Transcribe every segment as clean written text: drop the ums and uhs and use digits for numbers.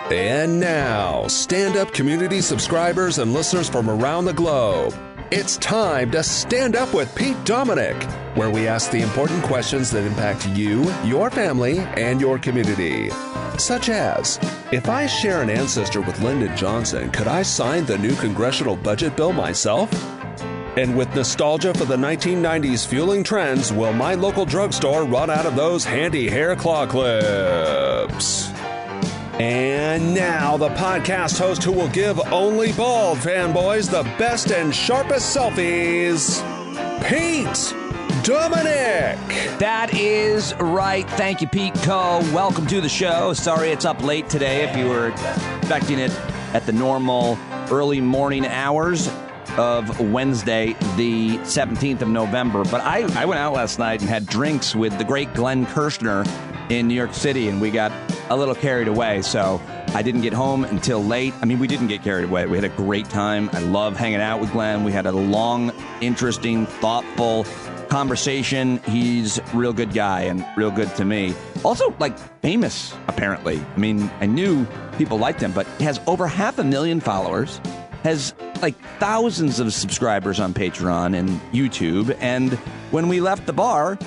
And now, stand-up community subscribers and listeners from around the globe, it's time to Stand Up with Pete Dominic, where we ask the important questions that impact you, your family, and your community. Such as, if I share an ancestor with Lyndon Johnson, could I sign the new congressional budget bill myself? And with nostalgia for the 1990s fueling trends, will my local drugstore run out of those handy hair claw clips? And now, the podcast host who will give only bald fanboys the best and sharpest selfies, Pete Dominic. That is right. Thank you, Pete Co. Welcome to the show. Sorry it's up late today if you were expecting it at the normal early morning hours of Wednesday, the 17th of November. But I went out last night and had drinks with the great Glenn Kirshner in New York City, and we got a little carried away, so I didn't get home until late. I mean, we didn't get carried away. We had a great time. I love hanging out with Glenn. We had a long, interesting, thoughtful conversation. He's a real good guy and real good to me. Also, famous, apparently. I mean, I knew people liked him, but he has over 500,000 followers, has thousands of subscribers on Patreon and YouTube, and when we left the bar,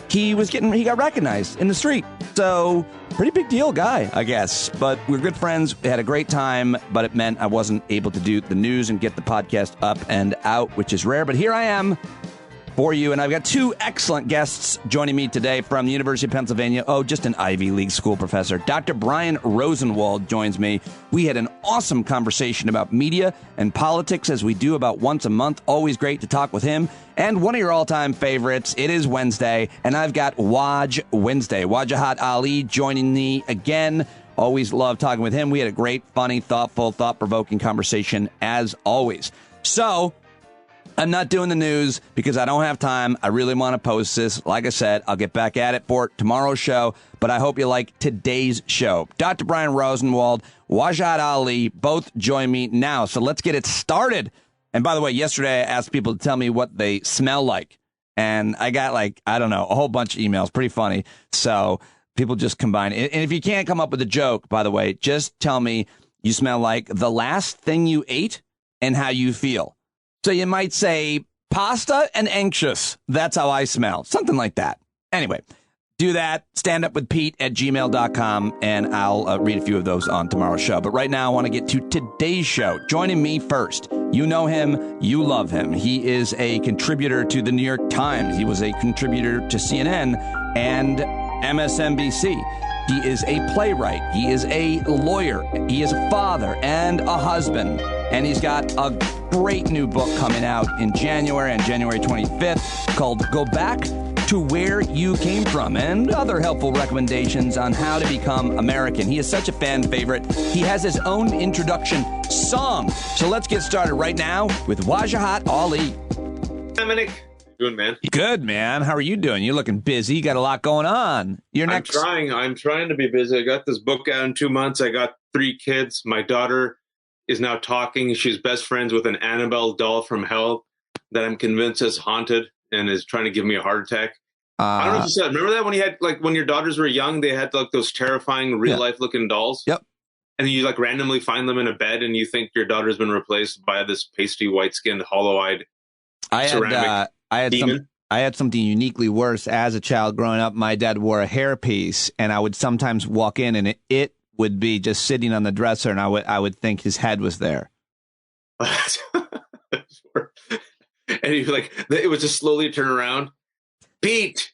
he got recognized in the street. So, pretty big deal guy, I guess. But we're good friends. We had a great time, but it meant I wasn't able to do the news and get the podcast up and out, which is rare. But here I am for you, and I've got two excellent guests joining me today from the University of Pennsylvania. Oh, just an Ivy League school professor. Dr. Brian Rosenwald joins me. We had an awesome conversation about media and politics, as we do about once a month. Always great to talk with him. And one of your all-time favorites, it is Wednesday, and I've got Wajahat Ali joining me again. Always love talking with him. We had a great, funny, thoughtful, thought-provoking conversation, as always. So, I'm not doing the news because I don't have time. I really want to post this. Like I said, I'll get back at it for tomorrow's show, but I hope you like today's show. Dr. Brian Rosenwald, Wajahat Ali, both join me now. So let's get it started. And by the way, yesterday I asked people to tell me what they smell like. And I got a whole bunch of emails. Pretty funny. So people just combine. And if you can't come up with a joke, by the way, just tell me you smell like the last thing you ate and how you feel. So you might say pasta and anxious. That's how I smell. Something like that. Anyway, do that. standupwithpete@gmail.com, and I'll read a few of those on tomorrow's show. But right now, I want to get to today's show. Joining me first, you know him, you love him. He is a contributor to the New York Times. He was a contributor to CNN and MSNBC. He is a playwright. He is a lawyer. He is a father and a husband. And he's got a great new book coming out in January, on January 25th, called Go Back to Where You Came From, and other helpful recommendations on how to become American. He is such a fan favorite. He has his own introduction song. So let's get started right now with Wajahat Ali. Dominic, doing, man? Good, man. How are you doing? You're looking busy. You got a lot going on. I'm trying to be busy. I got this book out in 2 months. I got 3 kids. My daughter is now talking. She's best friends with an Annabelle doll from hell that I'm convinced is haunted and is trying to give me a heart attack. I don't know if you said, remember that when you had, when your daughters were young, they had those terrifying real life looking dolls? Yep. And you randomly find them in a bed and you think your daughter's been replaced by this pasty white skinned, hollow eyed ceramic demon? I had something uniquely worse as a child growing up. My dad wore a hairpiece, and I would sometimes walk in and it would be just sitting on the dresser, and I would think his head was there. And he'd be it would just slowly turn around. Pete,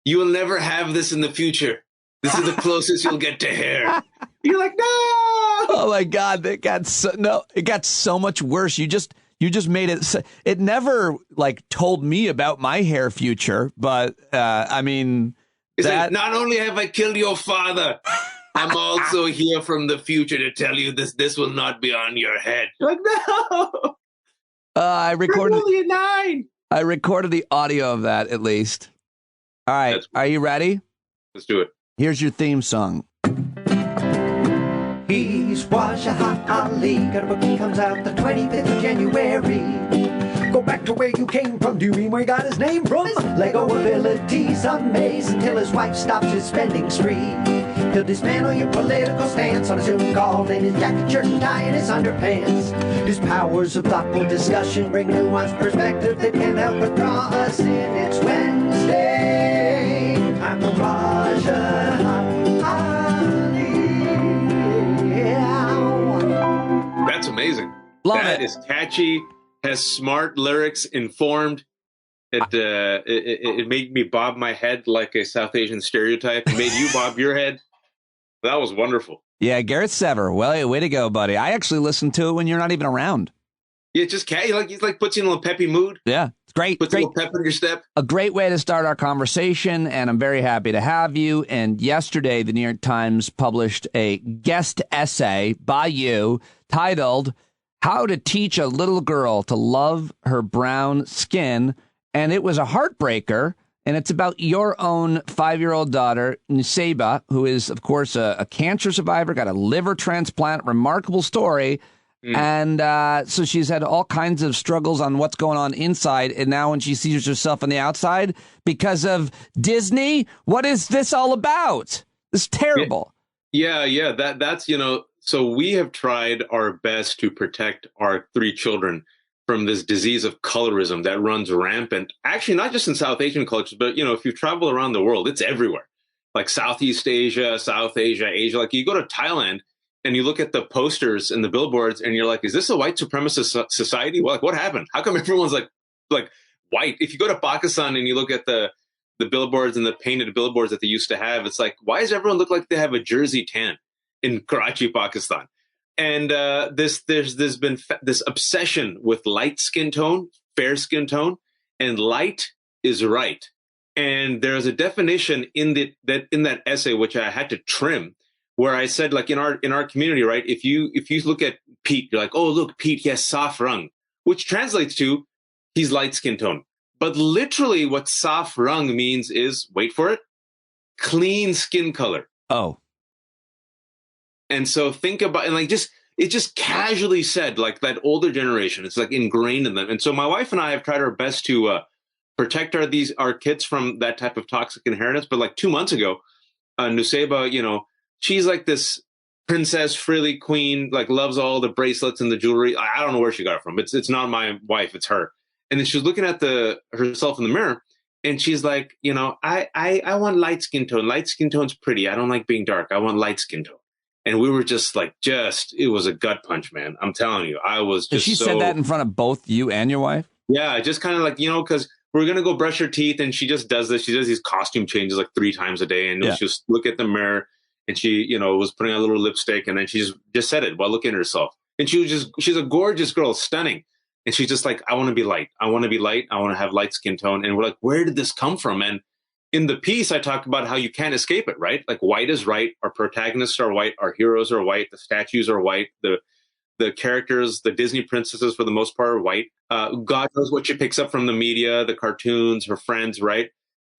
you will never have this in the future. This is the closest you'll get to hair. You're like, no. Oh my God, it got so much worse. You just made it. It never told me about my hair future, but I mean, not only have I killed your father, I'm also here from the future to tell you this will not be on your head. You're like, no. I recorded. You're only a 9. I recorded the audio of that, at least. All right, are you ready? Let's do it. Here's your theme song. He's Wajahat Ali. Got a book, he comes out the 25th of January. Go back to where you came from. Do you mean where he got his name from? His Lego abilities amaze until his wife stops his spending spree. He'll dismantle your political stance on a Zoom call in his jacket, shirt, and tie, and his underpants. His powers of thoughtful discussion bring nuanced perspective that can't help but draw us in. It's Wednesday. I'm the Wajahat Ali. That's amazing. Love That it. is catchy, has smart lyrics, informed. It made me bob my head like a South Asian stereotype. It made you bob your head. That was wonderful. Yeah, Garrett Sever. Well, way to go, buddy. I actually listened to it when you're not even around. Yeah, just cat. He's like puts you in a little peppy mood. Yeah, it's great. Puts a little pep in your step. A great way to start our conversation, and I'm very happy to have you. And yesterday, the New York Times published a guest essay by you titled "How to Teach a Little Girl to Love Her Brown Skin." And it was a heartbreaker, and it's about your own 5-year-old daughter, Nuseba, who is, of course, a cancer survivor, got a liver transplant, remarkable story. And so she's had all kinds of struggles on what's going on inside. And now when she sees herself on the outside, because of Disney, what is this all about? This is terrible. Yeah. That's, so we have tried our best to protect our 3 children from this disease of colorism that runs rampant, actually, not just in South Asian cultures, but, if you travel around the world, it's everywhere. Like Southeast Asia, South Asia, Asia. Like you go to Thailand and you look at the posters and the billboards and you're like, is this a white supremacist society? Well, like, what happened? How come everyone's like white? If you go to Pakistan and you look at the billboards and the painted billboards that they used to have, it's like, why does everyone look like they have a jersey tan in Karachi, Pakistan? And there's been this obsession with light skin tone, fair skin tone, and light is right. And there's a definition in that essay which I had to trim, where I said, like in our community, right? If you look at Pete, you're like, oh look, Pete, he has saf rang, which translates to he's light skin tone. But literally, what saf rang means is, wait for it, clean skin color. Oh. And so think about, and it's just casually said, like that older generation, it's like ingrained in them. And so my wife and I have tried our best to protect our kids from that type of toxic inheritance. But like 2 months ago, Nuseba, she's like this princess, frilly queen, like loves all the bracelets and the jewelry. I don't know where she got it from. It's not my wife, it's her. And then she was looking at herself in the mirror, and she's like, I want light skin tone. Light skin tone's pretty. I don't like being dark. I want light skin tone. And we were just it was a gut punch, man. I'm telling you, I was just she said that in front of both you and your wife? Yeah, just kind of like, because we're going to go brush her teeth, and she just does this. She does these costume changes like 3 times a day, and she'll just look at the mirror, and she, was putting on a little lipstick, and then she just said it while looking at herself. And she's a gorgeous girl, stunning. And she's just like, I want to be light. I want to be light. I want to have light skin tone. And we're like, where did this come from? And in the piece, I talk about how you can't escape it, right? Like white is right. Our protagonists are white. Our heroes are white. The statues are white. The characters, the Disney princesses, for the most part, are white. God knows what she picks up from the media, the cartoons, her friends, right?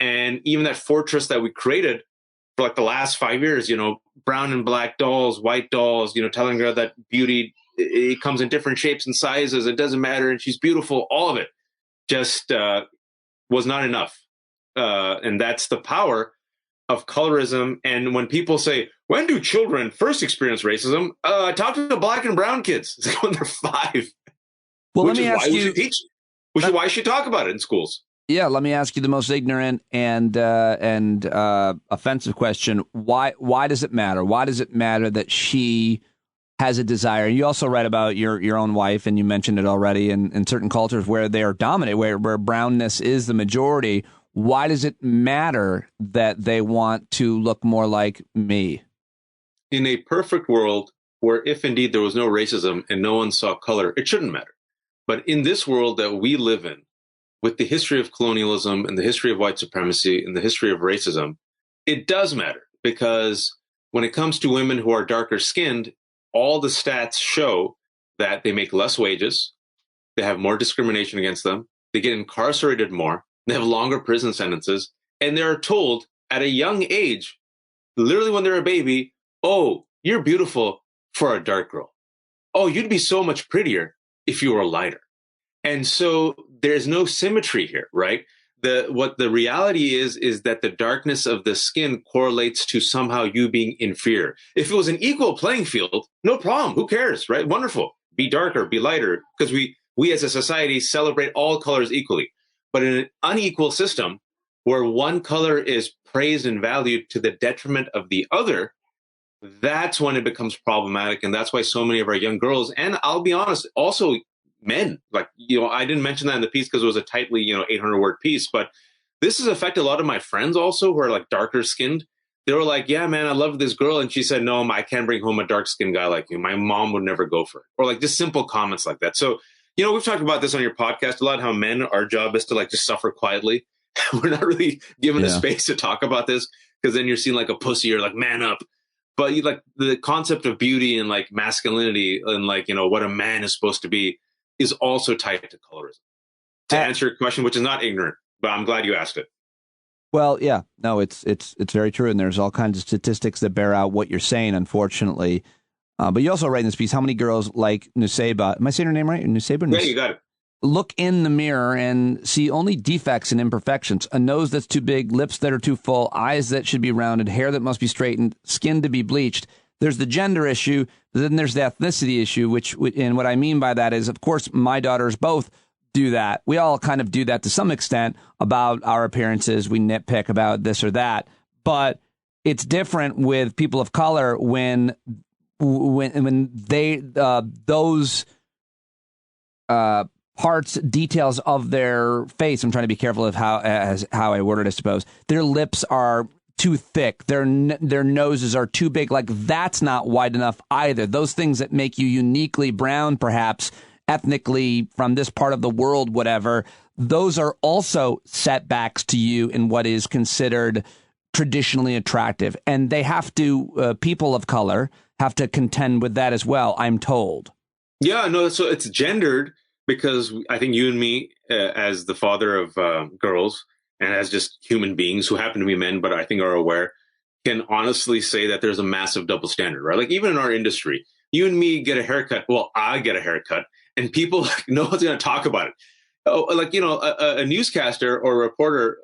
And even that fortress that we created for like the last 5 years, brown and black dolls, white dolls, telling her that beauty, it comes in different shapes and sizes. It doesn't matter. And she's beautiful. All of it just was not enough. And that's the power of colorism. And when people say, when do children first experience racism? Talk to the black and brown kids. It's like when they're 5. Well, let me ask you. Which is why you should talk about it in schools. Yeah, let me ask you the most ignorant and offensive question. Why does it matter? Why does it matter that she has a desire? You also write about your own wife, and you mentioned it already, in certain cultures where they are dominant, where brownness is the majority. Why does it matter that they want to look more like me? In a perfect world where if indeed there was no racism and no one saw color, it shouldn't matter. But in this world that we live in, with the history of colonialism and the history of white supremacy and the history of racism, it does matter, because when it comes to women who are darker skinned, all the stats show that they make less wages, they have more discrimination against them, they get incarcerated more, they have longer prison sentences, and they're told at a young age, literally when they're a baby, oh, you're beautiful for a dark girl. Oh, you'd be so much prettier if you were lighter. And so there's no symmetry here, right? what the reality is that the darkness of the skin correlates to somehow you being inferior. If it was an equal playing field, no problem. Who cares, right? Wonderful. Be darker, be lighter, because we as a society celebrate all colors equally. But in an unequal system where one color is praised and valued to the detriment of the other, that's when it becomes problematic. And that's why so many of our young girls, and I'll be honest, also men, like, I didn't mention that in the piece because it was a tightly, 800-word piece, but this has affected a lot of my friends also who are like darker skinned. They were like, yeah, man, I love this girl. And she said, no, I can't bring home a dark skinned guy like you. My mom would never go for it. Or like just simple comments like that. So, we've talked about this on your podcast a lot, how men, our job is to like just suffer quietly. We're not really given a space to talk about this because then you're seen like a pussy or like man up. But like the concept of beauty and like masculinity and like, what a man is supposed to be is also tied to colorism. To answer your question, which is not ignorant, but I'm glad you asked it. Well, yeah, no, it's very true. And there's all kinds of statistics that bear out what you're saying, unfortunately. But you also write in this piece, how many girls like Nuseba, am I saying her name right? Nuseba? Yeah, you got it. Look in the mirror and see only defects and imperfections. A nose that's too big, lips that are too full, eyes that should be rounded, hair that must be straightened, skin to be bleached. There's the gender issue, but then there's the ethnicity issue, and what I mean by that is, of course, my daughters both do that. We all kind of do that to some extent about our appearances. We nitpick about this or that, but it's different with people of color when they those parts, details of their face. I'm trying to be careful of how I word it, I suppose. Their lips are too thick. Their noses are too big. Like, that's not wide enough either. Those things that make you uniquely brown, perhaps ethnically from this part of the world, whatever, those are also setbacks to you in what is considered traditionally attractive. And they have to, people of color have to contend with that as well, I'm told. Yeah, no, so it's gendered because I think you and me, as the father of girls, and as just human beings who happen to be men, but I think are aware, can honestly say that there's a massive double standard, right? Like even in our industry, you and me get a haircut. Well, I get a haircut and people, like, no one's going to talk about it. Oh, like, a newscaster or a reporter,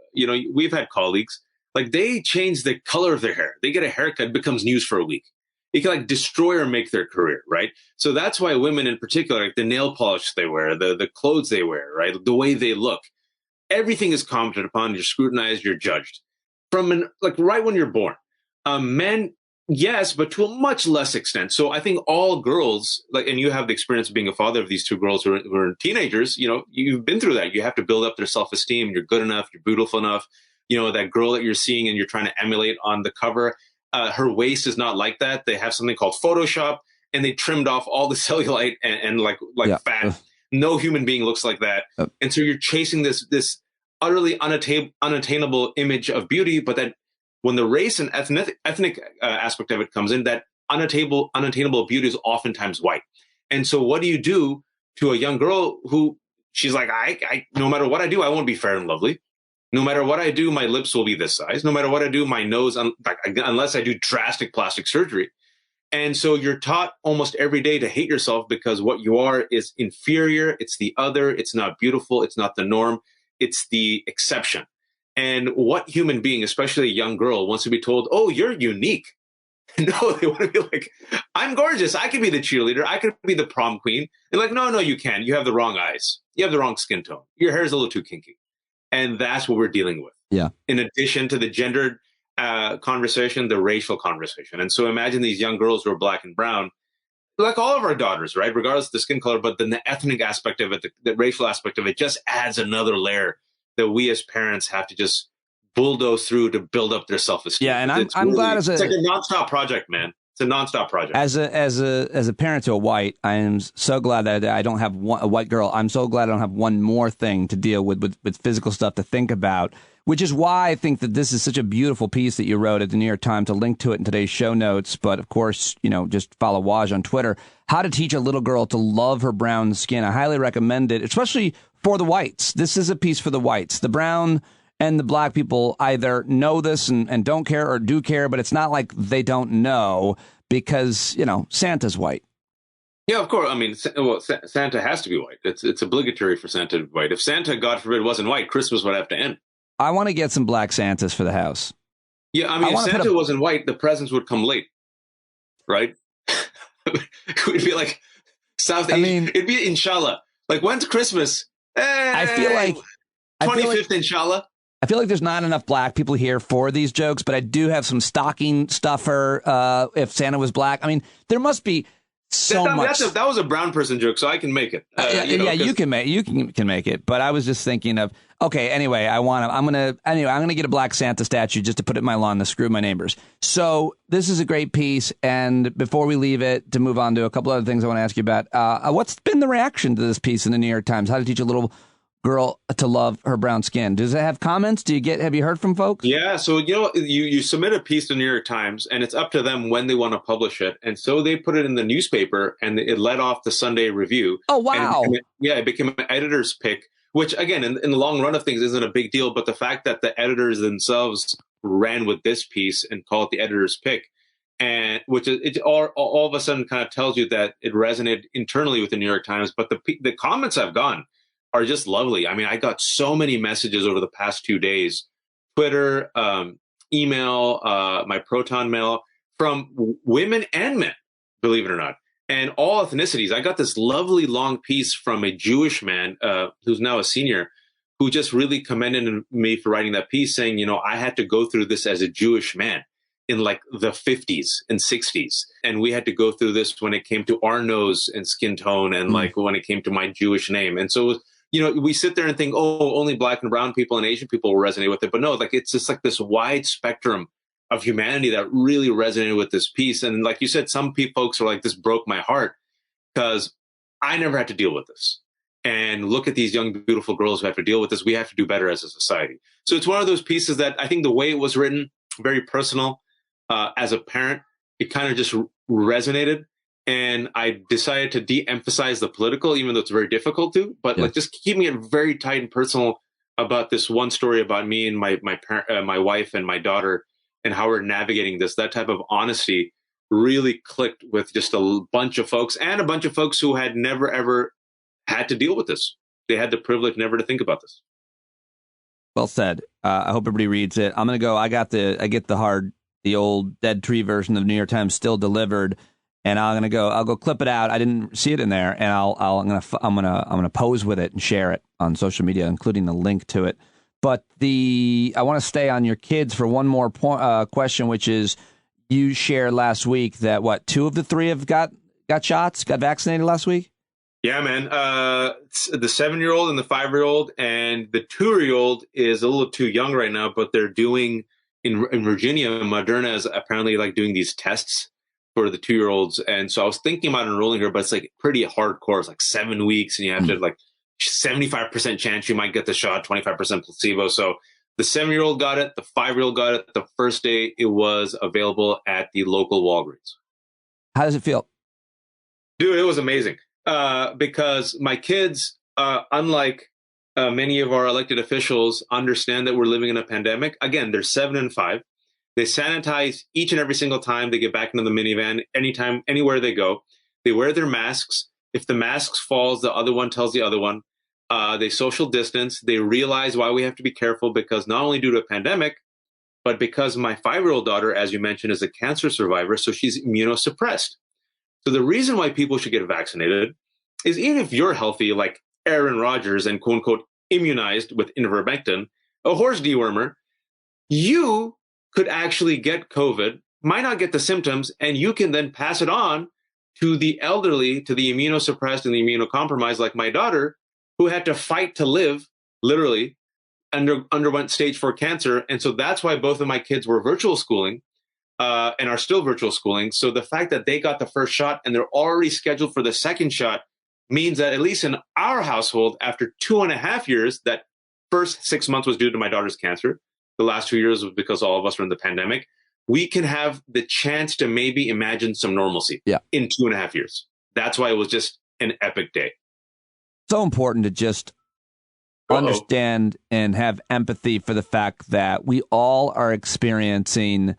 we've had colleagues, like they change the color of their hair. They get a haircut, it becomes news for a week. It can like destroy or make their career, right? So that's why women in particular, like the nail polish they wear, the clothes they wear, right? The way they look. Everything is commented upon, you're scrutinized, you're judged. From right when you're born. Men, yes, but to a much less extent. So I think all girls, and you have the experience of being a father of these two girls who are teenagers, you've been through that. You have to build up their self-esteem. You're good enough, you're beautiful enough. That girl that you're seeing and you're trying to emulate on the cover, her waist is not like that. They have something called Photoshop, and they trimmed off all the cellulite and fat. No human being looks like that. And so you're chasing this utterly unattainable image of beauty, but that when the race and ethnic aspect of it comes in, that unattainable beauty is oftentimes white. And so what do you do to a young girl who she's like, I no matter what I do, I won't be fair and lovely. No matter what I do, my lips will be this size. No matter what I do, my nose, unless I do drastic plastic surgery. And so you're taught almost every day to hate yourself because what you are is inferior. It's the other. It's not beautiful. It's not the norm. It's the exception. And what human being, especially a young girl, wants to be told, oh, you're unique? No, they want to be like, I'm gorgeous. I could be the cheerleader. I could be the prom queen. They're like, no, you can't. You have the wrong eyes. You have the wrong skin tone. Your hair is a little too kinky. And that's what we're dealing with. Yeah. In addition to the gendered conversation, the racial conversation. And so imagine these young girls who are black and brown, like all of our daughters, right? Regardless of the skin color, but then the ethnic aspect of it, the racial aspect of it just adds another layer that we as parents have to just bulldoze through to build up their self-esteem. Yeah, and I'm glad it's like a nonstop project, man. It's a nonstop project. As a parent to a white, I am so glad that I don't have a white girl. I'm so glad I don't have one more thing to deal with physical stuff to think about, which is why I think that this is such a beautiful piece that you wrote at the New York Times. I'll link to it in today's show notes. But of course, just follow Waj on Twitter. How to teach a little girl to love her brown skin. I highly recommend it, especially for the whites. This is a piece for the whites. The brown and the black people either know this and don't care or do care, but it's not like they don't know because, Santa's white. Yeah, of course. I mean, Santa has to be white. It's obligatory for Santa to be white. If Santa, God forbid, wasn't white, Christmas would have to end. I want to get some black Santas for the house. Yeah, I mean, if Santa wasn't white, the presents would come late, right? We'd be like South Asia. I mean, it'd be Inshallah. Like, when's Christmas? I feel like 25th, Inshallah. I feel like there's not enough black people here for these jokes, but I do have some stocking stuffer if Santa was black. I mean, there must be much. That was a brown person joke, so I can make it. You can make it. But I was just thinking of, okay, anyway, I'm gonna get a black Santa statue just to put it in my lawn to screw my neighbors. So this is a great piece, and before we leave it to move on to a couple other things I want to ask you about, what's been the reaction to this piece in the New York Times? How to teach a little girl to love her brown skin. Does it have comments? Have you heard from folks? Yeah. So, you submit a piece to the New York Times and it's up to them when they want to publish it. And so they put it in the newspaper and it led off the Sunday Review. Oh, wow. It became an editor's pick, which again, in the long run of things isn't a big deal. But the fact that the editors themselves ran with this piece and called it the editor's pick, and which it all of a sudden kind of tells you that it resonated internally with the New York Times. But the comments I've gotten are just lovely. I mean, I got so many messages over the past 2 days, Twitter, email, my Proton mail, from women and men, believe it or not, and all ethnicities. I got this lovely long piece from a Jewish man who's now a senior, who just really commended me for writing that piece, saying, I had to go through this as a Jewish man in like the 50s and 60s. And we had to go through this when it came to our nose and skin tone and like when it came to my Jewish name. And so we sit there and think, only black and brown people and Asian people will resonate with it. But no, like it's just like this wide spectrum of humanity that really resonated with this piece. And like you said, some folks are like, this broke my heart because I never had to deal with this. And look at these young, beautiful girls who have to deal with this. We have to do better as a society. So it's one of those pieces that I think the way it was written, very personal. As a parent, it kind of just resonated. And I decided to de-emphasize the political, even though it's very difficult to, but like just keeping it very tight and personal about this one story about me and my wife and my daughter and how we're navigating this. That type of honesty really clicked with just a bunch of folks, and a bunch of folks who had never, ever had to deal with this. They had the privilege never to think about this. Well said. I hope everybody reads it. I'm going to go. I get the old dead tree version of the New York Times still delivered. And I'll go clip it out. I didn't see it in there, and I'm gonna pose with it and share it on social media, including the link to it. But I want to stay on your kids for one more question, which is, you shared last week that 2 of the 3 have got shots, got vaccinated last week. Yeah, man. The 7-year-old and the 5-year-old, and the 2-year-old is a little too young right now, but they're doing in Virginia. Moderna is apparently like doing these tests for the 2-year-olds. And so I was thinking about enrolling her, but it's like pretty hardcore. It's like 7 weeks and you have to like 75% chance you might get the shot, 25% placebo. So the 7-year-old got it. The 5-year-old got it the first day it was available at the local Walgreens. How does it feel? Dude, it was amazing. Because my kids, unlike many of our elected officials, understand that we're living in a pandemic. Again, they're 7 and 5. They sanitize each and every single time they get back into the minivan, anytime, anywhere they go. They wear their masks. If the mask falls, the other one tells the other one. They social distance. They realize why we have to be careful, because not only due to a pandemic, but because my 5-year-old daughter, as you mentioned, is a cancer survivor, so she's immunosuppressed. So the reason why people should get vaccinated is, even if you're healthy, like Aaron Rodgers, and quote unquote immunized with ivermectin, a horse dewormer, you could actually get COVID, might not get the symptoms, and you can then pass it on to the elderly, to the immunosuppressed and the immunocompromised, like my daughter, who had to fight to live, literally, underwent stage 4 cancer. And so that's why both of my kids were virtual schooling and are still virtual schooling. So the fact that they got the first shot and they're already scheduled for the second shot means that, at least in our household, after 2.5 years, that first 6 months was due to my daughter's cancer. The last 2 years was because all of us were in the pandemic. We can have the chance to maybe imagine some normalcy in 2.5 years. That's why it was just an epic day. So important to just understand and have empathy for the fact that we all are experiencing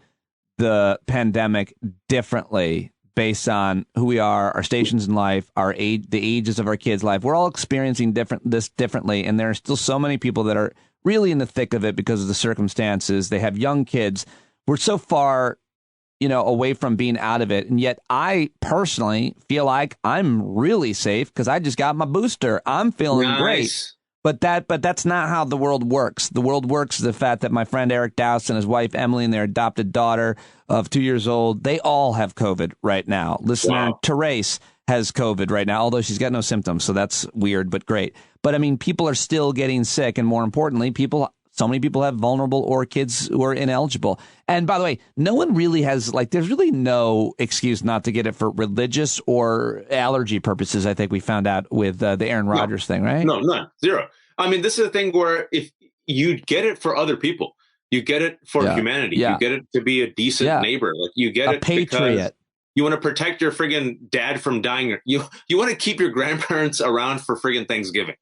the pandemic differently based on who we are, our stations in life, our age, the ages of our kids' life. We're all experiencing this differently, and there are still so many people that are really in the thick of it because of the circumstances. They have young kids. We're so far, away from being out of it, and yet I personally feel like I'm really safe because I just got my booster. I'm feeling great. But that's not how the world works. The world works is the fact that my friend Eric Dowse and his wife Emily and their adopted daughter of 2 years old, they all have COVID right now. Listener Therese has COVID right now, although she's got no symptoms, so that's weird but great. But I mean, people are still getting sick, and more importantly, so many people have vulnerable or kids who are ineligible. And by the way, no one really has, there's really no excuse not to get it for religious or allergy purposes. I think we found out with the Aaron Rodgers thing, right? No, none. Zero. I mean, this is a thing where if you get it for other people, you get it for humanity. You get it to be a decent neighbor. Like you get a patriot. Because you want to protect your friggin' dad from dying. You want to keep your grandparents around for friggin' Thanksgiving.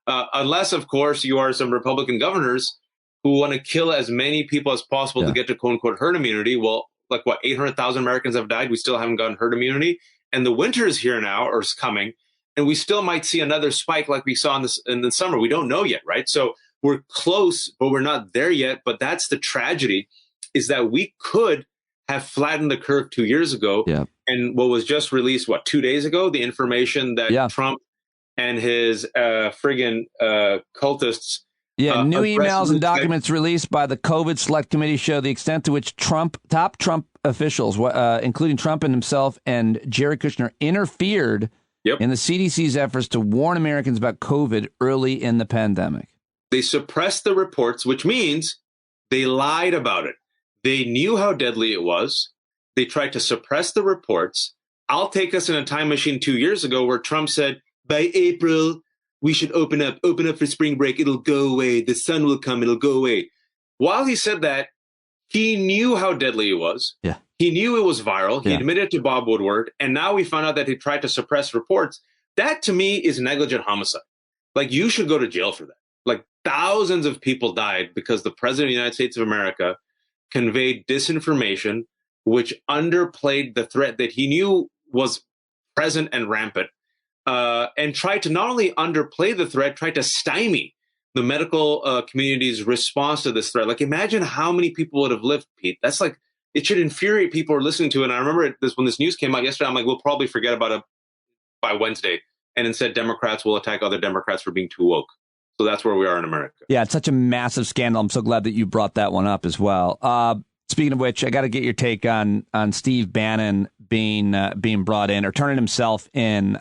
Unless, of course, you are some Republican governors who want to kill as many people as possible to get to quote unquote herd immunity. Well, 800,000 Americans have died. We still haven't gotten herd immunity. And the winter is here now, or is coming. And we still might see another spike like we saw in the summer. We don't know yet, right? So we're close, but we're not there yet. But that's the tragedy, is that we could have flattened the curve 2 years ago. Yeah. And what was just released, 2 days ago, the information that Trump and his friggin' cultists. New emails and documents released by the COVID Select Committee show the extent to which top Trump officials, including Trump and himself and Jared Kushner, interfered in the CDC's efforts to warn Americans about COVID early in the pandemic. They suppressed the reports, which means they lied about it. They knew how deadly it was. They tried to suppress the reports. I'll take us in a time machine 2 years ago where Trump said, by April, we should open up for spring break. It'll go away. The sun will come. It'll go away. While he said that, he knew how deadly it was. Yeah. He knew it was viral. He admitted to Bob Woodward. And now we found out that he tried to suppress reports. That, to me, is negligent homicide. You should go to jail for that. Thousands of people died because the president of the United States of America conveyed disinformation, which underplayed the threat that he knew was present and rampant, and tried to not only underplay the threat, tried to stymie the medical community's response to this threat. Imagine how many people would have lived, Pete. That's it should infuriate people who are listening to it. And I remember when this news came out yesterday, I'm we'll probably forget about it by Wednesday. And instead, Democrats will attack other Democrats for being too woke. So that's where we are in America. Yeah, it's such a massive scandal. I'm so glad that you brought that one up as well. Speaking of which, I got to get your take on Steve Bannon being brought in or turning himself in.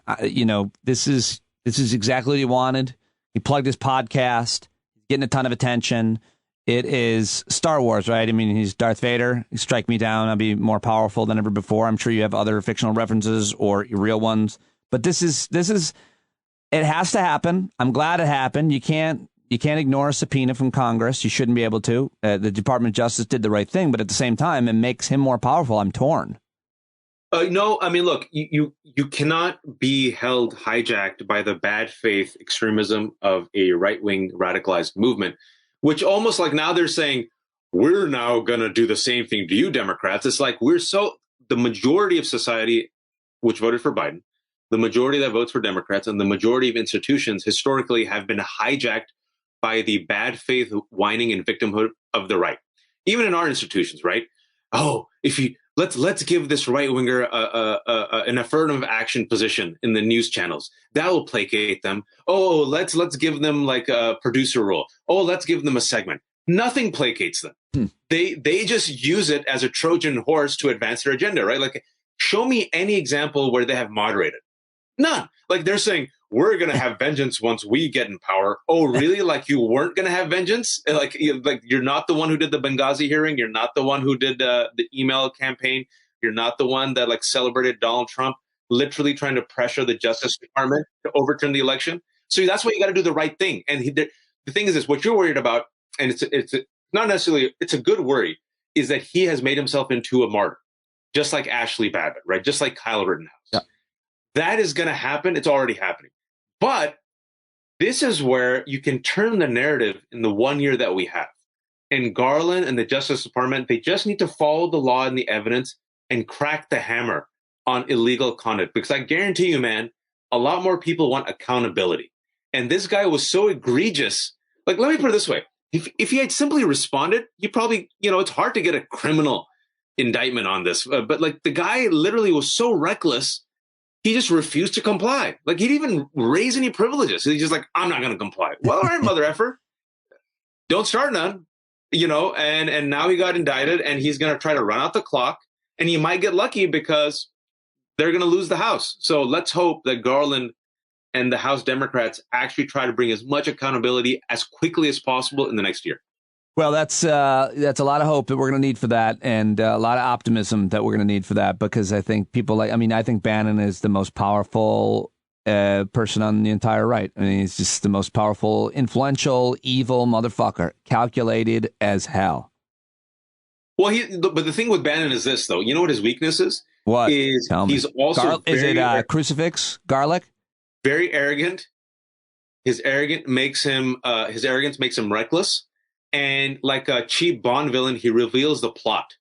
This is exactly what he wanted. He plugged his podcast, getting a ton of attention. It is Star Wars, right? I mean, he's Darth Vader. Strike me down. I'll be more powerful than ever before. I'm sure you have other fictional references or real ones, but this is. It has to happen. I'm glad it happened. You can't ignore a subpoena from Congress. You shouldn't be able to. The Department of Justice did the right thing, but at the same time, it makes him more powerful. I'm torn. No, I mean, look, you cannot be held hijacked by the bad faith extremism of a right-wing radicalized movement, which almost now they're saying, we're now going to do the same thing to you, Democrats. It's the majority of society, which voted for Biden, the majority that votes for Democrats, and the majority of institutions historically have been hijacked by the bad faith whining and victimhood of the right. Even in our institutions, right? Oh, let's give this right winger an affirmative action position in the news channels. That will placate them. Oh, let's give them a producer role. Oh, let's give them a segment. Nothing placates them. They just use it as a Trojan horse to advance their agenda, right? Show me any example where they have moderated. None. They're saying, we're going to have vengeance once we get in power. Oh, really? You weren't going to have vengeance? You're not the one who did the Benghazi hearing. You're not the one who did the email campaign. You're not the one that celebrated Donald Trump literally trying to pressure the Justice Department to overturn the election. So that's why you got to do the right thing. And the thing is this, what you're worried about, and it's not necessarily, it's a good worry, is that he has made himself into a martyr, just like Ashley Babbitt, right? Just like Kyle Rittenhouse. Yeah. That is going to happen. It's already happening. But this is where you can turn the narrative in the 1 year that we have. And Garland and the Justice Department, they just need to follow the law and the evidence and crack the hammer on illegal conduct, because I guarantee you, man, a lot more people want accountability. And this guy was so egregious. Like, let me put it this way. If he had simply responded, you probably, it's hard to get a criminal indictment on this. But like the guy literally was so reckless, he just refused to comply. Like he didn't even raise any privileges. He's just like, I'm not going to comply. Well, all right, mother effer. Don't start none, and now he got indicted and he's going to try to run out the clock, and he might get lucky because they're going to lose the House. So let's hope that Garland and the House Democrats actually try to bring as much accountability as quickly as possible in the next year. Well, that's a lot of hope that we're going to need for that, and a lot of optimism that we're going to need for that, because I think I think Bannon is the most powerful person on the entire right. I mean, he's just the most powerful, influential, evil motherfucker, calculated as hell. Well, but the thing with Bannon is this, though. You know what his weakness is? What? He's also is it crucifix? Garlic? Very arrogant. His arrogance makes him reckless, and like a cheap Bond villain, he reveals the plot.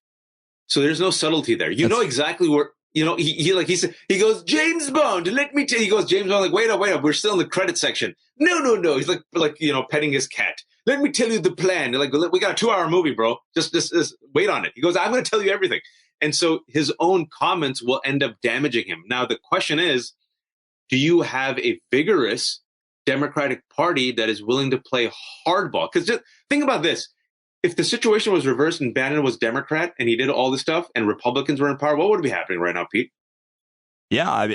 So there's no subtlety there. You know exactly where. He goes, James Bond, let me tell you. He goes, James Bond, like, wait up, we're still in the credit section. No. He's like petting his cat. Let me tell you the plan. They're like, we got a 2-hour movie, bro. Just wait on it. He goes, I'm going to tell you everything. And so his own comments will end up damaging him. Now, the question is, do you have a vigorous Democratic Party that is willing to play hardball? Because just think about this. If the situation was reversed and Bannon was Democrat and he did all this stuff and Republicans were in power, what would be happening right now, Pete? Yeah,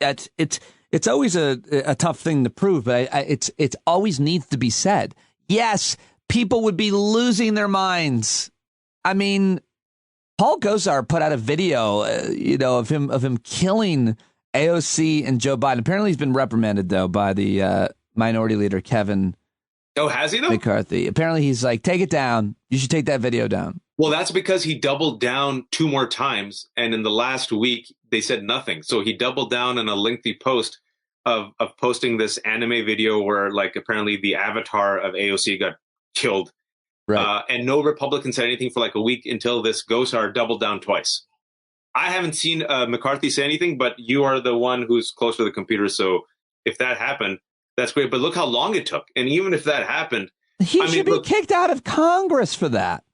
it's always a tough thing to prove, but it always needs to be said. Yes, people would be losing their minds. I mean, Paul Gosar put out a video, of him killing AOC and Joe Biden. Apparently, he's been reprimanded though by the minority leader Kevin. Oh, has he though? McCarthy. Apparently, he's like, take it down. You should take that video down. Well, that's because he doubled down 2 more times, and in the last week they said nothing. So he doubled down in a lengthy post of posting this anime video where, like, apparently the avatar of AOC got killed. Right. And no Republican said anything for like a week until this Gosar doubled down twice. I haven't seen McCarthy say anything, but you are the one who's close to the computer. So if that happened, that's great. But look how long it took. And even if that happened, he should be kicked out of Congress for that.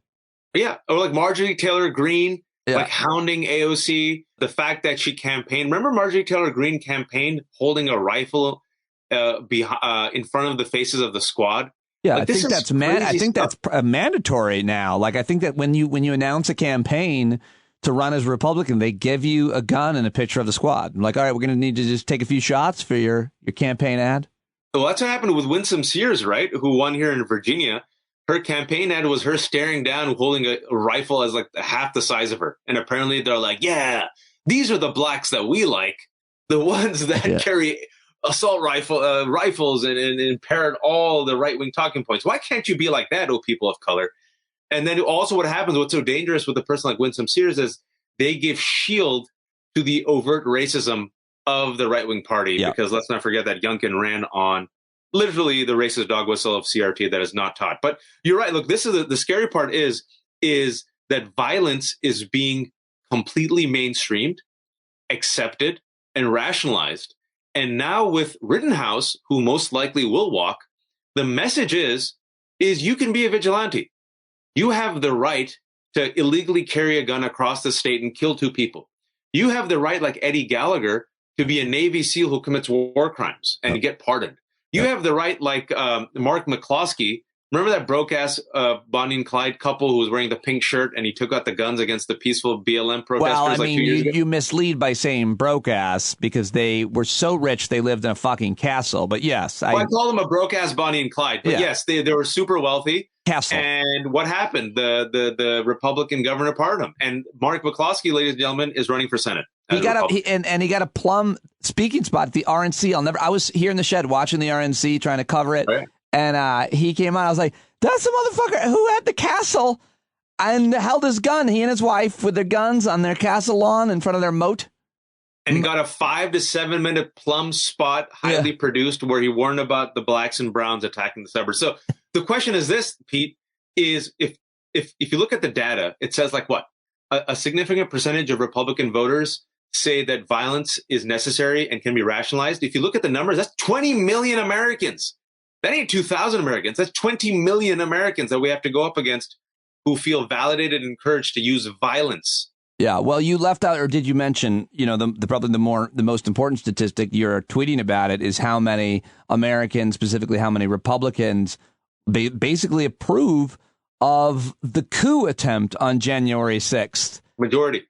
Yeah. Or like Marjorie Taylor Greene, like hounding AOC. The fact that she campaigned. Remember Marjorie Taylor Greene campaigned holding a rifle in front of the faces of the squad? Yeah, like, I think that's mandatory now. Like, I think that when you announce a campaign to run as Republican, they give you a gun and a picture of the squad. I'm like, all right, we're going to need to just take a few shots for your campaign ad. Well, that's what happened with Winsome Sears, right? Who won here in Virginia. Her campaign ad was her staring down, holding a rifle as like half the size of her. And apparently they're like, yeah, these are the blacks that we like. The ones that carry assault rifles and parrot all the right-wing talking points. Why can't you be like that, oh people of color? And then also what happens, what's so dangerous with a person like Winsome Sears is they give shield to the overt racism of the right-wing party, because let's not forget that Youngkin ran on literally the racist dog whistle of CRT that is not taught. But you're right. Look, this is the scary part is that violence is being completely mainstreamed, accepted, and rationalized. And now with Rittenhouse, who most likely will walk, the message is you can be a vigilante. You have the right to illegally carry a gun across the state and kill 2 people. You have the right, like Eddie Gallagher, to be a Navy SEAL who commits war crimes and get pardoned. You have the right, like Mark McCloskey. Remember that broke-ass Bonnie and Clyde couple who was wearing the pink shirt and he took out the guns against the peaceful BLM protesters? Well, I like mean, 2 years ago? You mislead by saying broke-ass because they were so rich they lived in a fucking castle. But yes. I call them a broke-ass Bonnie and Clyde. But yes, they were super wealthy. Castle. And what happened? The Republican governor pardoned him. And Mark McCloskey, ladies and gentlemen, is running for Senate. He got a plum speaking spot at the RNC. I was here in the shed watching the RNC, trying to cover it. Right. And he came on. I was like, that's the motherfucker who had the castle and held his gun. He and his wife with their guns on their castle lawn in front of their moat. And he got a 5 to 7 minute plum spot, highly produced, where he warned about the blacks and browns attacking the suburbs. So the question is this, Pete, is if you look at the data, it says like what? A significant percentage of Republican voters say that violence is necessary and can be rationalized. If you look at the numbers, that's 20 million Americans. That ain't 2,000 Americans. That's 20 million Americans that we have to go up against who feel validated and encouraged to use violence. Yeah, well, you left out, or did you mention, probably the most important statistic, you're tweeting about it, is how many Americans, specifically how many Republicans, basically approve of the coup attempt on January 6th. Majority.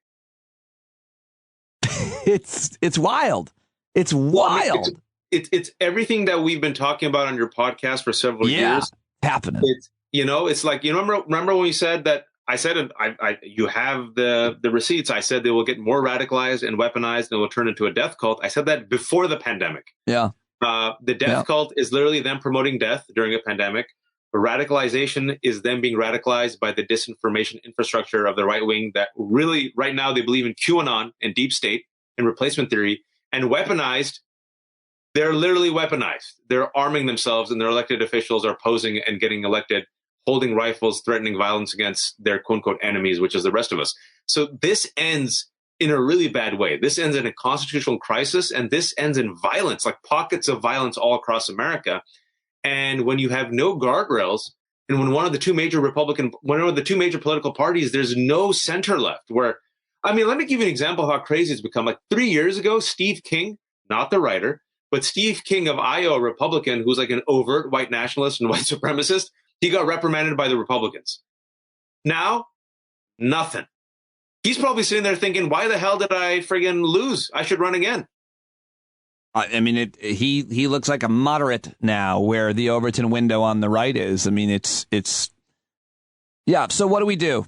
It's wild. It's wild. It's everything that we've been talking about on your podcast for several years. Happening. It's like, remember when you said that, I said, you have the receipts. I said they will get more radicalized and weaponized and will turn into a death cult. I said that before the pandemic. Yeah. The death cult is literally them promoting death during a pandemic. But radicalization is them being radicalized by the disinformation infrastructure of the right wing that really right now they believe in QAnon and deep state and replacement theory, and weaponized. They're literally weaponized. They're arming themselves, and their elected officials are posing and getting elected, holding rifles, threatening violence against their quote unquote enemies, which is the rest of us. So this ends in a really bad way. This ends in a constitutional crisis, and this ends in violence, like pockets of violence all across America. And when you have no guardrails, and when one of the two major political parties, there's no center left. Let me give you an example of how crazy it's become. Like 3 years ago, Steve King, not the writer, but Steve King of Iowa, Republican, who's like an overt white nationalist and white supremacist, he got reprimanded by the Republicans. Now, nothing. He's probably sitting there thinking, why the hell did I friggin' lose? I should run again. I mean, he looks like a moderate now, where the Overton window on the right is. I mean, it's yeah. So what do we do?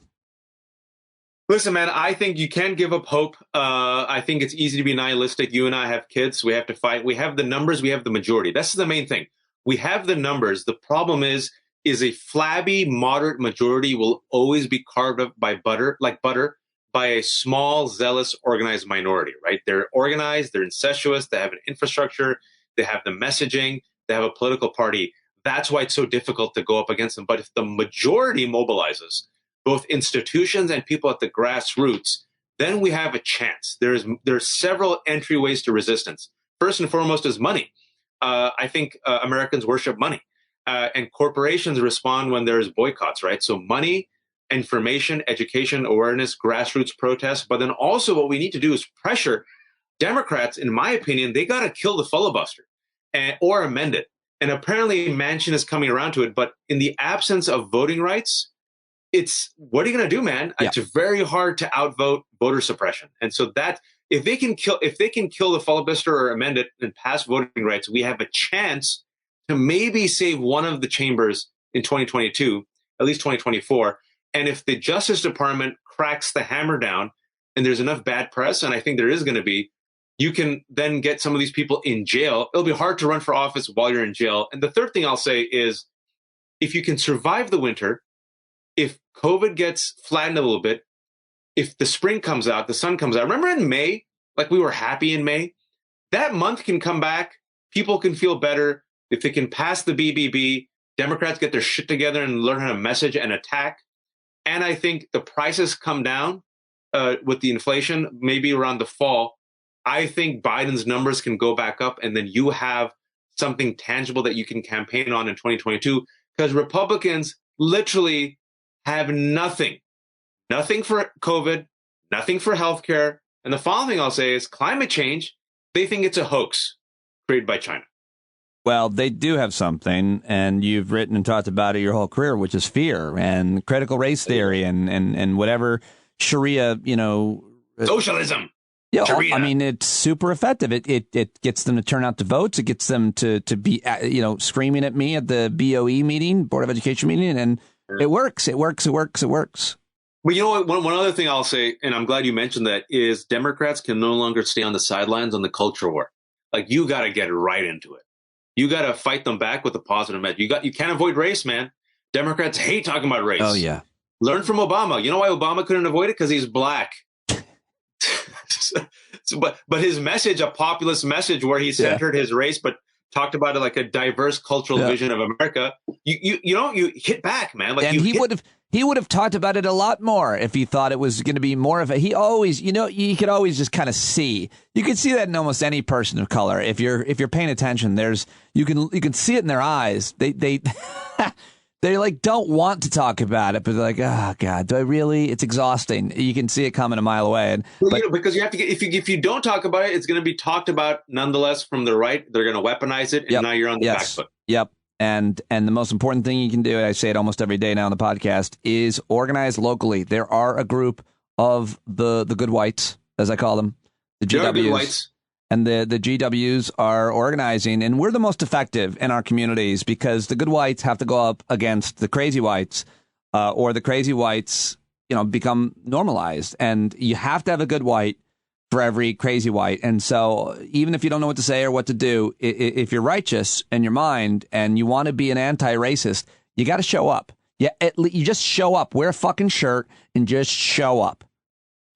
Listen, man, I think you can't give up hope. I think it's easy to be nihilistic. You and I have kids. We have to fight. We have the numbers. We have the majority. That's the main thing. We have the numbers. The problem is a flabby, moderate majority will always be carved up by butter, by a small, zealous, organized minority, right? They're organized, they're incestuous, they have an infrastructure, they have the messaging, they have a political party. That's why it's so difficult to go up against them. But if the majority mobilizes, both institutions and people at the grassroots, then we have a chance. There's several entryways to resistance. First and foremost is money. I think Americans worship money. And corporations respond when there's boycotts, right? So money, information, education, awareness, grassroots protests. But then also what we need to do is pressure Democrats. In my opinion, they got to kill the filibuster or amend it. And apparently Manchin is coming around to it. But in the absence of voting rights, what are you going to do, man? Yeah. It's very hard to outvote voter suppression. And so that if they can kill the filibuster or amend it and pass voting rights, we have a chance to maybe save one of the chambers in 2022, at least 2024. And if the Justice Department cracks the hammer down and there's enough bad press, and I think there is going to be, you can then get some of these people in jail. It'll be hard to run for office while you're in jail. And the third thing I'll say is, if you can survive the winter, if COVID gets flattened a little bit, if the spring comes out, the sun comes out. Remember in May, like we were happy in May? That month can come back. People can feel better. If they can pass the BBB, Democrats get their shit together and learn how to message and attack. And I think the prices come down with the inflation, maybe around the fall. I think Biden's numbers can go back up, and then you have something tangible that you can campaign on in 2022, because Republicans literally have nothing for COVID, nothing for healthcare. And the final thing I'll say is climate change. They think it's a hoax created by China. Well, they do have something, and you've written and talked about it your whole career, which is fear and critical race theory and whatever Sharia, socialism. Yeah, I mean, it's super effective. It gets them to turn out to votes. It gets them to be, screaming at me at the BOE meeting, Board of Education meeting, and it works. It works. Well, you know what? One other thing I'll say, and I'm glad you mentioned that, is Democrats can no longer stay on the sidelines on the culture war. Like, you got to get right into it. You got to fight them back with a positive message. You can't avoid race, man. Democrats hate talking about race. Oh, yeah. Learn from Obama. You know why Obama couldn't avoid it? Because he's black. But his message, a populist message where he centered his race, but talked about it like a diverse cultural vision of America. You hit back, man. Like, and He would have talked about it a lot more if he thought it was going to be more of a. He always, you could always just kind of see. You could see that in almost any person of color. If you're paying attention, you can see it in their eyes. They they like don't want to talk about it, but they're like, oh God, do I really? It's exhausting. You can see it coming a mile away. Because you have to get, if you don't talk about it, it's going to be talked about nonetheless from the right. They're going to weaponize it, and now you're on the back foot. Yep. And the most important thing you can do, I say it almost every day now on the podcast, is organize locally. There are a group of the good whites, as I call them, the GWs. And the GWs are organizing, and we're the most effective in our communities because the good whites have to go up against the crazy whites, or the crazy whites, become normalized. And you have to have a good white for every crazy white. And so even if you don't know what to say or what to do, if you're righteous in your mind and you want to be an anti-racist, you got to show up. Yeah, you just show up. Wear a fucking shirt and just show up.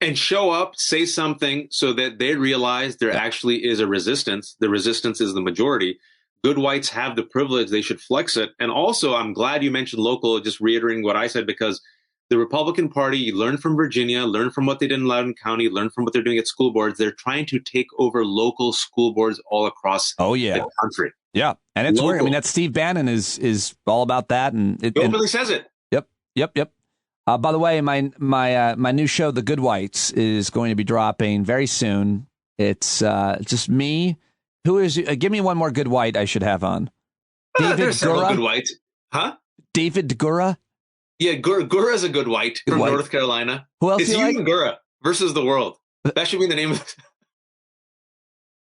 And show up, say something so that they realize there actually is a resistance. The resistance is the majority. Good whites have the privilege. They should flex it. And also, I'm glad you mentioned local, just reiterating what I said, because the Republican Party, you learn from Virginia, learn from what they did in Loudoun County, learn from what they're doing at school boards. They're trying to take over local school boards all across the country. Yeah. And it's working. I mean, that Steve Bannon is all about that. And he openly says it. Yep. By the way, my new show, The Good Whites, is going to be dropping very soon. It's just me. Who is? Give me one more good white I should have on. David there's several Gura? Good whites. Huh? David Gura? Yeah, Gura's a good white from North Carolina. Who else? It's you and Gura versus the world. That should be the name of it.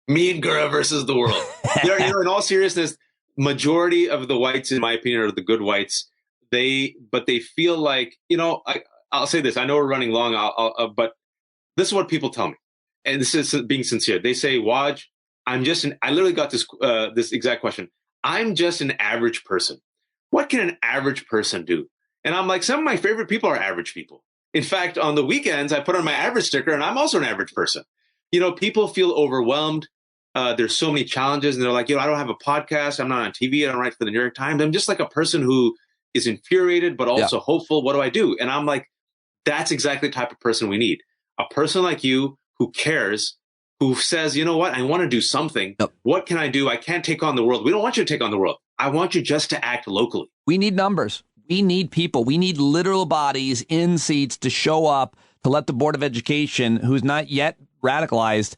Me and Gura versus the world. In all seriousness, majority of the whites, in my opinion, are the good whites. But they feel like, I'll say this. I know we're running long, but this is what people tell me. And this is being sincere. They say, Waj, I literally got this exact question. I'm just an average person. What can an average person do? And I'm like, some of my favorite people are average people. In fact, on the weekends, I put on my average sticker, and I'm also an average person. People feel overwhelmed. There's so many challenges, and they're like, I don't have a podcast. I'm not on TV. I don't write for the New York Times. I'm just like a person who is infuriated, but also hopeful. What do I do? And I'm like, that's exactly the type of person we need. A person like you who cares, who says, you know what? I want to do something. Yep. What can I do? I can't take on the world. We don't want you to take on the world. I want you just to act locally. We need numbers. We need people. We need literal bodies in seats to show up, to let the Board of Education, who's not yet radicalized,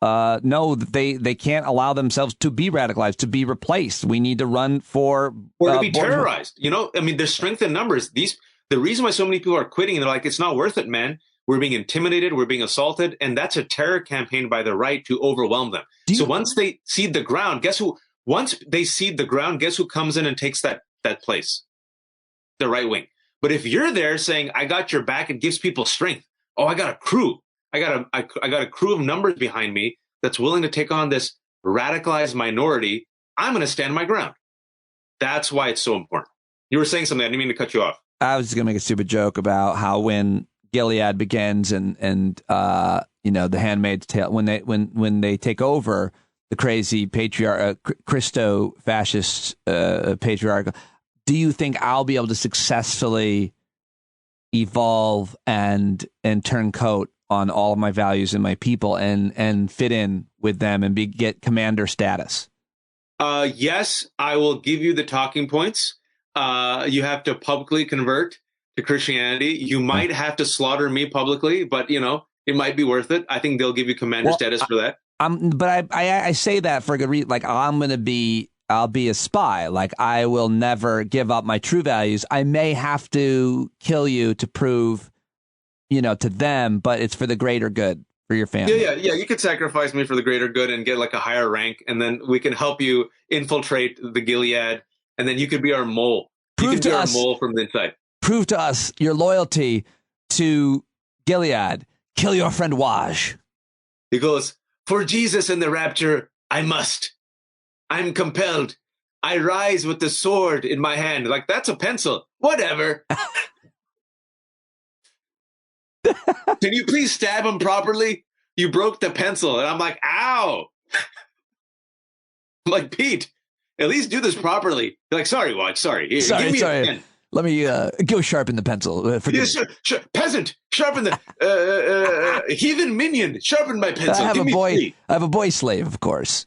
know that they can't allow themselves to be radicalized, to be replaced. We need to run for... Or to be terrorized. There's strength in numbers. The reason why so many people are quitting, they're like, it's not worth it, man. We're being intimidated. We're being assaulted. And that's a terror campaign by the right to overwhelm them. So once they cede the ground, guess who comes in and takes that place? The right wing. But if you're there saying, I got your back, it gives people strength. Oh, I got a crew. I got a crew of numbers behind me that's willing to take on this radicalized minority. I'm going to stand my ground. That's why it's so important. You were saying something. I didn't mean to cut you off. I was just going to make a stupid joke about how when Gilead begins and The Handmaid's Tale, when they take over the crazy Christo-fascist patriarchal, do you think I'll be able to successfully evolve and turncoat on all of my values and my people and fit in with them and get commander status? Yes, I will give you the talking points. You have to publicly convert to Christianity. You might have to slaughter me publicly, but it might be worth it. I think they'll give you commander status for that. But I say that for a good reason. Like I'll be a spy. Like I will never give up my true values. I may have to kill you to prove, to them, but it's for the greater good for your family. Yeah. You could sacrifice me for the greater good and get like a higher rank, and then we can help you infiltrate the Gilead, and then you could be our mole. You can be our mole from the inside. Prove to us your loyalty to Gilead. Kill your friend Waj. He goes, for Jesus and the rapture, I must. I'm compelled. I rise with the sword in my hand. Like, that's a pencil. Whatever. Can you please stab him properly? You broke the pencil. And I'm like, ow. I'm like, Pete, at least do this properly. You're like, sorry, Waj, sorry. Here, give me a pen. Let me go sharpen the pencil. Yes, sir. Peasant, sharpen the heathen minion, sharpen my pencil. I have a boy slave, of course.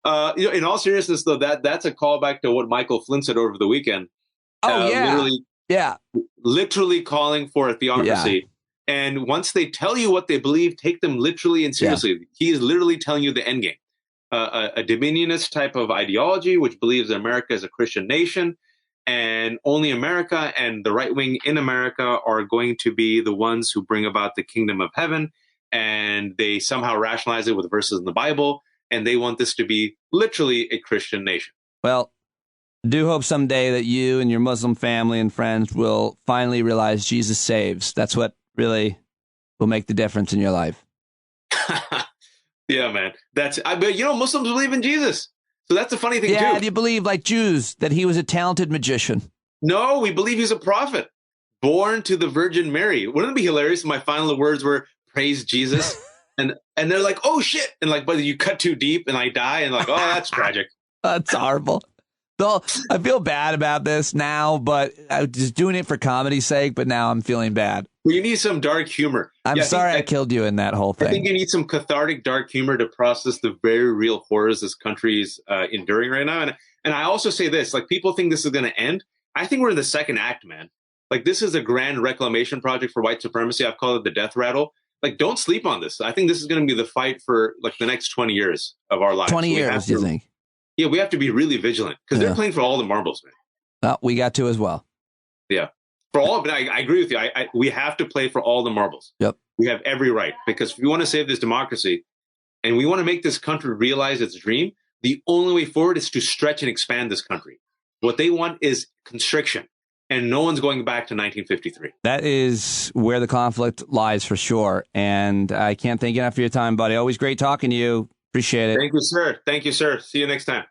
In all seriousness, though, that's a callback to what Michael Flynn said over the weekend. Literally calling for a theocracy. Yeah. And once they tell you what they believe, take them literally and seriously. Yeah. He is literally telling you the end game. A dominionist type of ideology, which believes that America is a Christian nation, and only America and the right wing in America are going to be the ones who bring about the kingdom of heaven. And they somehow rationalize it with verses in the Bible. And they want this to be literally a Christian nation. Well, do hope someday that you and your Muslim family and friends will finally realize Jesus saves. That's what really will make the difference in your life. Yeah, man. But Muslims believe in Jesus. So that's a funny thing, too. Yeah, do you believe, like Jews, that he was a talented magician? No, we believe he's a prophet, born to the Virgin Mary. Wouldn't it be hilarious if my final words were, praise Jesus? and they're like, oh, shit. And like, but you cut too deep and I die. And like, oh, that's tragic. That's horrible. So I feel bad about this now, but I was just doing it for comedy's sake. But now I'm feeling bad. Well, you need some dark humor. I'm sorry I killed you in that whole thing. I think you need some cathartic dark humor to process the very real horrors this country is enduring right now. And I also say this, like, people think this is going to end. I think we're in the second act, man. Like, this is a grand reclamation project for white supremacy. I've called it the death rattle. Like, don't sleep on this. I think this is going to be the fight for like the next 20 years of our lives. 20 years, you think? Yeah, we have to be really vigilant because they're playing for all the marbles, man. We got to as well. Yeah. For all, but I agree with you. We have to play for all the marbles. Yep. We have every right, because if we want to save this democracy and we want to make this country realize its dream, the only way forward is to stretch and expand this country. What they want is constriction, and no one's going back to 1953. That is where the conflict lies for sure. And I can't thank you enough for your time, buddy. Always great talking to you. Appreciate it. Thank you, sir. Thank you, sir. See you next time.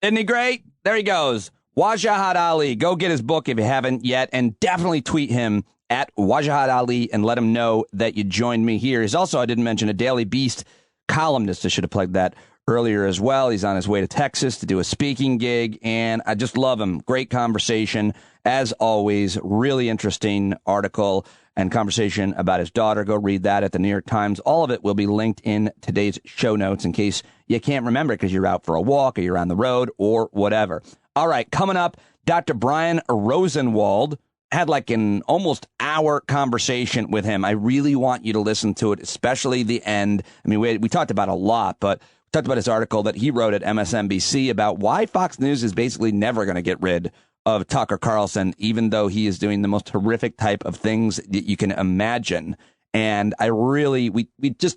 Isn't he great? There he goes. Wajahat Ali. Go get his book if you haven't yet, and definitely tweet him at Wajahat Ali and let him know that you joined me here. He's also, I didn't mention, a Daily Beast columnist. I should have plugged that earlier as well. He's on his way to Texas to do a speaking gig, and I just love him. Great conversation, as always. Really interesting article and conversation about his daughter. Go read that at the New York Times. All of it will be linked in today's show notes in case you can't remember because you're out for a walk or you're on the road or whatever. All right, coming up, Dr. Brian Rosenwald. Had like an almost hour conversation with him. I really want you to listen to it, especially the end. I mean, we talked about a lot, but we talked about his article that he wrote at MSNBC about why Fox News is basically never going to get rid of Tucker Carlson, even though he is doing the most horrific type of things that you can imagine. And I really,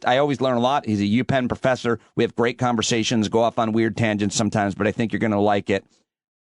I always learn a lot. He's a UPenn professor. We have great conversations, go off on weird tangents sometimes, but I think you're going to like it.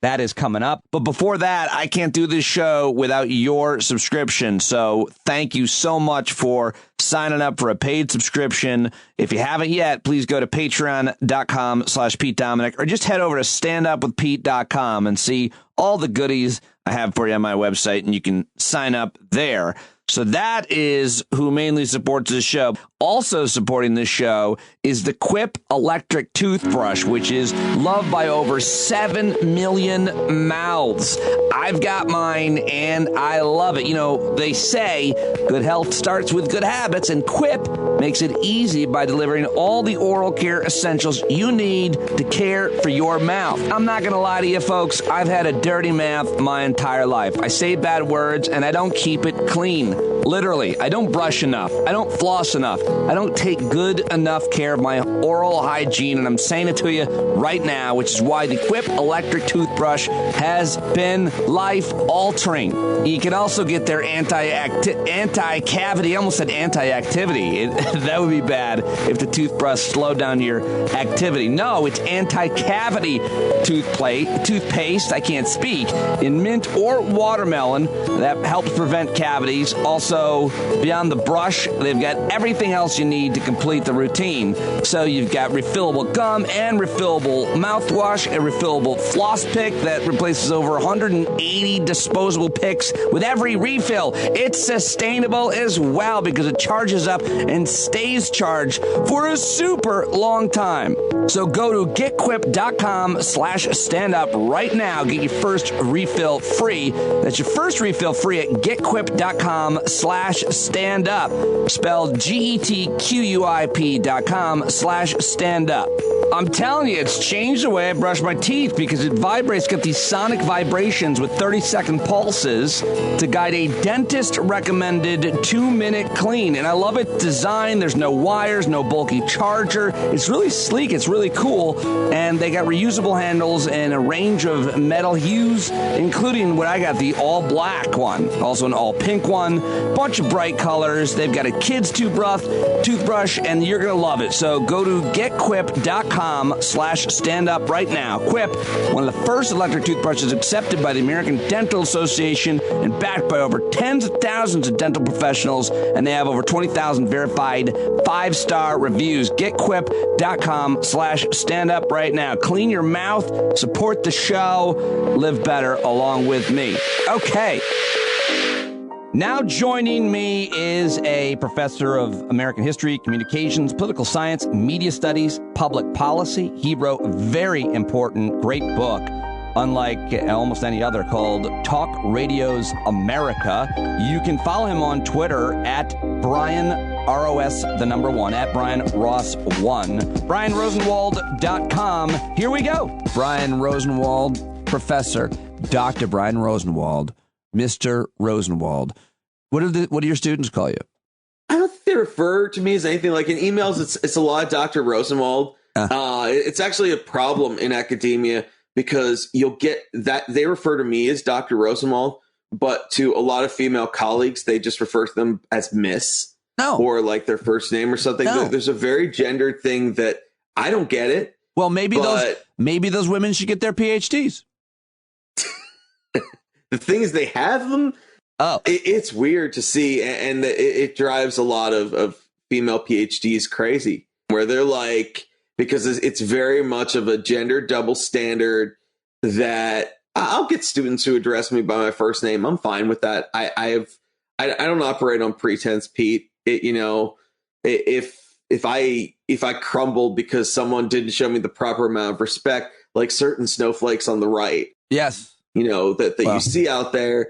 That is coming up. But before that, I can't do this show without your subscription. So thank you so much for signing up for a paid subscription. If you haven't yet, please go to patreon.com/Pete Dominic or just head over to standupwithpete.com and see all the goodies I have for you on my website, and you can sign up there. So that is who mainly supports this show. Also supporting this show is the Quip electric toothbrush, which is loved by over 7 million mouths. I've got mine, and I love it. You know, they say good health starts with good habits, and Quip makes it easy by delivering all the oral care essentials you need to care for your mouth. I'm not going to lie to you, folks. I've had a dirty mouth my entire life. I say bad words, and I don't keep it clean. Literally, I don't brush enough. I don't floss enough. I don't take good enough care of my oral hygiene, and I'm saying it to you right now, which is why the Quip electric toothbrush has been life-altering. You can also get their anti-cavity, I almost said anti-activity. That would be bad if the toothbrush slowed down your activity. No, it's anti-cavity toothpaste, I can't speak, in mint or watermelon that helps prevent cavities. Also, also, beyond the brush, they've got everything else you need to complete the routine. So you've got refillable gum and refillable mouthwash, a refillable floss pick that replaces over 180 disposable picks with every refill. It's sustainable as well because it charges up and stays charged for a super long time. So go to getquip.com/standup right now. Get your first refill free. That's your first refill free at getquip.com/standup. Spelled GETQUIP.com/standup. I'm telling you, it's changed the way I brush my teeth because it vibrates, got these sonic vibrations with 30-second pulses to guide a dentist-recommended 2-minute clean. And I love its design. There's no wires, no bulky charger. It's really sleek. It's really cool. And they got reusable handles and a range of metal hues, including what I got, the all-black one, also an all-pink one, bunch of bright colors. They've got a kid's toothbrush, and you're going to love it. So go to getquip.com/standup right now. Quip, one of the first electric toothbrushes accepted by the American Dental Association and backed by over tens of thousands of dental professionals, and they have over 20,000 verified 5-star reviews. Getquip.com/standup right now. Clean your mouth, support the show, live better along with me. Okay. Now joining me is a professor of American history, communications, political science, media studies, public policy. He wrote a very important, great book, unlike almost any other, called Talk Radio's America. You can follow him on Twitter at Brian ROS, the number 1, at Brian Ross 1. BrianRosenwald.com. Here we go. Brian Rosenwald, Professor, Dr. Brian Rosenwald, Mr. Rosenwald. What do your students call you? I don't think they refer to me as anything. Like in emails, it's a lot of Dr. Rosenwald. It's actually a problem in academia because you'll get that they refer to me as Dr. Rosenwald, but to a lot of female colleagues, they just refer to them as Miss. No. Or like their first name or something. No. There's a very gendered thing that I don't get it. Well, maybe those women should get their PhDs. The thing is, they have them. Oh, it's weird to see, and it drives a lot of female PhDs crazy, where they're like, because it's very much of a gender double standard that I'll get students who address me by my first name. I'm fine with that. I don't operate on pretense, Pete. If I crumbled because someone didn't show me the proper amount of respect, like certain snowflakes on the right, yes, that you see out there.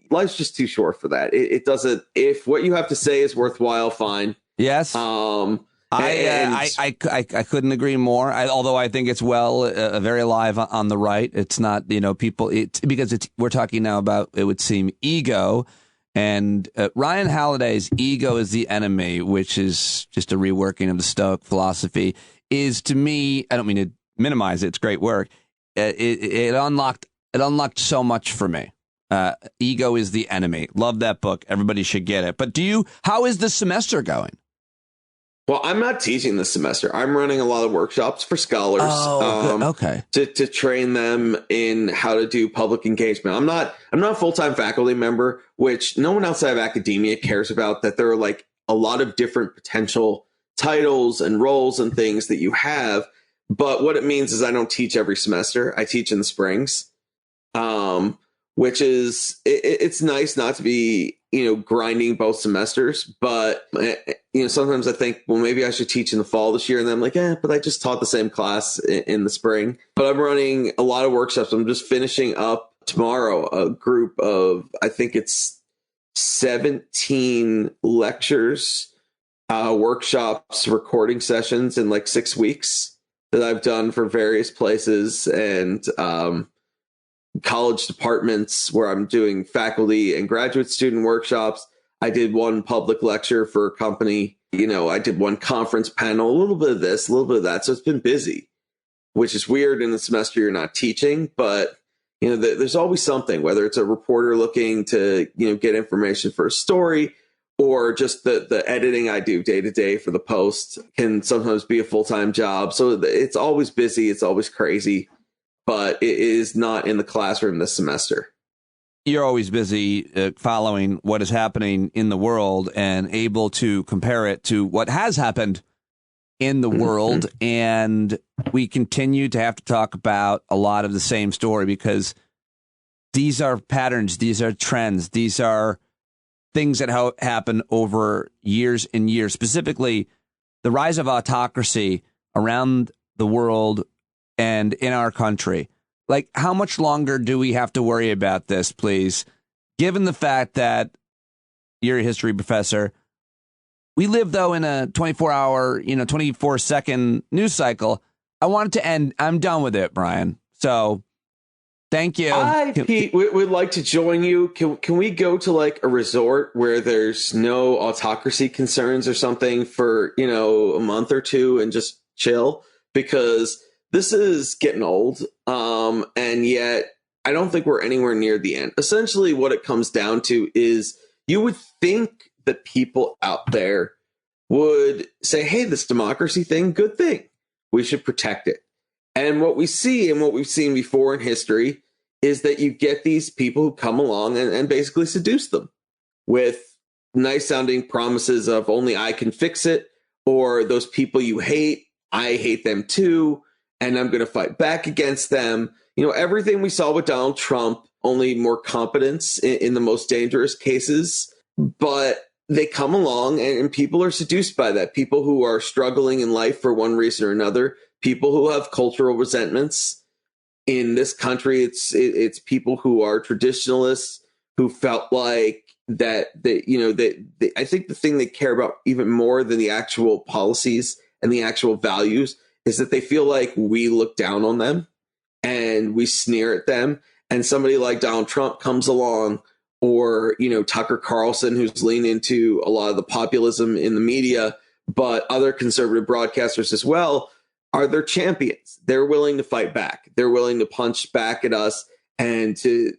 Life's just too short for that. It doesn't. If what you have to say is worthwhile, fine. Yes. I couldn't agree more. Although I think it's very alive on the right. It's not, people. We're talking now about, it would seem, ego, and Ryan Halliday's "Ego is the Enemy," which is just a reworking of the Stoic philosophy, is, to me, I don't mean to minimize it. It's great work. It unlocked so much for me. Ego is the Enemy. Love that book. Everybody should get it. But how is the semester going? Well, I'm not teaching this semester. I'm running a lot of workshops for scholars. Okay. To train them in how to do public engagement. I'm not a full-time faculty member, which no one outside of academia cares about, that there are like a lot of different potential titles and roles and things that you have. But what it means is I don't teach every semester. I teach in the springs. Which is, it's nice not to be, grinding both semesters. But, sometimes I think, well, maybe I should teach in the fall this year. And then I'm like, but I just taught the same class in the spring. But I'm running a lot of workshops. I'm just finishing up tomorrow a group of, I think it's 17 lectures, workshops, recording sessions in like 6 weeks that I've done for various places and, college departments where I'm doing faculty and graduate student workshops. I did one public lecture for a company. I did one conference panel, a little bit of this, a little bit of that. So it's been busy, which is weird in the semester you're not teaching. But, there's always something, whether it's a reporter looking to, get information for a story, or just the editing I do day to day for the Post can sometimes be a full-time job. So it's always busy. It's always crazy. But it is not in the classroom this semester. you're always busy following what is happening in the world and able to compare it to what has happened in the world. And we continue to have to talk about a lot of the same story because these are patterns, these are trends, these are things that happen over years and years, specifically the rise of autocracy around the world and in our country. Like, how much longer do we have to worry about this, please? Given the fact that you're a history professor, we live, though, in a 24-hour, 24-second news cycle. I want it to end. I'm done with it, Brian. So thank you. Pete, we'd like to join you. Can we go to like a resort where there's no autocracy concerns or something for, a month or two and just chill? Because this is getting old. And yet I don't think we're anywhere near the end. Essentially, what it comes down to is you would think that people out there would say, hey, this democracy thing, good thing. We should protect it. And what we see and what we've seen before in history is that you get these people who come along and basically seduce them with nice sounding promises of only I can fix it, or those people you hate, I hate them too, and I'm going to fight back against them. Everything we saw with Donald Trump, only more competence in the most dangerous cases. But they come along and people are seduced by that. People who are struggling in life for one reason or another, people who have cultural resentments. In this country, it's people who are traditionalists who felt like that I think the thing they care about even more than the actual policies and the actual values is that they feel like we look down on them and we sneer at them. And somebody like Donald Trump comes along, or, Tucker Carlson, who's leaned into a lot of the populism in the media, but other conservative broadcasters as well, are their champions. They're willing to fight back. They're willing to punch back at us and to,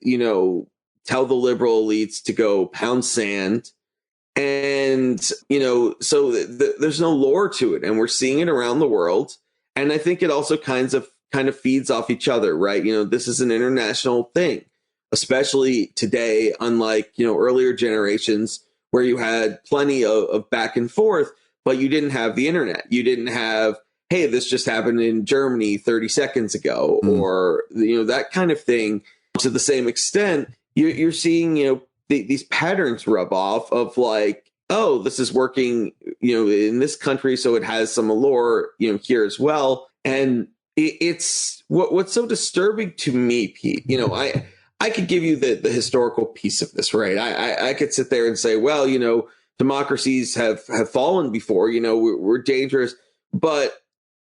tell the liberal elites to go pound sand. And, so there's no lore to it. And we're seeing it around the world. And I think it also kind of feeds off each other, right? This is an international thing, especially today, unlike, earlier generations where you had plenty of back and forth, but you didn't have the internet. You didn't have, hey, this just happened in Germany 30 seconds ago, or, that kind of thing. To the same extent, you're seeing, these patterns rub off of like, oh, this is working, in this country, so it has some allure, here as well. And it's what's so disturbing to me, Pete. I could give you the historical piece of this, right? I could sit there and say, well, democracies have fallen before, we're dangerous. But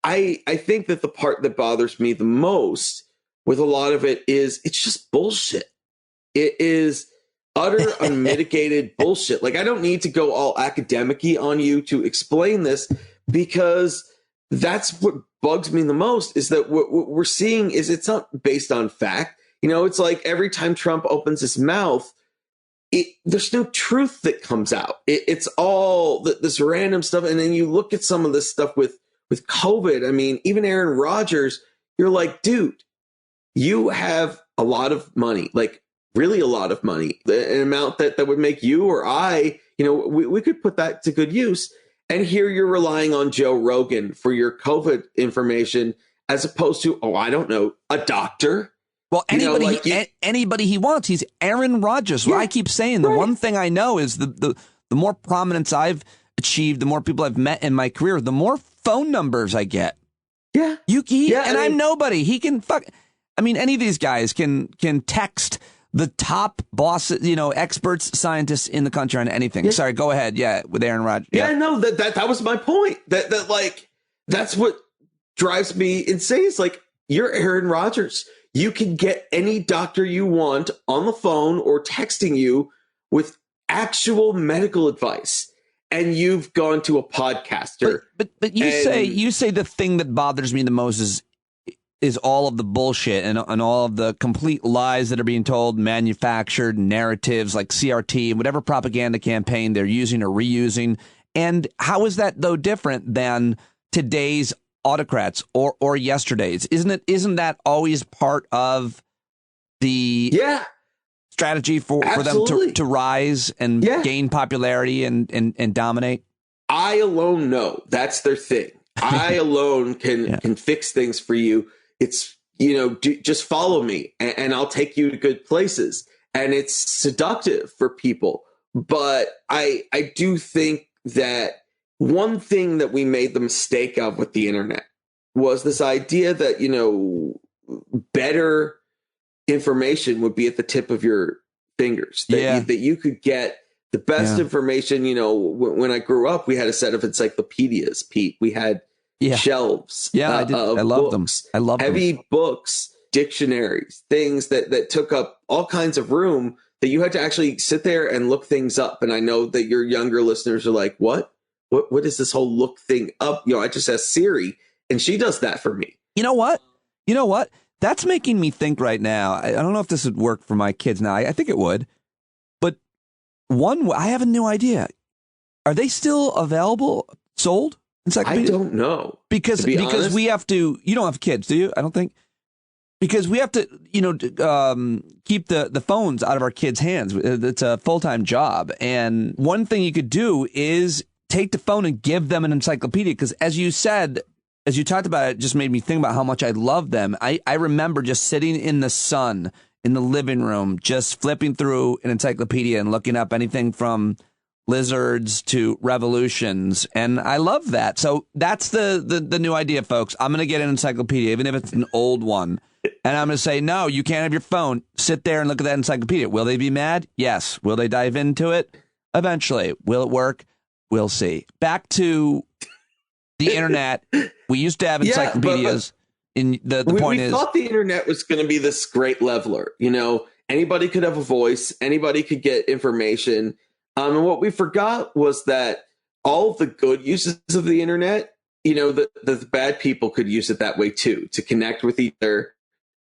I think that the part that bothers me the most with a lot of it is it's just bullshit. It is utter unmitigated bullshit. Like, I don't need to go all academic-y on you to explain this, because that's what bugs me the most, is that what we're seeing is it's not based on fact. It's like every time Trump opens his mouth, there's no truth that comes out. It's all this random stuff. And then you look at some of this stuff with COVID. I mean, even Aaron Rodgers, you're like, dude, you have a lot of money, like really a lot of money, an amount that would make you or I, we could put that to good use. And here you're relying on Joe Rogan for your COVID information, as opposed to, I don't know, a doctor. Well, anybody he wants. He's Aaron Rodgers. Yeah, I keep saying the one thing I know is the more prominence I've achieved, the more people I've met in my career, the more phone numbers I get. Yeah. I'm nobody. He can any of these guys can text the top bosses, experts, scientists in the country on anything. Yeah. Sorry, go ahead. Yeah, with Aaron Rodgers. Yeah, no, that was my point. That's what drives me insane. It's like, you're Aaron Rodgers. You can get any doctor you want on the phone or texting you with actual medical advice, and you've gone to a podcaster. But you say the thing that bothers me the most is all of the bullshit and all of the complete lies that are being told, manufactured narratives like CRT and whatever propaganda campaign they're using or reusing. And how is that, though, different than today's autocrats or yesterday's? Isn't that always part of the strategy for them to rise and gain popularity and dominate? I alone know that's their thing. I alone can fix things for you. It's, just follow me and I'll take you to good places. And it's seductive for people. But I do think that one thing that we made the mistake of with the internet was this idea that, better information would be at the tip of your fingers, that you could get the best information. When I grew up, we had a set of encyclopedias, Pete. We had shelves. Yeah, I did. I love them. I love heavy books, dictionaries, things that took up all kinds of room that you had to actually sit there and look things up. And I know that your younger listeners are like, what is this whole look thing up? I just asked Siri and she does that for me. You know what? That's making me think right now. I don't know if this would work for my kids now. I think it would. But I have a new idea. Are they still available, sold? I don't know. Because we have to, you don't have kids, do you? I don't think. Because we have to, keep the phones out of our kids' hands. It's a full-time job. And one thing you could do is take the phone and give them an encyclopedia. Because as you said, as you talked about it, just made me think about how much I love them. I remember just sitting in the sun in the living room, just flipping through an encyclopedia and looking up anything from lizards to revolutions. And I love that. So that's the new idea, folks. I'm going to get an encyclopedia, even if it's an old one. And I'm going to say, no, you can't have your phone. Sit there and look at that encyclopedia. Will they be mad? Yes. Will they dive into it? Eventually. Will it work? We'll see. Back to the internet. We used to have encyclopedias. We thought the internet was going to be this great leveler. Anybody could have a voice. Anybody could get information. And what we forgot was that all of the good uses of the internet, the bad people could use it that way too, to connect with each other,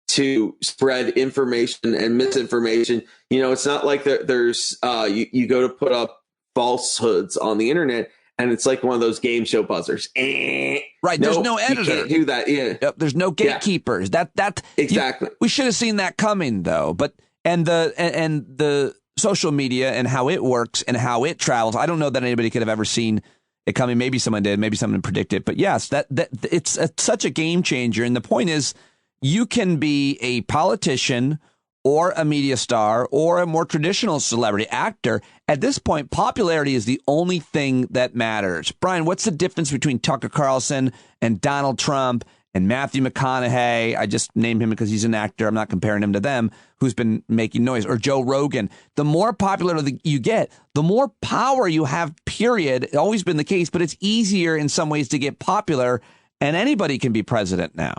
to spread information and misinformation. It's not like there's you go to put up falsehoods on the internet and it's like one of those game show buzzers. Right. There's no editor. You can't do that. Yeah. Yep, there's no gatekeepers. Yeah. Exactly. We should have seen that coming though. But and the social media and how it works and how it travels. I don't know that anybody could have ever seen it coming. Maybe someone did. Maybe someone predicted. But yes, that it's such a game changer. And the point is, you can be a politician or a media star or a more traditional celebrity actor. At this point, popularity is the only thing that matters. Brian, what's the difference between Tucker Carlson and Donald Trump and Matthew McConaughey? I just named him because he's an actor. I'm not comparing him to them, who's been making noise. Or Joe Rogan. The more popular you get, the more power you have, period. It's always been the case, but it's easier in some ways to get popular, and anybody can be president now.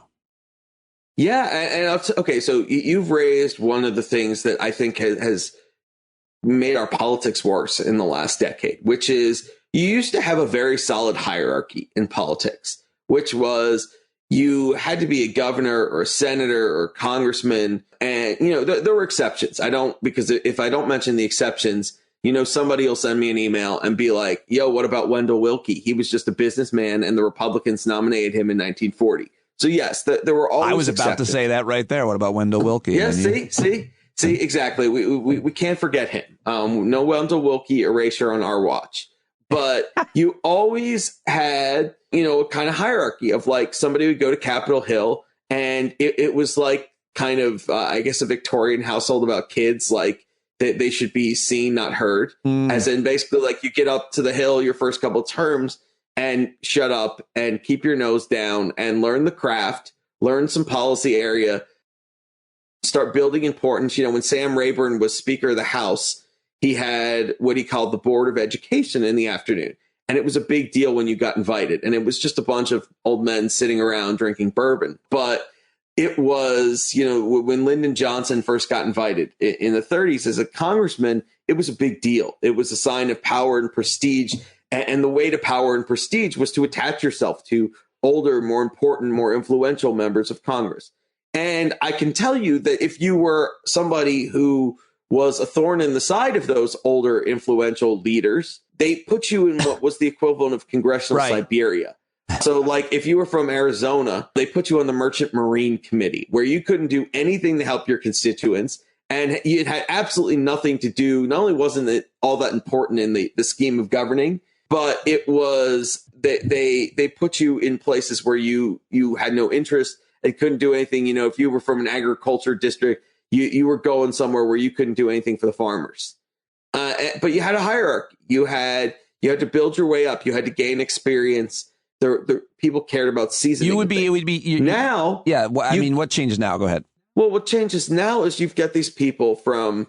Yeah, and okay, so you've raised one of the things that I think has made our politics worse in the last decade, which is you used to have a very solid hierarchy in politics, which was you had to be a governor or a senator or a congressman. And, there were exceptions. Because if I don't mention the exceptions, somebody will send me an email and be like, yo, what about Wendell Willkie? He was just a businessman and the Republicans nominated him in 1940. So, yes, there were always I was about exceptions. to say that right there. What about Wendell Willkie? Yeah, see, exactly. We can't forget him. No Wendell Willkie erasure on our watch. But you always had, a kind of hierarchy of like somebody would go to Capitol Hill and it was like kind of, I guess, a Victorian household about kids, like they should be seen, not heard. As in basically like you get up to the Hill your first couple of terms and shut up and keep your nose down and learn the craft, learn some policy area, start building importance. When Sam Rayburn was Speaker of the House, he had what he called the Board of Education in the afternoon. And it was a big deal when you got invited. And it was just a bunch of old men sitting around drinking bourbon. But it was, when Lyndon Johnson first got invited in the 30s as a congressman, it was a big deal. It was a sign of power and prestige. And the way to power and prestige was to attach yourself to older, more important, more influential members of Congress. And I can tell you that if you were somebody who was a thorn in the side of those older, influential leaders, they put you in what was the equivalent of congressional Siberia. So like if you were from Arizona, they put you on the Merchant Marine Committee where you couldn't do anything to help your constituents. And it had absolutely nothing to do. Not only wasn't it all that important in the scheme of governing, but it was they put you in places where you had no interest and couldn't do anything. If you were from an agriculture district, you were going somewhere where you couldn't do anything for the farmers. But you had a hierarchy. You had to build your way up. You had to gain experience. The people cared about seasoning. Now. Yeah. Well, I mean, what changes now? Go ahead. Well, what changes now is you've got these people from,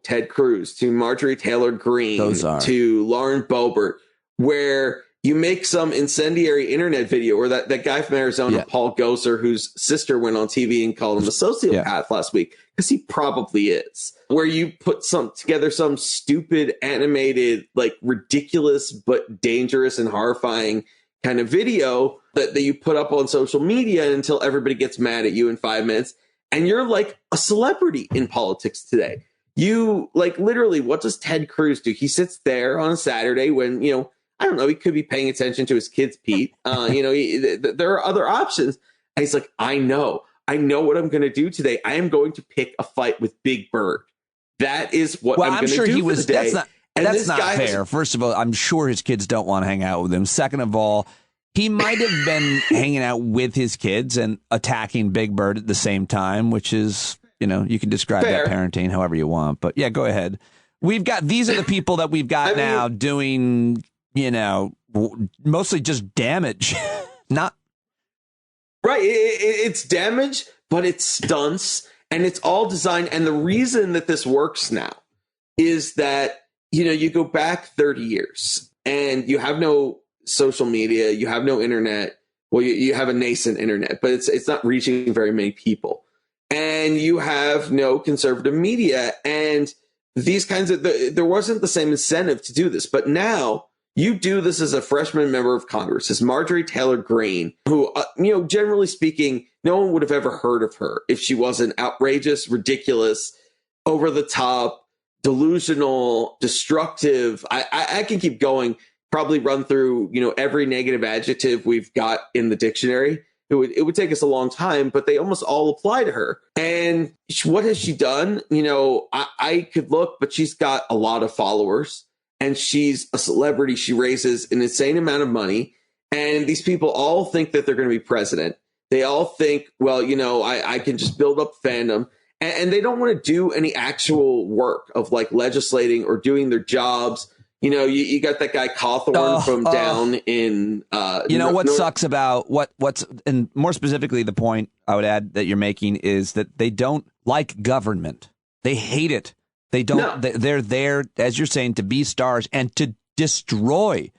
Ted Cruz to Marjorie Taylor Greene to Lauren Boebert, where you make some incendiary internet video, or that guy from Arizona, Paul Gosar, whose sister went on TV and called him a sociopath last week, because he probably is, where you put together some stupid animated, like ridiculous but dangerous and horrifying kind of video that you put up on social media until everybody gets mad at you in 5 minutes. And you're like a celebrity in politics today. You literally, what does Ted Cruz do? He sits there on a Saturday when, I don't know, he could be paying attention to his kids, Pete. There are other options. And he's like, I know what I'm going to do today. I am going to pick a fight with Big Bird. That is what I'm going to do for the day. That's not fair. First of all, I'm sure his kids don't want to hang out with him. Second of all, he might have been hanging out with his kids and attacking Big Bird at the same time, which is, you can describe that parenting however you want. But yeah, go ahead. These are the people that we've got now doing, mostly just damage. Not right. It's damage, but it's stunts, and it's all designed. And the reason that this works now is that, you go back 30 years and you have no social media, you have no internet. Well, you have a nascent internet, but it's not reaching very many people. And you have no conservative media. And these kinds of, there wasn't the same incentive to do this. But now you do this as a freshman member of Congress, as Marjorie Taylor Greene, who, generally speaking, no one would have ever heard of her if she wasn't outrageous, ridiculous, over the top, delusional, destructive. I can keep going, probably run through, every negative adjective we've got in the dictionary. It would take us a long time, but they almost all apply to her. And what has she done? I could look, but she's got a lot of followers, and she's a celebrity. She raises an insane amount of money. And these people all think that they're going to be president. They all think, well, I can just build up fandom. And they don't want to do any actual work of legislating or doing their jobs. You got that guy Cawthorn from down in. What sucks about what's and more specifically, the point I would add that you're making is that they don't like government. They hate it. They don't. No. They're there, as you're saying, to be stars and to destroy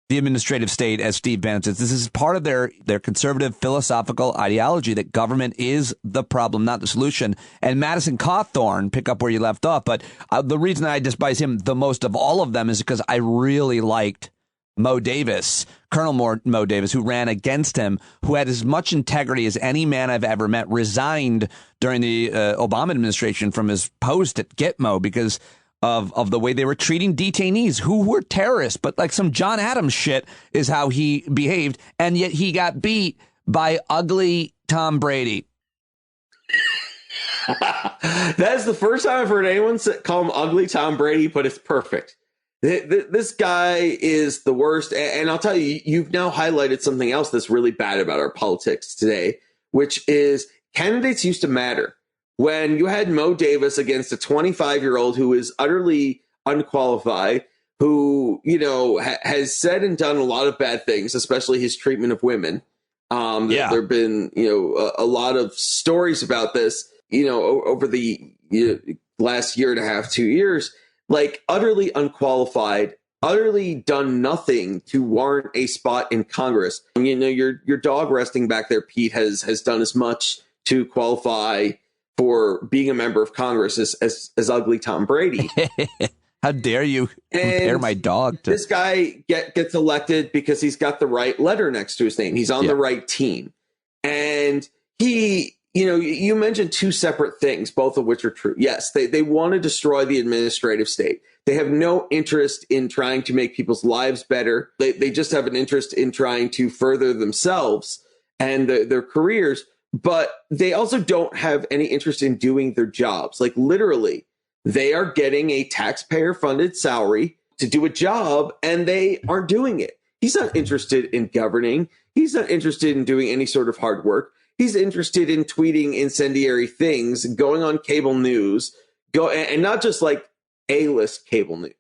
the administrative state, as Steve Bannon says. This is part of their conservative philosophical ideology that government is the problem, not the solution. And Madison Cawthorn, pick up where you left off. But the reason I despise him the most of all of them is because I really liked Mo Davis, Colonel Mo Davis, who ran against him, who had as much integrity as any man I've ever met, resigned during the Obama administration from his post at Gitmo because of the way they were treating detainees who were terrorists, but some John Adams shit is how he behaved. And yet he got beat by ugly Tom Brady. That is the first time I've heard anyone call him ugly Tom Brady, but it's perfect. This guy is the worst. And I'll tell you, you've now highlighted something else that's really bad about our politics today, which is candidates used to matter. When you had Mo Davis against a 25-year-old who is utterly unqualified, who, has said and done a lot of bad things, especially his treatment of women. There have been, a lot of stories about this, over the last year and a half, 2 years, utterly unqualified, utterly done nothing to warrant a spot in Congress. Your dog resting back there, Pete, has done as much to qualify for being a member of Congress as ugly Tom Brady. How dare you compare my dog to this guy? Gets elected because he's got the right letter next to his name. He's on the right team. And he, you mentioned two separate things, both of which are true. Yes, they want to destroy the administrative state. They have no interest in trying to make people's lives better. They just have an interest in trying to further themselves and their careers. but they also don't have any interest in doing their jobs. Like literally, they are getting a taxpayer funded salary to do a job and they aren't doing it. He's not interested in governing. He's not interested in doing any sort of hard work. He's interested in tweeting incendiary things, going on cable news, and not just like A-list cable news.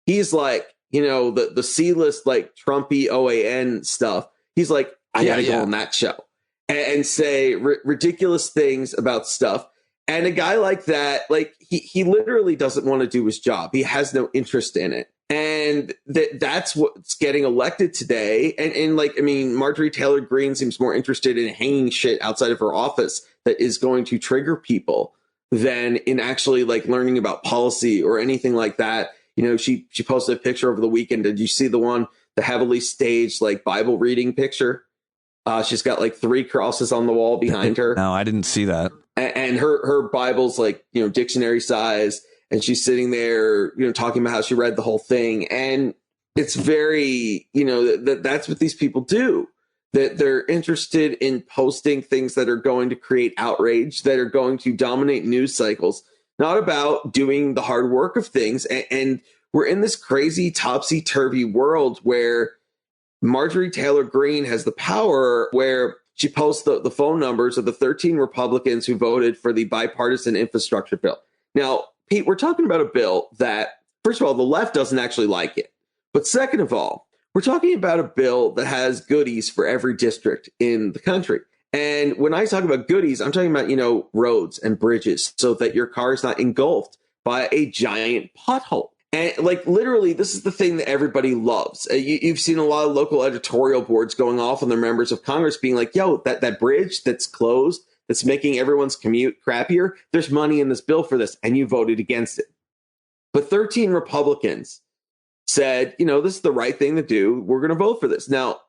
He's like, the C-list, like Trumpy OAN stuff. He's like, I got to go on that show and say ridiculous things about stuff. And a guy like that, like he literally doesn't want to do his job. He has no interest in it. And that's what's getting elected today. And Marjorie Taylor Greene seems more interested in hanging shit outside of her office that is going to trigger people than in actually like learning about policy or anything like that. She posted a picture over the weekend. Did you see the heavily staged like Bible reading picture? She's got like 3 crosses on the wall behind her. No, I didn't see that. And her Bible's like, dictionary size. And she's sitting there, talking about how she read the whole thing. And it's very, that's what these people do, that they're interested in posting things that are going to create outrage, that are going to dominate news cycles, not about doing the hard work of things. And we're in this crazy topsy-turvy world where Marjorie Taylor Greene has the power, where she posts the phone numbers of the 13 Republicans who voted for the bipartisan infrastructure bill. Now, Pete, we're talking about a bill that, first of all, the left doesn't actually like it. But second of all, we're talking about a bill that has goodies for every district in the country. And when I talk about goodies, I'm talking about, roads and bridges so that your car is not engulfed by a giant pothole. And like literally, this is the thing that everybody loves. You've seen a lot of local editorial boards going off on their members of Congress being like, yo, that bridge that's closed, that's making everyone's commute crappier, there's money in this bill for this, and you voted against it. But 13 Republicans said, this is the right thing to do. We're going to vote for this. Now,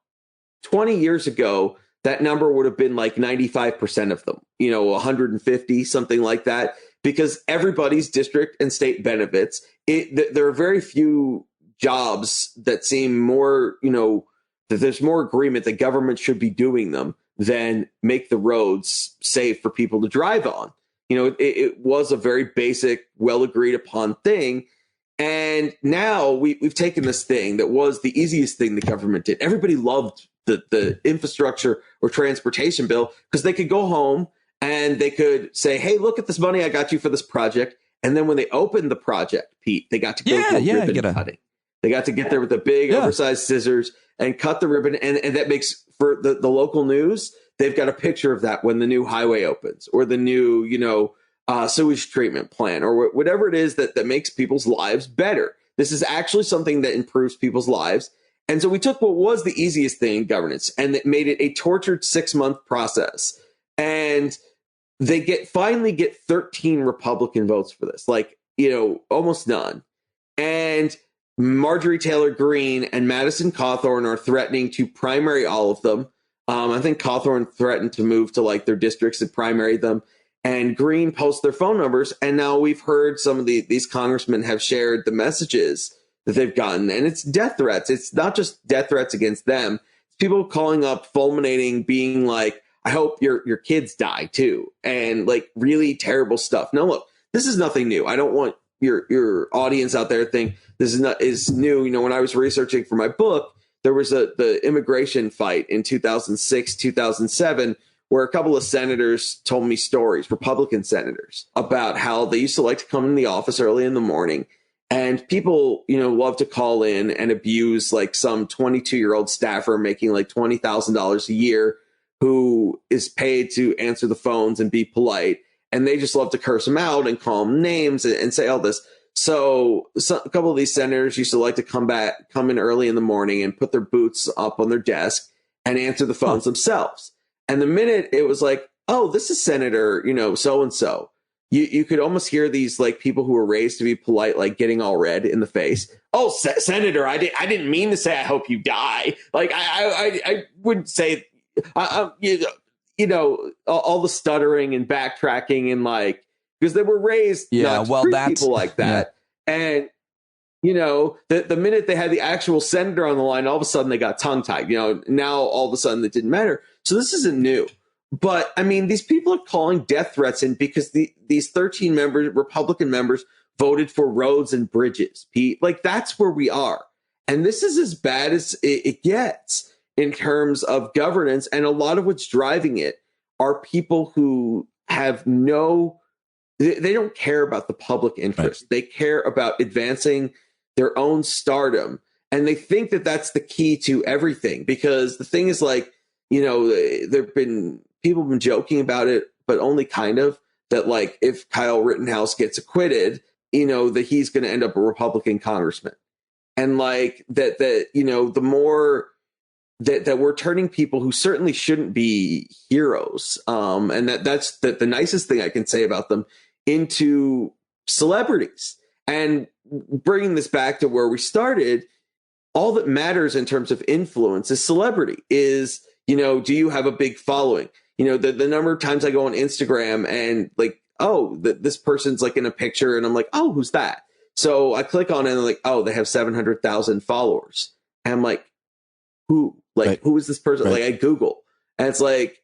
20 years ago, that number would have been like 95% of them, 150, something like that, because everybody's district and state benefits. There are very few jobs that seem more, that there's more agreement that government should be doing them than make the roads safe for people to drive on. It was a very basic, well agreed upon thing. And now we've taken this thing that was the easiest thing the government did. Everybody loved the infrastructure or transportation bill because they could go home and they could say, hey, look at this money I got you for this project. And then when they opened the project, Pete, they got to go ribbon cutting. They got to get there with the big oversized scissors and cut the ribbon. And that makes for the local news, they've got a picture of that when the new highway opens or the new, sewage treatment plant or whatever it is that makes people's lives better. This is actually something that improves people's lives. And so we took what was the easiest thing in governance and it made it a tortured 6-month process. And they finally get 13 Republican votes for this, almost none. And Marjorie Taylor Greene and Madison Cawthorn are threatening to primary all of them. I think Cawthorn threatened to move to their districts and primary them. And Greene posts their phone numbers. And now we've heard some of these congressmen have shared the messages that they've gotten. And it's death threats. It's not just death threats against them. It's people calling up, fulminating, being like, I hope your kids die too. And really terrible stuff. No, look, this is nothing new. I don't want your audience out there to think this is new. When I was researching for my book, there was the immigration fight in 2006, 2007, where a couple of senators told me stories, Republican senators, about how they used to like to come in the office early in the morning. And people, love to call in and abuse some 22-year-old staffer making $20,000 a year who is paid to answer the phones and be polite. And they just love to curse them out and call them names and say all this. So a couple of these senators used to like to come in early in the morning and put their boots up on their desk and answer the phones themselves. And the minute it was oh, this is Senator, so-and-so, you could almost hear these people who were raised to be polite, getting all red in the face. Oh, Senator, I didn't mean to say, I hope you die. I wouldn't say, all the stuttering and backtracking and because they were raised not to treat people like that. Yeah. And, the minute they had the actual senator on the line, all of a sudden they got tongue tied, now all of a sudden it didn't matter. So this isn't new. But I mean, these people are calling death threats in because these 13 members, Republican members, voted for roads and bridges, Pete. Like, that's where we are. And this is as bad as it gets in terms of governance. And a lot of what's driving it are people who have they don't care about the public interest. Right. They care about advancing their own stardom. And they think that that's the key to everything. Because the thing is, like, you know, people have been joking about it, but only kind of, that like if Kyle Rittenhouse gets acquitted, you know, that he's going to end up a Republican congressman. And like that, you know, the more that we're turning people who certainly shouldn't be heroes, and that's the nicest thing I can say about them, into celebrities. And bringing this back to where we started, all that matters in terms of influence is celebrity. Is, you know, do you have a big following? You know, the number of times I go on Instagram and like, oh, this person's like in a picture, and I'm like, oh, who's that? So I click on it and like, oh, they have 700,000 followers. And I'm like, who? Like, right. Who is this person? Right. Like, I Google, and it's like,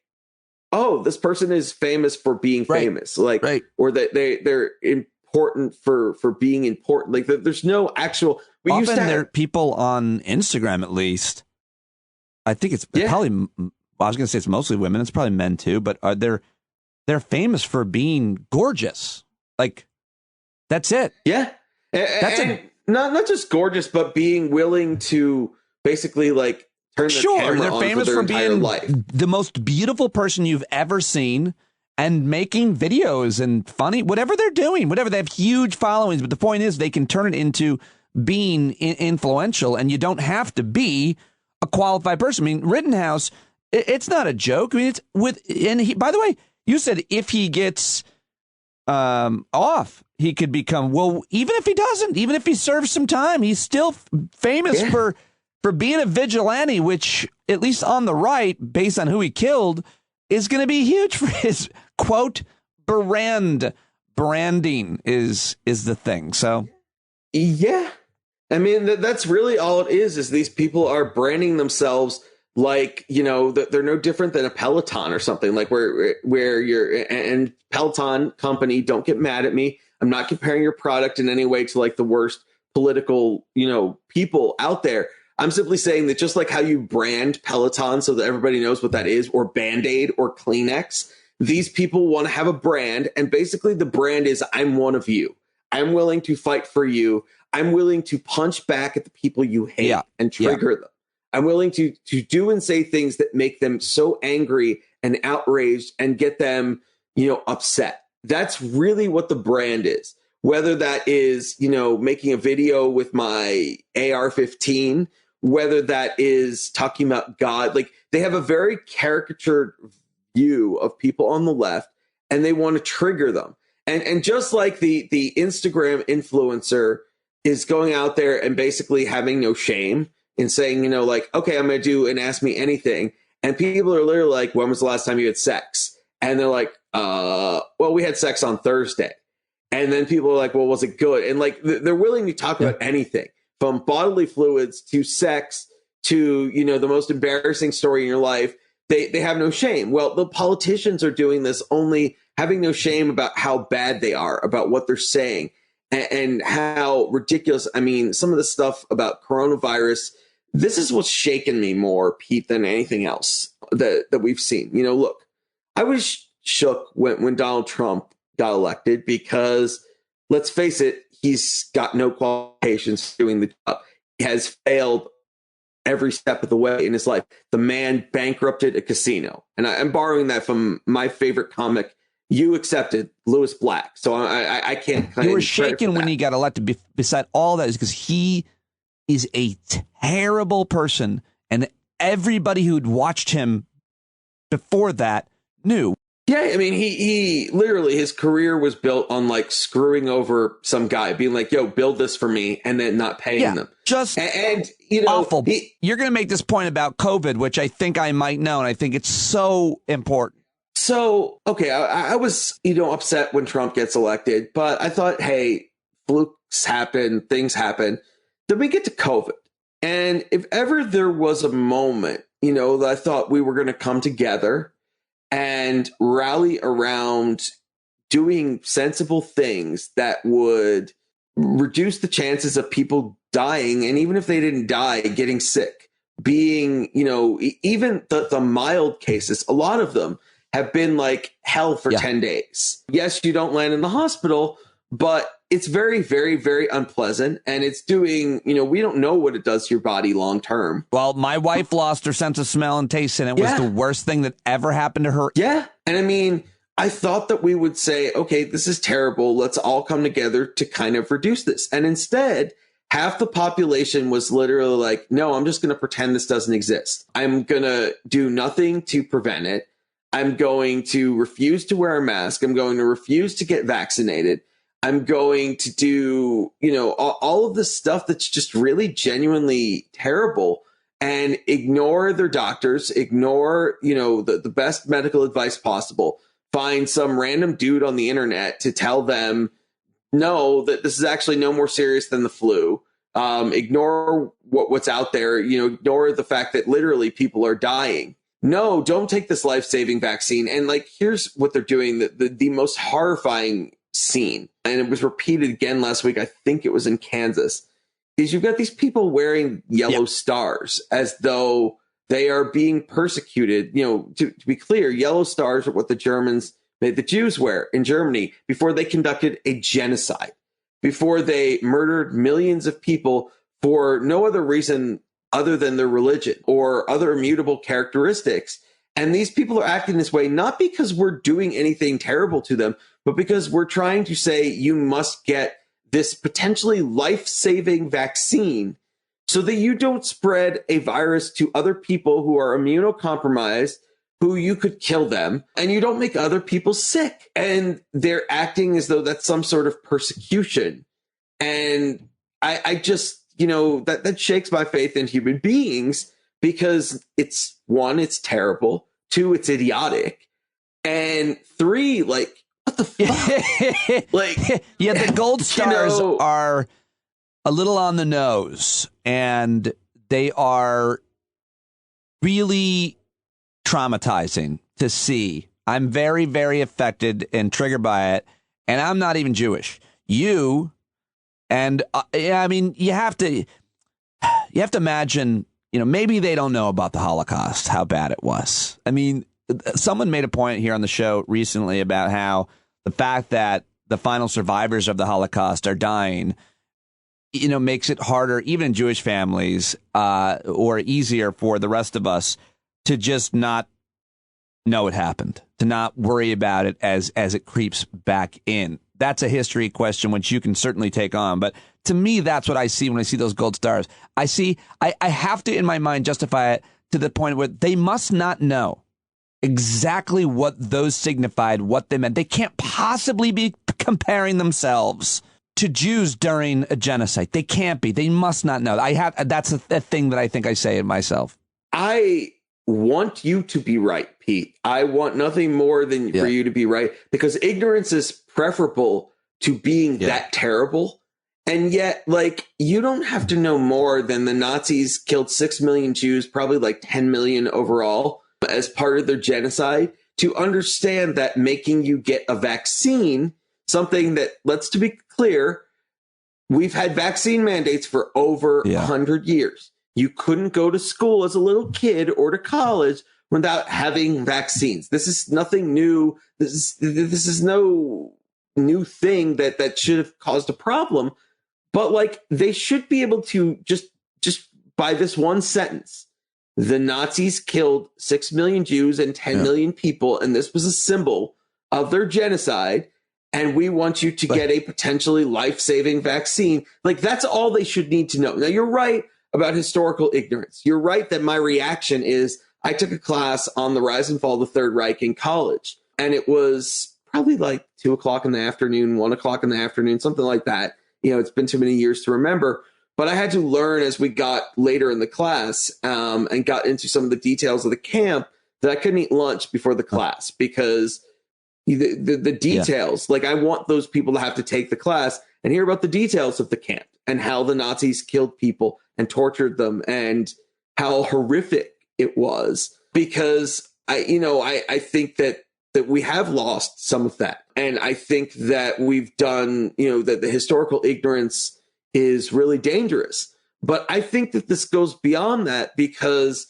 oh, this person is famous for being famous. Like, right. Or that they're important for being important. Like, there's no actual. Often there are people on Instagram, at least. I think it's probably. I was going to say it's mostly women. It's probably men too, but they're famous for being gorgeous. Like, that's it. Yeah. And not just gorgeous, but being willing to basically like turn the camera they're on famous for for being life. The most beautiful person you've ever seen, and making videos and funny, whatever they're doing, whatever. They have huge followings, but the point is they can turn it into being influential, and you don't have to be a qualified person. I mean, Rittenhouse, it's not a joke. I mean, by the way, you said if he gets off, he could become, well, even if he doesn't, even if he serves some time, he's still famous for being a vigilante, which, at least on the right, based on who he killed, is going to be huge for his, quote, branding is the thing. So, yeah. I mean, that's really all it is these people are branding themselves like, you know, they're no different than a Peloton or something, like where you're, and Peloton company, don't get mad at me. I'm not comparing your product in any way to like the worst political, you know, people out there. I'm simply saying that just like how you brand Peloton so that everybody knows what that is, or Band-Aid or Kleenex, these people want to have a brand. And basically the brand is, I'm one of you. I'm willing to fight for you. I'm willing to punch back at the people you hate and trigger them. I'm willing to do and say things that make them so angry and outraged and get them, you know, upset. That's really what the brand is. Whether that is, you know, making a video with my AR-15, whether that is talking about God, like they have a very caricatured view of people on the left, and they want to trigger them. And just like the Instagram influencer is going out there and basically having no shame and saying, you know, like, okay, I'm going to do an Ask Me Anything. And people are literally like, when was the last time you had sex? And they're like, well, we had sex on Thursday. And then people are like, well, was it good? And like, they're willing to talk about anything, from bodily fluids to sex to, you know, the most embarrassing story in your life. They have no shame. Well, the politicians are doing this, only having no shame about how bad they are, about what they're saying, and how ridiculous. I mean, some of the stuff about coronavirus, this is what's shaken me more, Pete, than anything else that we've seen. You know, look, I was shook when Donald Trump got elected, because let's face it, he's got no qualifications doing the job. He has failed every step of the way in his life. The man bankrupted a casino. And I'm borrowing that from my favorite comic, you accepted, Lewis Black. So I can't claim. You were shaken when he got elected. Beside all that is because he is a terrible person, and everybody who'd watched him before that knew. Yeah, I mean, he literally, his career was built on like screwing over some guy, being like, yo, build this for me, and then not paying them. Just and you know, awful. You're going to make this point about COVID, which I think I might know, and I think it's so important. So, okay, I was, you know, upset when Trump gets elected, but I thought, hey, flukes happen, things happen. Then we get to COVID. And if ever there was a moment, you know, that I thought we were going to come together and rally around doing sensible things that would reduce the chances of people dying, and even if they didn't die, getting sick, being, even the mild cases, a lot of them have been like hell for 10 days. Yes, you don't land in the hospital, but it's very, very, very unpleasant. And it's doing, we don't know what it does to your body long term. Well, my wife lost her sense of smell and taste, and it was the worst thing that ever happened to her. Yeah. And I mean, I thought that we would say, okay, this is terrible. Let's all come together to kind of reduce this. And instead, half the population was literally like, no, I'm just going to pretend this doesn't exist. I'm going to do nothing to prevent it. I'm going to refuse to wear a mask. I'm going to refuse to get vaccinated. I'm going to do, all of this stuff that's just really genuinely terrible, and ignore their doctors, ignore, the best medical advice possible. Find some random dude on the internet to tell them, no, that this is actually no more serious than the flu. Ignore what's out there, ignore the fact that literally people are dying. No, don't take this life-saving vaccine. And here's what they're doing. The most horrifying scene, and it was repeated again last week, I think it was in Kansas, is you've got these people wearing yellow stars as though they are being persecuted. To be clear, yellow stars are what the Germans made the Jews wear in Germany before they conducted a genocide, before they murdered millions of people for no other reason other than their religion or other immutable characteristics. And these people are acting this way, not because we're doing anything terrible to them, but because we're trying to say you must get this potentially life-saving vaccine so that you don't spread a virus to other people who are immunocompromised, who you could kill them, and you don't make other people sick. And they're acting as though that's some sort of persecution. And I just, that shakes my faith in human beings, because it's, one, it's terrible. Two, it's idiotic. And three, what the fuck? The gold stars are a little on the nose, and they are really traumatizing to see. I'm very, very affected and triggered by it, and I'm not even Jewish. You have to imagine, maybe they don't know about the Holocaust, how bad it was. I mean, someone made a point here on the show recently about how the fact that the final survivors of the Holocaust are dying, makes it harder, even in Jewish families, or easier for the rest of us to just not know it happened, to not worry about it as it creeps back in. That's a history question, which you can certainly take on. But to me, that's what I see when I see those gold stars. I have to, in my mind, justify it to the point where they must not know exactly what those signified, what they meant. They can't possibly be comparing themselves to Jews during a genocide. They can't be. They must not know. That's a thing that I think I say it myself. I want you to be right, Pete. I want nothing more than for you to be right, because ignorance is preferable to being that terrible. And yet, you don't have to know more than the Nazis killed 6 million Jews, probably 10 million overall, as part of their genocide, to understand that making you get a vaccine, something that, let's to be clear, we've had vaccine mandates for over 100 years. You couldn't go to school as a little kid or to college without having vaccines. This is nothing new. This is no new thing that should have caused a problem. But they should be able to just by this one sentence, the Nazis killed 6 million Jews and 10 million people, and this was a symbol of their genocide. And we want you to get a potentially life-saving vaccine. That's all they should need to know. Now, you're right about historical ignorance. You're right that my reaction is, I took a class on the rise and fall of the Third Reich in college, and it was probably 2 o'clock in the afternoon, 1 o'clock in the afternoon, something like that. It's been too many years to remember, but I had to learn as we got later in the class and got into some of the details of the camp that I couldn't eat lunch before the class, because the details, I want those people to have to take the class and hear about the details of the camp and how the Nazis killed people and tortured them and how horrific it was, because I think that we have lost some of that. And I think that we've done, that the historical ignorance is really dangerous. But I think that this goes beyond that, because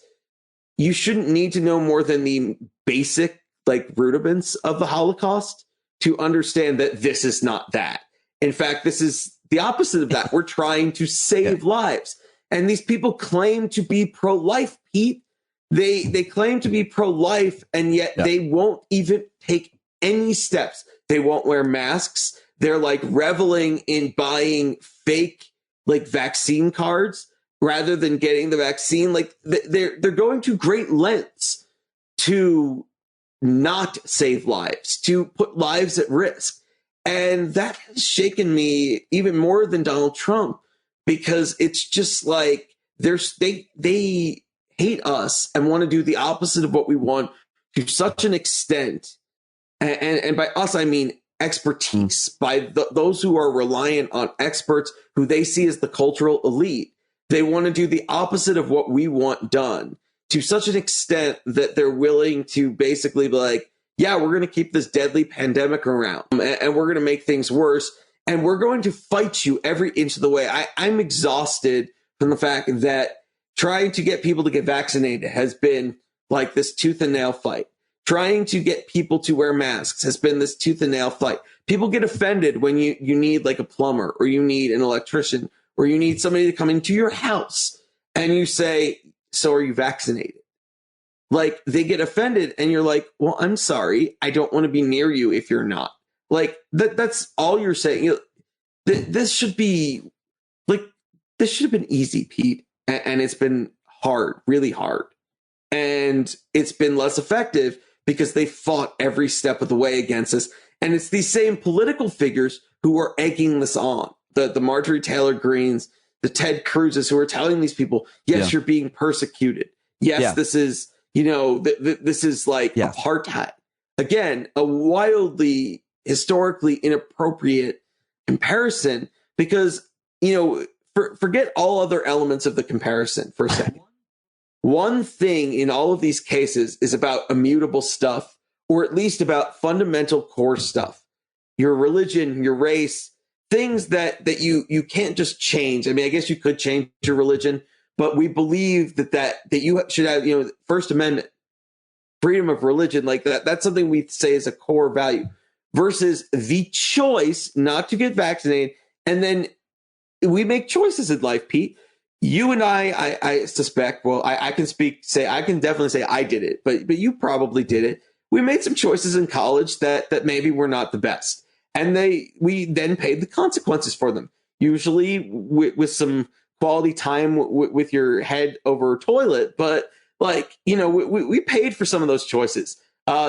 you shouldn't need to know more than the basic rudiments of the Holocaust to understand that this is not that. In fact, this is the opposite of that. We're trying to save lives. And these people claim to be pro-life, Pete. They claim to be pro-life, and yet they won't even take any steps. They won't wear masks. They're reveling in buying fake vaccine cards rather than getting the vaccine. They're going to great lengths to not save lives, to put lives at risk. And that has shaken me even more than Donald Trump, because it's just they hate us and want to do the opposite of what we want to such an extent. And by us, I mean expertise, by those who are reliant on experts who they see as the cultural elite. They want to do the opposite of what we want done to such an extent that they're willing to basically be we're going to keep this deadly pandemic around, and we're going to make things worse. And we're going to fight you every inch of the way. I'm exhausted from the fact that trying to get people to get vaccinated has been this tooth and nail fight. Trying to get people to wear masks has been this tooth and nail fight. People get offended when you need a plumber, or you need an electrician, or you need somebody to come into your house and you say, so are you vaccinated? They get offended and you're well, I'm sorry. I don't want to be near you if you're not. That's all you're saying. This should be this should have been easy, Pete. And it's been hard, really hard. And it's been less effective because they fought every step of the way against us. And it's these same political figures who are egging this on. The Marjorie Taylor Greens, the Ted Cruzes, who are telling these people, yes, you're being persecuted. Yes, this is, this is apartheid. Again, a wildly, historically inappropriate comparison, because, forget all other elements of the comparison for a second. One thing in all of these cases is about immutable stuff, or at least about fundamental core stuff. Your religion, your race, things that you can't just change. I mean, I guess you could change your religion, but we believe that you should have, First Amendment, freedom of religion, that's something we say is a core value, versus the choice not to get vaccinated. And then we make choices in life, Pete. You and I suspect, well, I can definitely say I did it, but you probably did it. We made some choices in college that maybe were not the best. And we then paid the consequences for them, usually with some quality time with your head over a toilet. But we paid for some of those choices.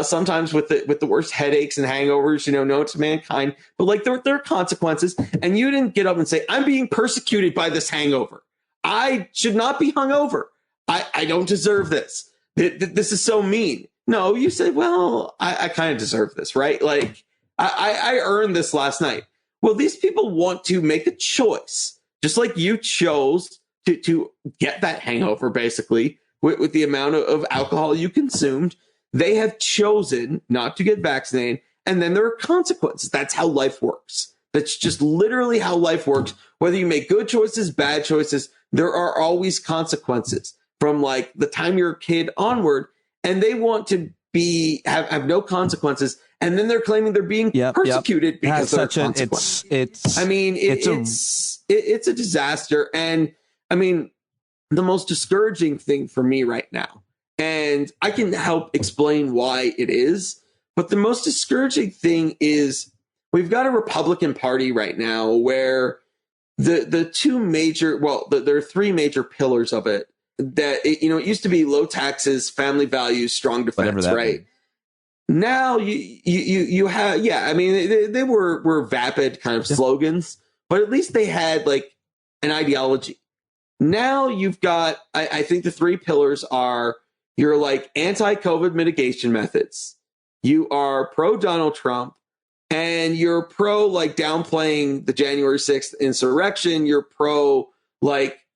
Sometimes with the worst headaches and hangovers, known to mankind. But there are consequences. And you didn't get up and say, I'm being persecuted by this hangover. I should not be hungover. I don't deserve this. This is so mean. No, you said, well, I kind of deserve this, right? I earned this last night. Well, these people want to make a choice, just like you chose to get that hangover, basically, with the amount of alcohol you consumed. They have chosen not to get vaccinated, and then there are consequences. That's how life works. That's just literally how life works. Whether you make good choices, bad choices, there are always consequences from the time you're a kid onward, and they want to have no consequences. And then they're claiming they're being persecuted because there are consequences. It's a disaster. And I mean, the most discouraging thing for me right now, and I can help explain why it is, but the most discouraging thing is we've got a Republican Party right now where the two major, there are three major pillars of it. That it used to be low taxes, family values, strong defense, right? Now you have, I mean, they were vapid kind of slogans, but at least they had an ideology. Now you've got, I think the three pillars are, you're anti-COVID mitigation methods, you are pro Donald Trump, and you're pro downplaying the January 6th insurrection. You're pro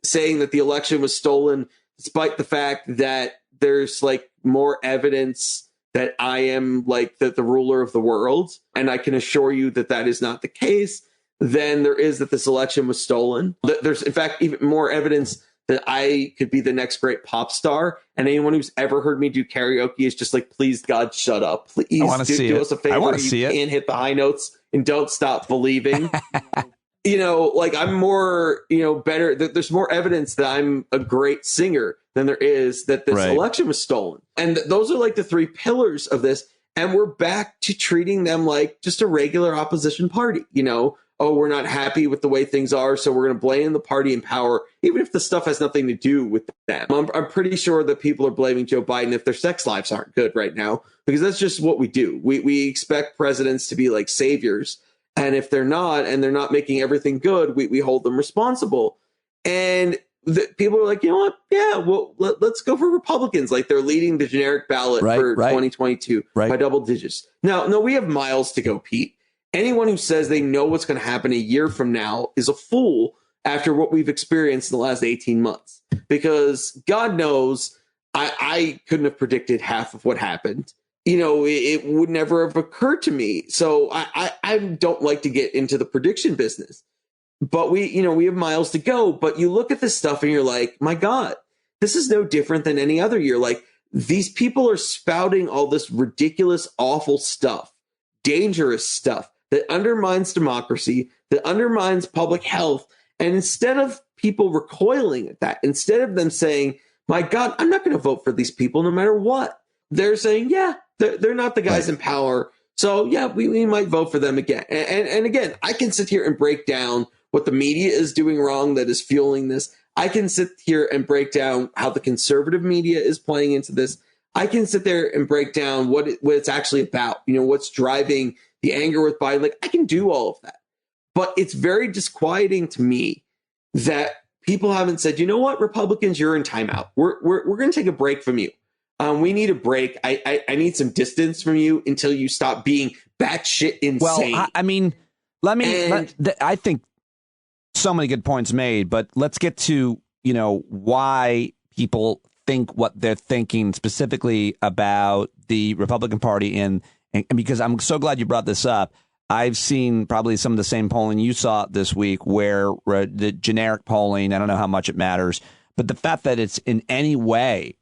saying that the election was stolen, despite the fact that there's like more evidence that I am like the ruler of the world, and I can assure you that that is not the case, than there is that this election was stolen. There's, in fact, even more evidence that I could be the next great pop star, and anyone who's ever heard me do karaoke is just like, please, God, shut up. Please do us a favor. I want to see it. You can't hit the high notes and don't stop believing. Like I'm more, better. There's more evidence that I'm a great singer than there is that this election was stolen. And those are like the three pillars of this. And we're back to treating them like just a regular opposition party. Oh, we're not happy with the way things are, so we're going to blame the party in power, even if the stuff has nothing to do with them. I'm pretty sure that people are blaming Joe Biden if their sex lives aren't good right now, because that's just what we do. We expect presidents to be like saviors. And if they're not, and they're not making everything good, we hold them responsible. And people are like, you know what? Yeah, well, let's go for Republicans. Like they're leading the generic ballot for 2022 by double digits. Now, no, we have miles to go, Pete. Anyone who says they know what's going to happen a year from now is a fool after what we've experienced in the last 18 months. Because God knows I couldn't have predicted half of what happened. It would never have occurred to me. So I don't like to get into the prediction business. But we have miles to go. But you look at this stuff and you're like, my God, this is no different than any other year. Like these people are spouting all this ridiculous, awful stuff, dangerous stuff that undermines democracy, that undermines public health. And instead of people recoiling at that, instead of them saying, my God, I'm not going to vote for these people no matter what, they're saying, yeah, they're not the guys in power. So, yeah, we might vote for them again. And again, I can sit here and break down what the media is doing wrong that is fueling this. I can sit here and break down how the conservative media is playing into this. I can sit there and break down what it's actually about, what's driving the anger with Biden. Like I can do all of that, but it's very disquieting to me that people haven't said, you know what, Republicans, you're in timeout. We're going to take a break from you. We need a break. I need some distance from you until you stop being batshit insane. Well, I think so many good points made, but let's get to, why people think what they're thinking specifically about the Republican Party. And because I'm so glad you brought this up, I've seen probably some of the same polling you saw this week where the generic polling, I don't know how much it matters, but the fact that it's in any way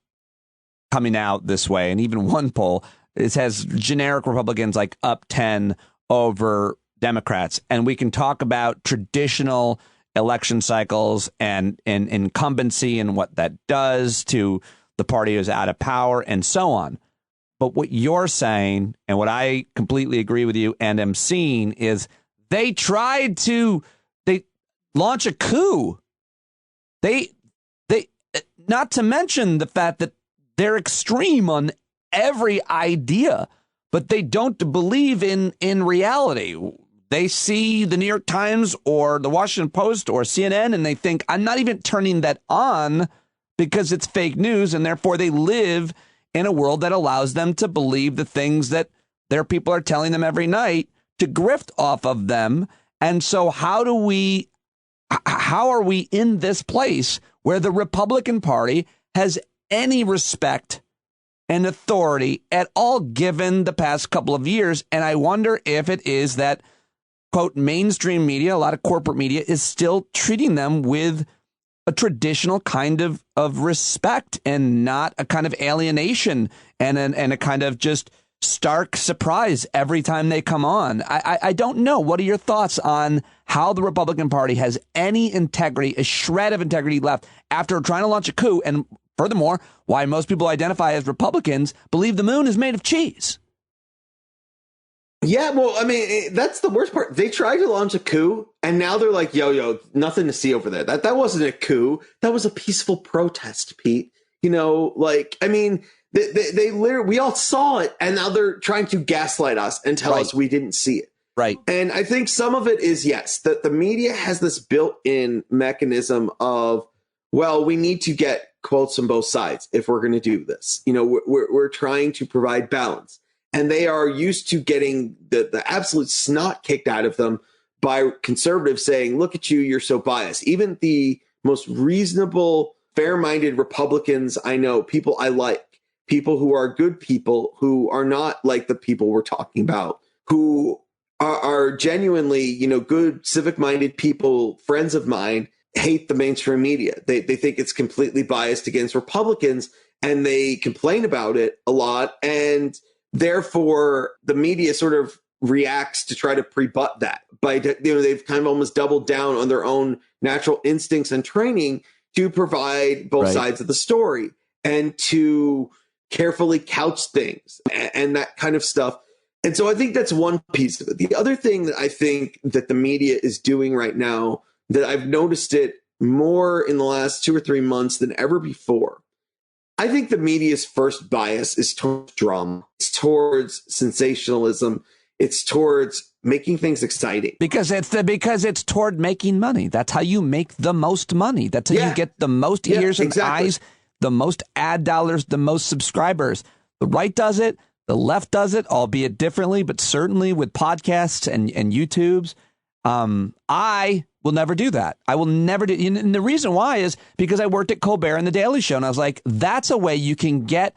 coming out this way, and even one poll, it has generic Republicans like up 10 over Democrats. And we can talk about traditional election cycles and incumbency and what that does to the party who's out of power and so on. But what you're saying, and what I completely agree with you and am seeing, is they tried to launch a coup. They not to mention the fact that they're extreme on every idea, but they don't believe in reality. They see the New York Times or the Washington Post or CNN and they think, I'm not even turning that on because it's fake news, and therefore they live in a world that allows them to believe the things that their people are telling them every night to grift off of them. And so how are we in this place where the Republican Party has any respect and authority at all given the past couple of years? And I wonder if it is that, quote, mainstream media, a lot of corporate media, is still treating them with a traditional kind of respect and not a kind of alienation and a kind of just stark surprise every time they come on. I don't know. What are your thoughts on how the Republican Party has any integrity, a shred of integrity left after trying to launch a coup? And furthermore, why most people identify as Republicans believe the moon is made of cheese. Yeah, well, I mean, that's the worst part. They tried to launch a coup, and now they're like, yo, nothing to see over there. That wasn't a coup. That was a peaceful protest, Pete. They literally, we all saw it, and now they're trying to gaslight us and tell us we didn't see it. Right. And I think some of it is, yes, that the media has this built-in mechanism of, well, we need to get quotes on both sides if we're going to do this. We're trying to provide balance. And they are used to getting the absolute snot kicked out of them by conservatives saying, look at you, you're so biased. Even the most reasonable, fair-minded Republicans I know, people I like, people who are good people, who are not like the people we're talking about, who are genuinely, you know, good civic-minded people, friends of mine, hate the mainstream media. They think it's completely biased against Republicans, and they complain about it a lot. And therefore, the media sort of reacts to try to rebut that by, you know, they've kind of almost doubled down on their own natural instincts and training to provide both sides of the story and to carefully couch things and that kind of stuff. And so I think that's one piece of it. The other thing that I think that the media is doing right now, that I've noticed it more in the last 2 or 3 months than ever before, I think the media's first bias is towards drama. It's towards sensationalism. It's towards making things exciting. Because it's toward making money. That's how you make the most money. That's how you get the most ears and eyes, the most ad dollars, the most subscribers. The right does it. The left does it, albeit differently, but certainly with podcasts and YouTubes. I will never do that. I will never do. And the reason why is because I worked at Colbert and The Daily Show, and I was like, that's a way you can get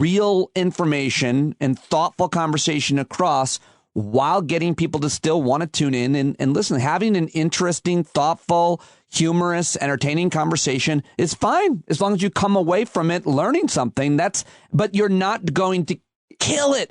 real information and thoughtful conversation across while getting people to still want to tune in and listen. Having an interesting, thoughtful, humorous, entertaining conversation is fine as long as you come away from it learning something. But you're not going to kill it,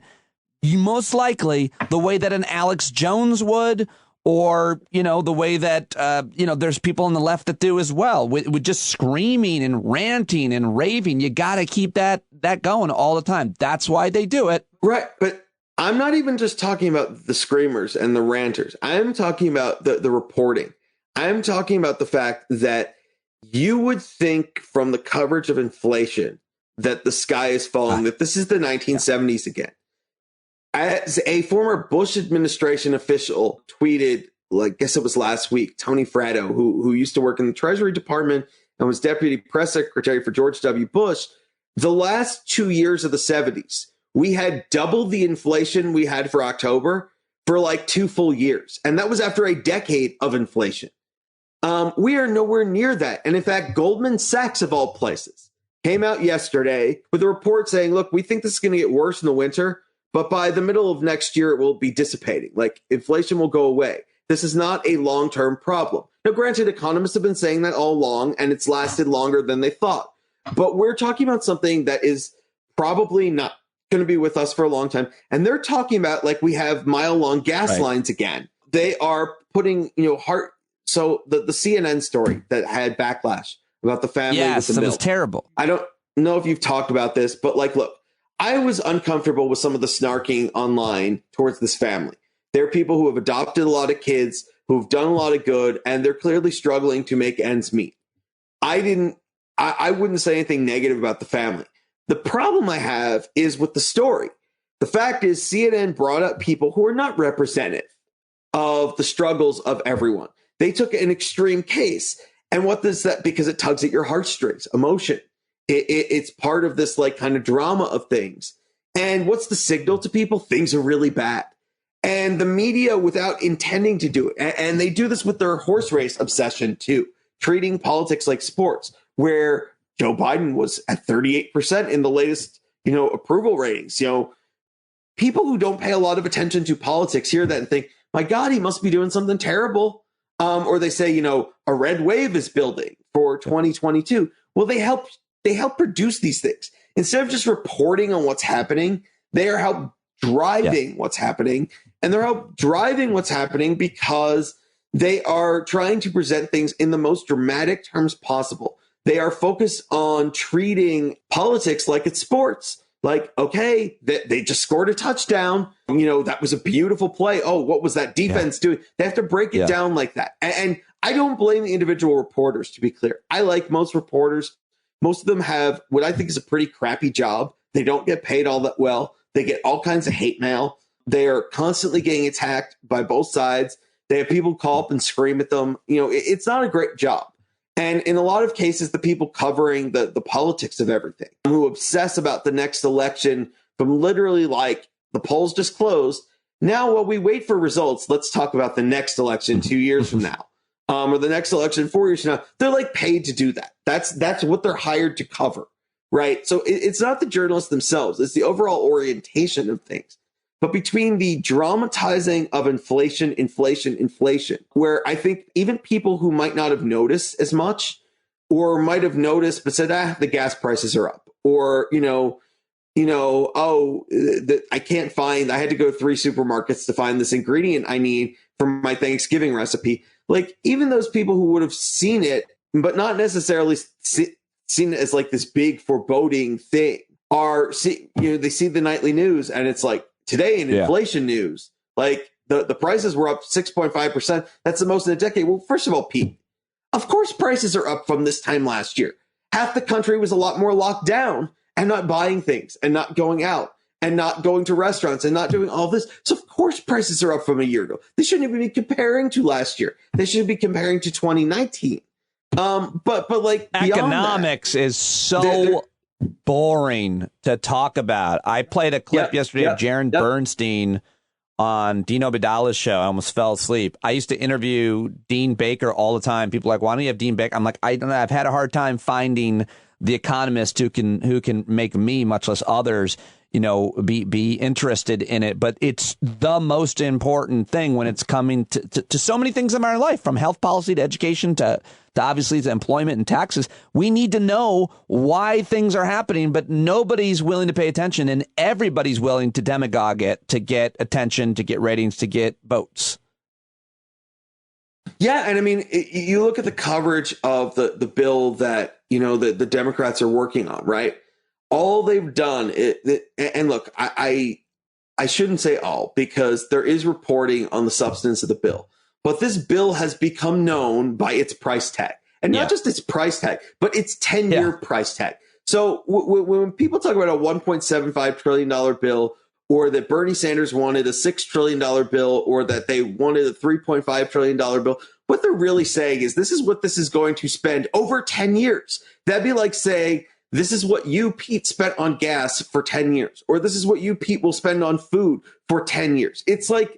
you most likely, the way that an Alex Jones would, or, you know, the way that, there's people on the left that do as well, with just screaming and ranting and raving. You got to keep that going all the time. That's why they do it. Right. But I'm not even just talking about the screamers and the ranters. I'm talking about the reporting. I'm talking about the fact that you would think from the coverage of inflation that the sky is falling, that this is the 1970s again. As a former Bush administration official tweeted, I guess it was last week, Tony Fratto, who used to work in the Treasury Department and was deputy press secretary for George W. Bush, the last 2 years of the 70s, we had double the inflation we had for October for like 2 full years. And that was after a decade of inflation. We are nowhere near that. And in fact, Goldman Sachs, of all places, came out yesterday with a report saying, look, we think this is going to get worse in the winter, but by the middle of next year, it will be dissipating. Like, inflation will go away. This is not a long-term problem. Now, granted, economists have been saying that all along, and it's lasted longer than they thought. But we're talking about something that is probably not going to be with us for a long time. And they're talking about, like, we have mile-long gas lines again. They are putting, so the CNN story that had backlash about the family with the milk. Yes, it was terrible. I don't know if you've talked about this, but look, I was uncomfortable with some of the snarking online towards this family. There are people who have adopted a lot of kids, who've done a lot of good, and they're clearly struggling to make ends meet. I wouldn't say anything negative about the family. The problem I have is with the story. The fact is, CNN brought up people who are not representative of the struggles of everyone. They took an extreme case. And what does that? Because it tugs at your heartstrings, emotion. It's part of this kind of drama of things. And what's the signal to people? Things are really bad. And the media, without intending to do it, and they do this with their horse race obsession too, treating politics like sports, where Joe Biden was at 38% in the latest, approval ratings. People who don't pay a lot of attention to politics hear that and think, my God, he must be doing something terrible. Or they say, a red wave is building for 2022. Well, they help produce these things. Instead of just reporting on what's happening, they are help driving what's happening. And they're help driving what's happening because they are trying to present things in the most dramatic terms possible. They are focused on treating politics like it's sports. Like, okay, they just scored a touchdown. That was a beautiful play. Oh, what was that defense doing? They have to break it down like that. And I don't blame the individual reporters, to be clear. I like most reporters. Most of them have what I think is a pretty crappy job. They don't get paid all that well. They get all kinds of hate mail. They are constantly getting attacked by both sides. They have people call up and scream at them. It's not a great job. And in a lot of cases, the people covering the politics of everything, who obsess about the next election from literally the polls just closed. Now, while we wait for results, let's talk about the next election 2 years from now, or the next election 4 years from now. They're paid to do that. That's what they're hired to cover. right? So it's not the journalists themselves. It's the overall orientation of things. But between the dramatizing of inflation, where I think even people who might not have noticed as much or might have noticed but said, the gas prices are up, or, I can't find, I had to go to 3 supermarkets to find this ingredient I need for my Thanksgiving recipe. Like, even those people who would have seen it, but not necessarily seen it as like this big foreboding thing, they see the nightly news and it's like, today in inflation news, like the prices were up 6.5%. That's the most in a decade. Well, first of all, Pete, of course prices are up from this time last year. Half the country was a lot more locked down and not buying things and not going out and not going to restaurants and not doing all this. So of course prices are up from a year ago. They shouldn't even be comparing to last year. They should be comparing to 2019. But like economics is so boring to talk about. I played a clip yesterday of Jaron Bernstein on Dino Badala's show. I almost fell asleep. I used to interview Dean Baker all the time. People are like, why don't you have Dean Baker? I'm like, I don't know. I've had a hard time finding the economist who can make me, much less others, be interested in it. But it's the most important thing when it's coming to so many things in our life, from health policy to education to obviously to employment and taxes. We need to know why things are happening, but nobody's willing to pay attention, and everybody's willing to demagogue it to get attention, to get ratings, to get votes. Yeah, and I mean, you look at the coverage of the bill that the Democrats are working on, right? All they've done, and look, I shouldn't say all, because there is reporting on the substance of the bill. But this bill has become known by its price tag, and not just its price tag, but its 10-year price tag. So when people talk about a $1.75 trillion bill, or that Bernie Sanders wanted a $6 trillion bill, or that they wanted a $3.5 trillion bill, what they're really saying is this is what this is going to spend over 10 years. That'd be like saying, this is what you, Pete, spent on gas for 10 years, or this is what you, Pete, will spend on food for 10 years. It's like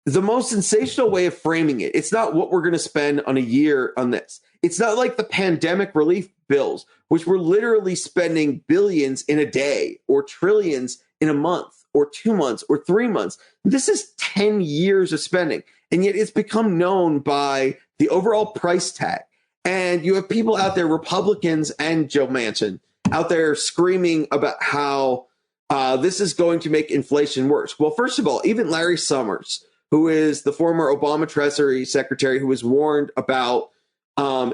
the most sensational way of framing it. It's not what we're going to spend on a year on this. It's not like the pandemic relief bills, which were literally spending billions in a day, or trillions in a month, or 2 months, or 3 months. This is 10 years of spending. And yet it's become known by the overall price tag. And you have people out there, Republicans and Joe Manchin, out there screaming about how this is going to make inflation worse. Well, first of all, even Larry Summers, who is the former Obama Treasury Secretary, who was warned about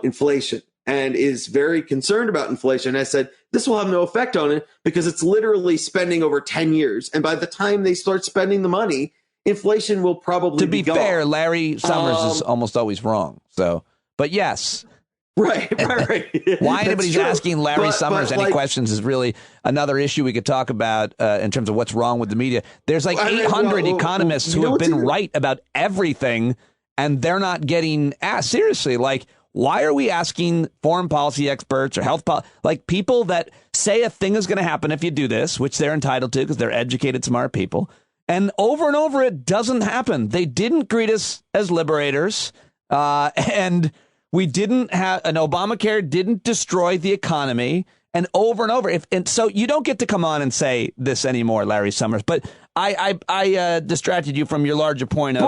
inflation and is very concerned about inflation, has said this will have no effect on it because it's literally spending over 10 years. And by the time they start spending the money, inflation will probably be gone. To be fair, Larry Summers is almost always wrong. So, but yes. Right. Why anybody's asking Larry Summers any questions is really another issue we could talk about in terms of what's wrong with the media. There's like 800 economists who have been right about everything, and they're not getting asked. Seriously, like, why are we asking foreign policy experts or health policy, like people that say a thing is going to happen if you do this, which they're entitled to because they're educated, smart people, and over it doesn't happen. They didn't greet us as liberators, and we didn't have an Obamacare didn't destroy the economy, and over. And so you don't get to come on and say this anymore, Larry Summers. But I distracted you from your larger point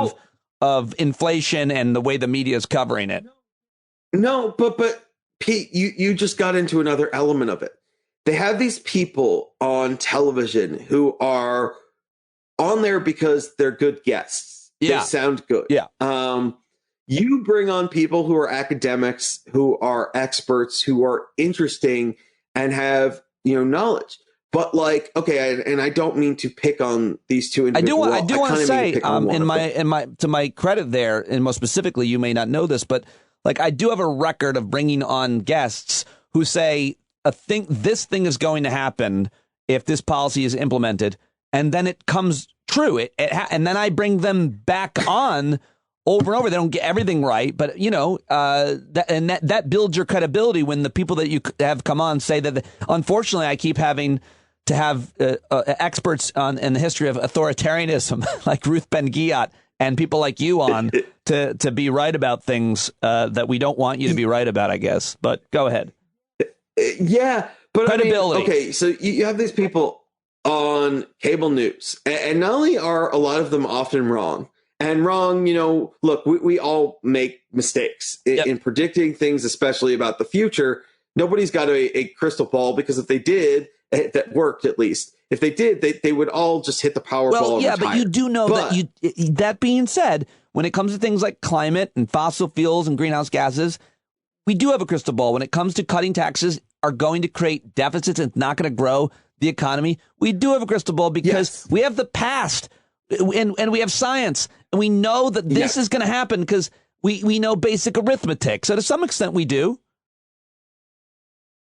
of inflation and the way the media is covering it. No, but Pete, you just got into another element of it. They have these people on television who are on there because they're good guests. Yeah. They sound good. Yeah. You bring on people who are academics, who are experts, who are interesting and have, knowledge. But like, okay, and I don't mean to pick on these two individuals. I do want to say, to my credit there, and most specifically, you may not know this, but like I do have a record of bringing on guests who say this thing is going to happen if this policy is implemented, and then it comes true. And then I bring them back on. Over and over, they don't get everything right, but that builds your credibility when the people that you have come on say that. Unfortunately, I keep having to have experts in the history of authoritarianism, like Ruth Ben-Ghiat, and people like you on to be right about things that we don't want you to be right about, I guess. But go ahead. Yeah, But credibility. I mean, okay, so you have these people on cable news, and not only are a lot of them often wrong, and wrong, look, we all make mistakes in predicting things, especially about the future. Nobody's got a crystal ball, because if they did, that worked at least. If they did, they would all just hit the Powerball and retire. But you do know that being said, when it comes to things like climate and fossil fuels and greenhouse gases, we do have a crystal ball. When it comes to cutting taxes are going to create deficits and it's not going to grow the economy, we do have a crystal ball because we have the past and we have science. And we know that this is going to happen because we know basic arithmetic. So to some extent, we do.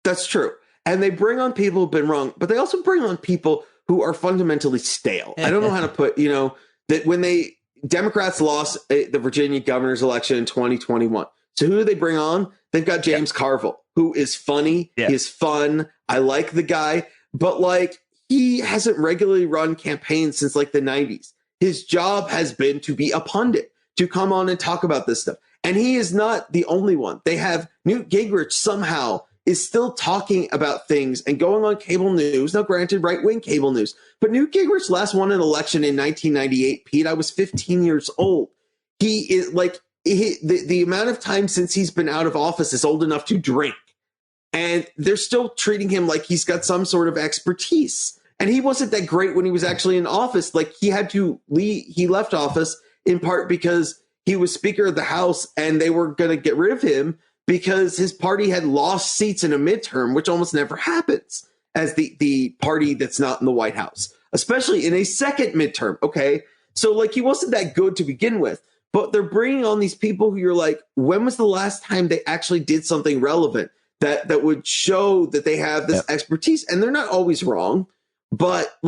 That's true. And they bring on people who've been wrong, but they also bring on people who are fundamentally stale. I don't know how to put, that when Democrats lost the Virginia governor's election in 2021. So who do they bring on? They've got James Carville, who is funny. Yeah. He is fun. I like the guy, but he hasn't regularly run campaigns since the 90s. His job has been to be a pundit, to come on and talk about this stuff. And he is not the only one. They have Newt Gingrich somehow is still talking about things and going on cable news. Now, granted, right-wing cable news. But Newt Gingrich last won an election in 1998, Pete. I was 15 years old. He is the amount of time since he's been out of office is old enough to drink. And they're still treating him like he's got some sort of expertise. And he wasn't that great when he was actually in office. He had to leave. He left office in part because he was Speaker of the House and they were going to get rid of him because his party had lost seats in a midterm, which almost never happens as the party that's not in the White House, especially in a second midterm. Okay. So he wasn't that good to begin with, but they're bringing on these people who you're like, when was the last time they actually did something relevant that would show that they have this expertise? And they're not always wrong. But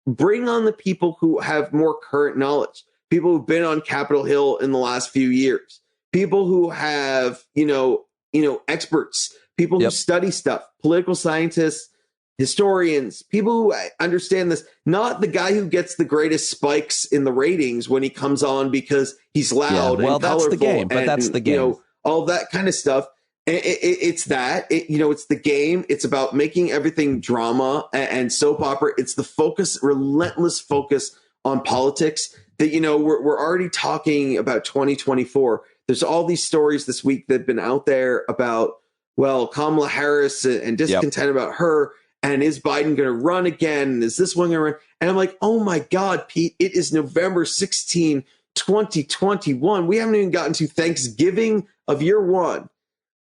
bring on the people who have more current knowledge, people who've been on Capitol Hill in the last few years, people who have, experts, people who study stuff, political scientists, historians, people who understand this, not the guy who gets the greatest spikes in the ratings when he comes on because he's loud and colorful. That's the game, but that's the game. All that kind of stuff. It's that, it's the game. It's about making everything drama and soap opera. It's the relentless focus on politics that, we're already talking about 2024. There's all these stories this week that have been out there about, Kamala Harris and discontent about her. And is Biden going to run again? And is this one going to run? And I'm like, oh my God, Pete, it is November 16, 2021. We haven't even gotten to Thanksgiving of year one.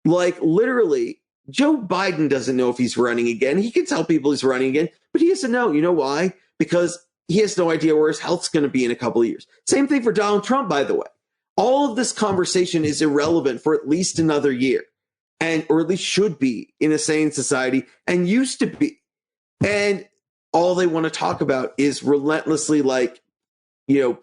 Literally, Joe Biden doesn't know if he's running again. He can tell people he's running again, but he doesn't know. You know why? Because he has no idea where his health's going to be in a couple of years. Same thing for Donald Trump, by the way. All of this conversation is irrelevant for at least another year, or at least should be in a sane society and used to be. And all they want to talk about is relentlessly they're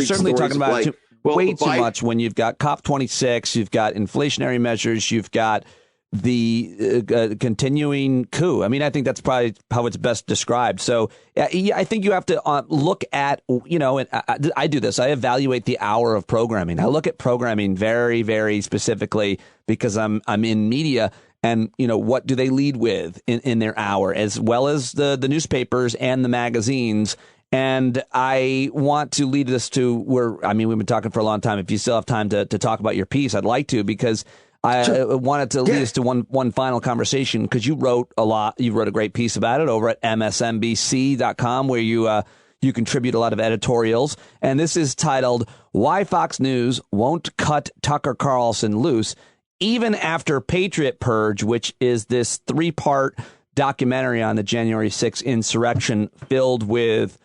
certainly talking about way too much when you've got COP26, you've got inflationary measures, you've got the continuing coup. I mean, I think that's probably how it's best described. So I think you have to look at, and I do this. I evaluate the hour of programming. I look at programming very, very specifically because I'm in media. And, what do they lead with in their hour, as well as the newspapers and the magazines. And I want to lead us to where, we've been talking for a long time. If you still have time to talk about your piece, I'd like to, because I wanted to lead us to one final conversation, because you wrote a lot. You wrote a great piece about it over at msnbc.com, where you contribute a lot of editorials. And this is titled, "Why Fox News Won't Cut Tucker Carlson Loose Even After Patriot Purge," which is this 3-part documentary on the January 6th insurrection filled with,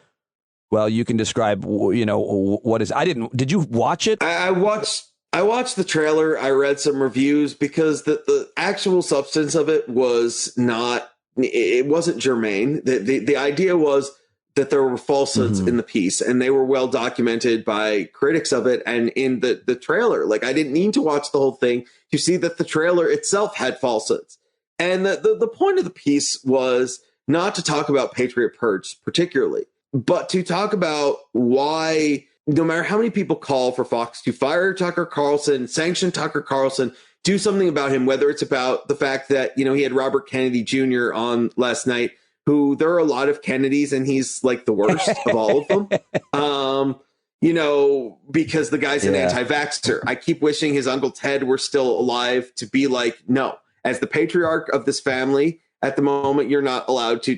you can describe, what is. Did you watch it? I watched the trailer. I read some reviews because the actual substance of it was not, it wasn't germane. The idea was that there were falsehoods in the piece, and they were well documented by critics of it. And in the trailer, I didn't need to watch the whole thing to see that the trailer itself had falsehoods. And the point of the piece was not to talk about Patriot Purge particularly, but to talk about why, no matter how many people call for Fox to fire Tucker Carlson, sanction Tucker Carlson, do something about him, whether it's about the fact that, he had Robert Kennedy Jr. on last night, who there are a lot of Kennedys and he's like the worst of all of them. Because the guy's an anti-vaxxer. I keep wishing his Uncle Ted were still alive to be like, no, as the patriarch of this family at the moment, you're not allowed to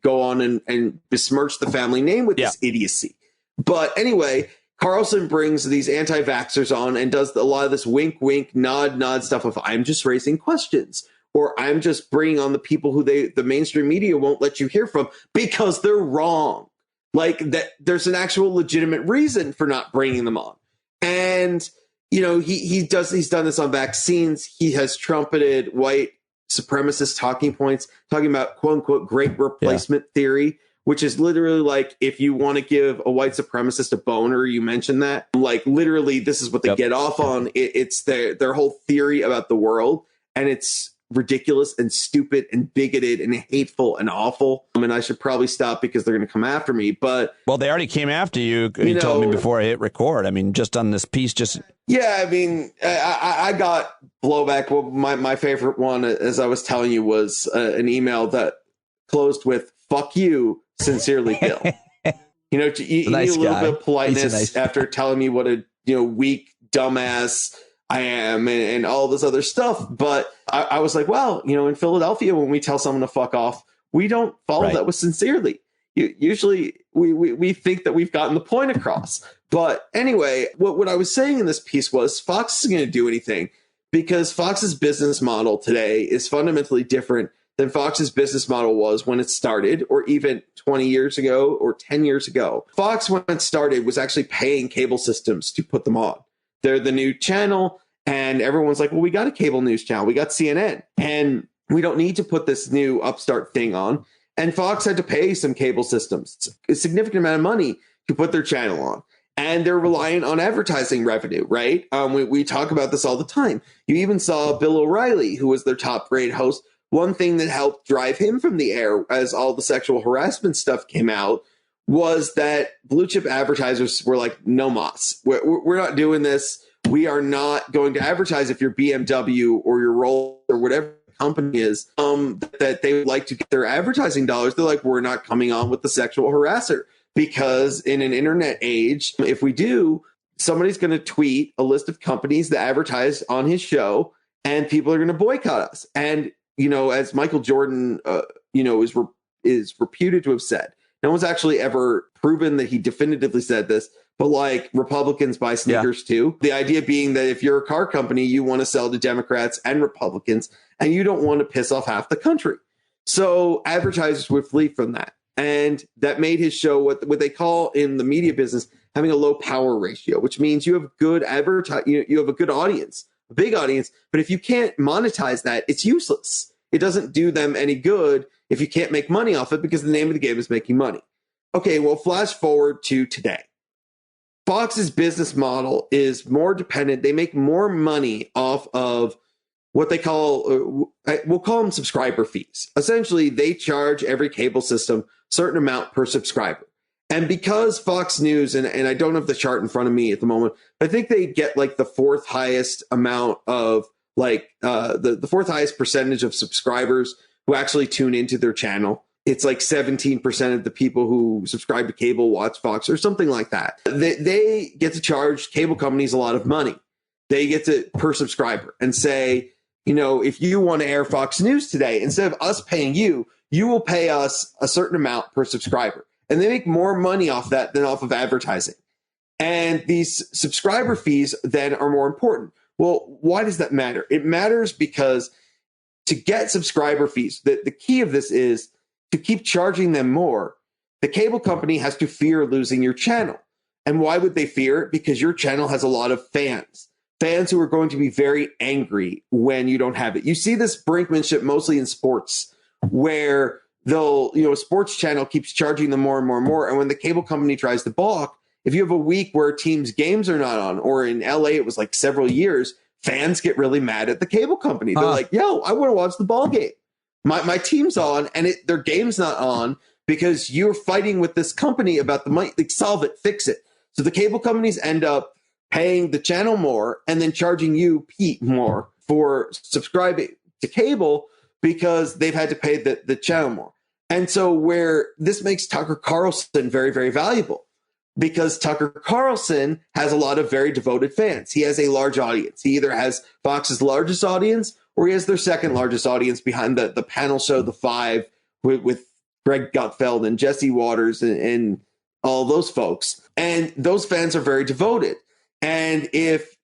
go on and besmirch the family name with this idiocy. But anyway, Carlson brings these anti-vaxxers on and does a lot of this wink, wink, nod, nod stuff of I'm just raising questions, or I'm just bringing on the people who the mainstream media won't let you hear from because they're wrong. Like that, there's an actual legitimate reason for not bringing them on. And, he's done this on vaccines. He has trumpeted white supremacist talking points, talking about quote unquote great replacement theory, which is literally like, if you want to give a white supremacist a boner, you mention that. Like literally, this is what they get off on. It's their whole theory about the world. And it's ridiculous and stupid and bigoted and hateful and awful. I mean, I should probably stop because they're going to come after me. But well, they already came after you. You told me before I hit record. I mean, just on this piece, yeah. I mean, I got blowback. Well, my favorite one, as I was telling you, was an email that closed with "fuck you, sincerely, Bill." You need a little bit of politeness after telling me what a weak dumbass I am and all this other stuff. But I was like, well, in Philadelphia, when we tell someone to fuck off, we don't follow that with sincerely. Usually we think that we've gotten the point across. But anyway, what I was saying in this piece was Fox isn't going to do anything because Fox's business model today is fundamentally different than Fox's business model was when it started, or even 20 years ago or 10 years ago. Fox, when it started, was actually paying cable systems to put them on. They're the new channel, and everyone's like, well, we got a cable news channel. We got CNN, and we don't need to put this new upstart thing on. And Fox had to pay some cable systems a significant amount of money to put their channel on. And they're reliant on advertising revenue, right? We talk about this all the time. You even saw Bill O'Reilly, who was their top grade host. One thing that helped drive him from the air as all the sexual harassment stuff came out was that blue chip advertisers were like, no mas. We're not doing this. We are not going to advertise if you're BMW or your Roll or whatever company is that they would like to get their advertising dollars. They're like, we're not coming on with the sexual harasser. Because in an internet age, if we do, somebody's going to tweet a list of companies that advertise on his show, and people are going to boycott us. And, as Michael Jordan, is reputed to have said, no one's actually ever proven that he definitively said this, but like Republicans buy sneakers too. The idea being that if you're a car company, you want to sell to Democrats and Republicans, and you don't want to piss off half the country. So advertisers would flee from that. And that made his show what they call in the media business having a low power ratio, which means you have good you have a good audience, a big audience. But if you can't monetize that, it's useless. It doesn't do them any good if you can't make money off it, because the name of the game is making money. Okay, well, flash forward to today. Fox's business model is more dependent. They make more money off of what they call, we'll call them subscriber fees. Essentially, they charge every cable system a certain amount per subscriber. And because Fox News, and I don't have the chart in front of me at the moment, I think they get like the fourth highest amount of the fourth highest percentage of subscribers who actually tune into their channel. It's like 17% of the people who subscribe to cable watch Fox or something like that. They get to charge cable companies a lot of money. They get to per subscriber and say, if you want to air Fox News today, instead of us paying you, you will pay us a certain amount per subscriber. And they make more money off that than off of advertising. And these subscriber fees then are more important. Well, why does that matter? It matters because to get subscriber fees, the key of this is to keep charging them more. The cable company has to fear losing your channel. And why would they fear it? Because your channel has a lot of fans who are going to be very angry when you don't have it. You see this brinkmanship mostly in sports, where a sports channel keeps charging them more and more and more. And when the cable company tries to balk, if you have a week where a team's games are not on, or in LA, it was like several years, fans get really mad at the cable company. They're like, yo, I want to watch the ball game. My team's on and their game's not on because you're fighting with this company about the money. Like, solve it, fix it. So the cable companies end up paying the channel more and then charging you, Pete, more for subscribing to cable because they've had to pay the channel more. And so where this makes Tucker Carlson very, very valuable, because Tucker Carlson has a lot of very devoted fans. He has a large audience. He either has Fox's largest audience or he has their second largest audience behind the panel show, The Five, with Greg Gutfeld and Jesse Waters and all those folks. And those fans are very devoted. And if,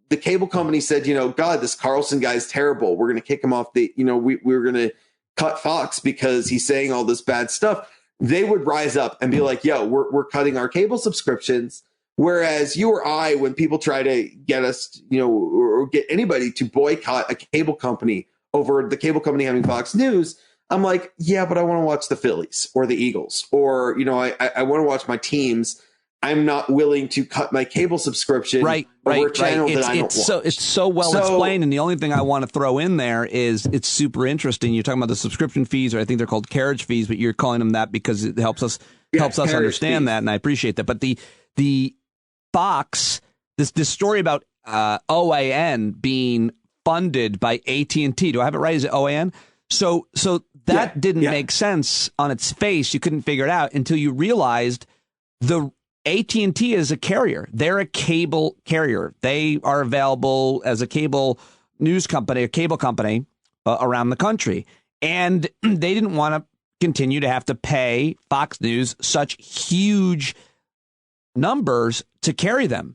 the cable company said, God, this Carlson guy is terrible, we're going to kick him off we're going to cut Fox because he's saying all this bad stuff, they would rise up and be like, yo, we're cutting our cable subscriptions. Whereas you or I, when people try to get us, or get anybody to boycott a cable company over the cable company having Fox News, I'm like, yeah, but I want to watch the Phillies or the Eagles, or, I want to watch my teams. I'm not willing to cut my cable subscription over a channel that I don't watch. It's so well explained. And the only thing I want to throw in there is it's super interesting. You're talking about the subscription fees, or I think they're called carriage fees, but you're calling them that because it helps us understand fees. That. And I appreciate that. But the Fox, this story about OAN being funded by AT&T. Do I have it right? Is it OAN? So that didn't make sense on its face. You couldn't figure it out until you realized the AT&T is a carrier. They're a cable carrier. They are available as a cable news company, a cable company around the country. And they didn't want to continue to have to pay Fox News such huge numbers to carry them,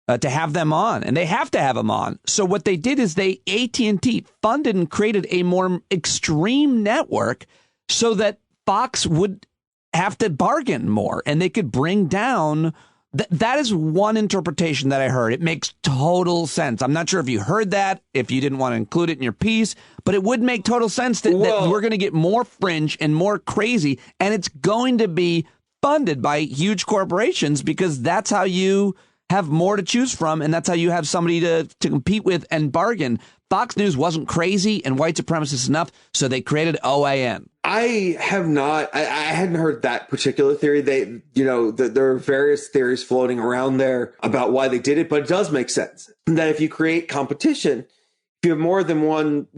to have them on. And they have to have them on. So what they did is AT&T funded and created a more extreme network so that Fox would have to bargain more and they could bring down. That is one interpretation that I heard. It makes total sense. I'm not sure if you heard that, if you didn't want to include it in your piece, but it would make total sense that we're going to get more fringe and more crazy, and it's going to be funded by huge corporations because that's how you have more to choose from, and that's how you have somebody to compete with and bargain. Fox News wasn't crazy and white supremacist enough, so they created OAN. I hadn't heard that particular theory. There are various theories floating around there about why they did it, but it does make sense that if you create competition, if you have more than one,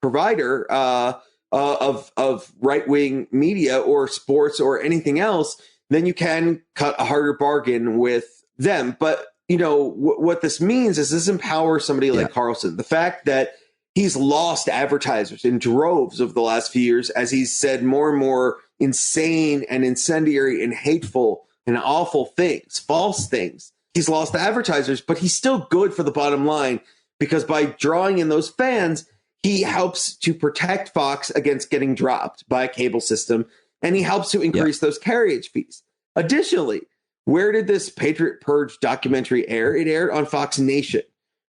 provider of right-wing media or sports or anything else, then you can cut a harder bargain with them. But what this means is this empowers somebody like Carlson. The fact that he's lost advertisers in droves over the last few years as he's said more and more insane and incendiary and hateful and awful things, false things. He's lost advertisers, but he's still good for the bottom line because by drawing in those fans, he helps to protect Fox against getting dropped by a cable system, and he helps to increase those carriage fees. Additionally, where did this Patriot Purge documentary air? It aired on Fox Nation.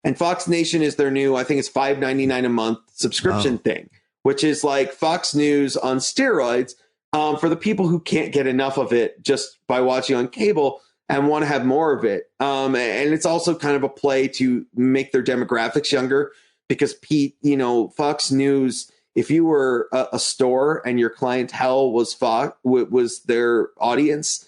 And Fox Nation is their new, I think it's $5.99 a month subscription thing, which is like Fox News on steroids for the people who can't get enough of it just by watching on cable and want to have more of it. And it's also kind of a play to make their demographics younger because, Pete, Fox News, if you were a store and your clientele was was their audience,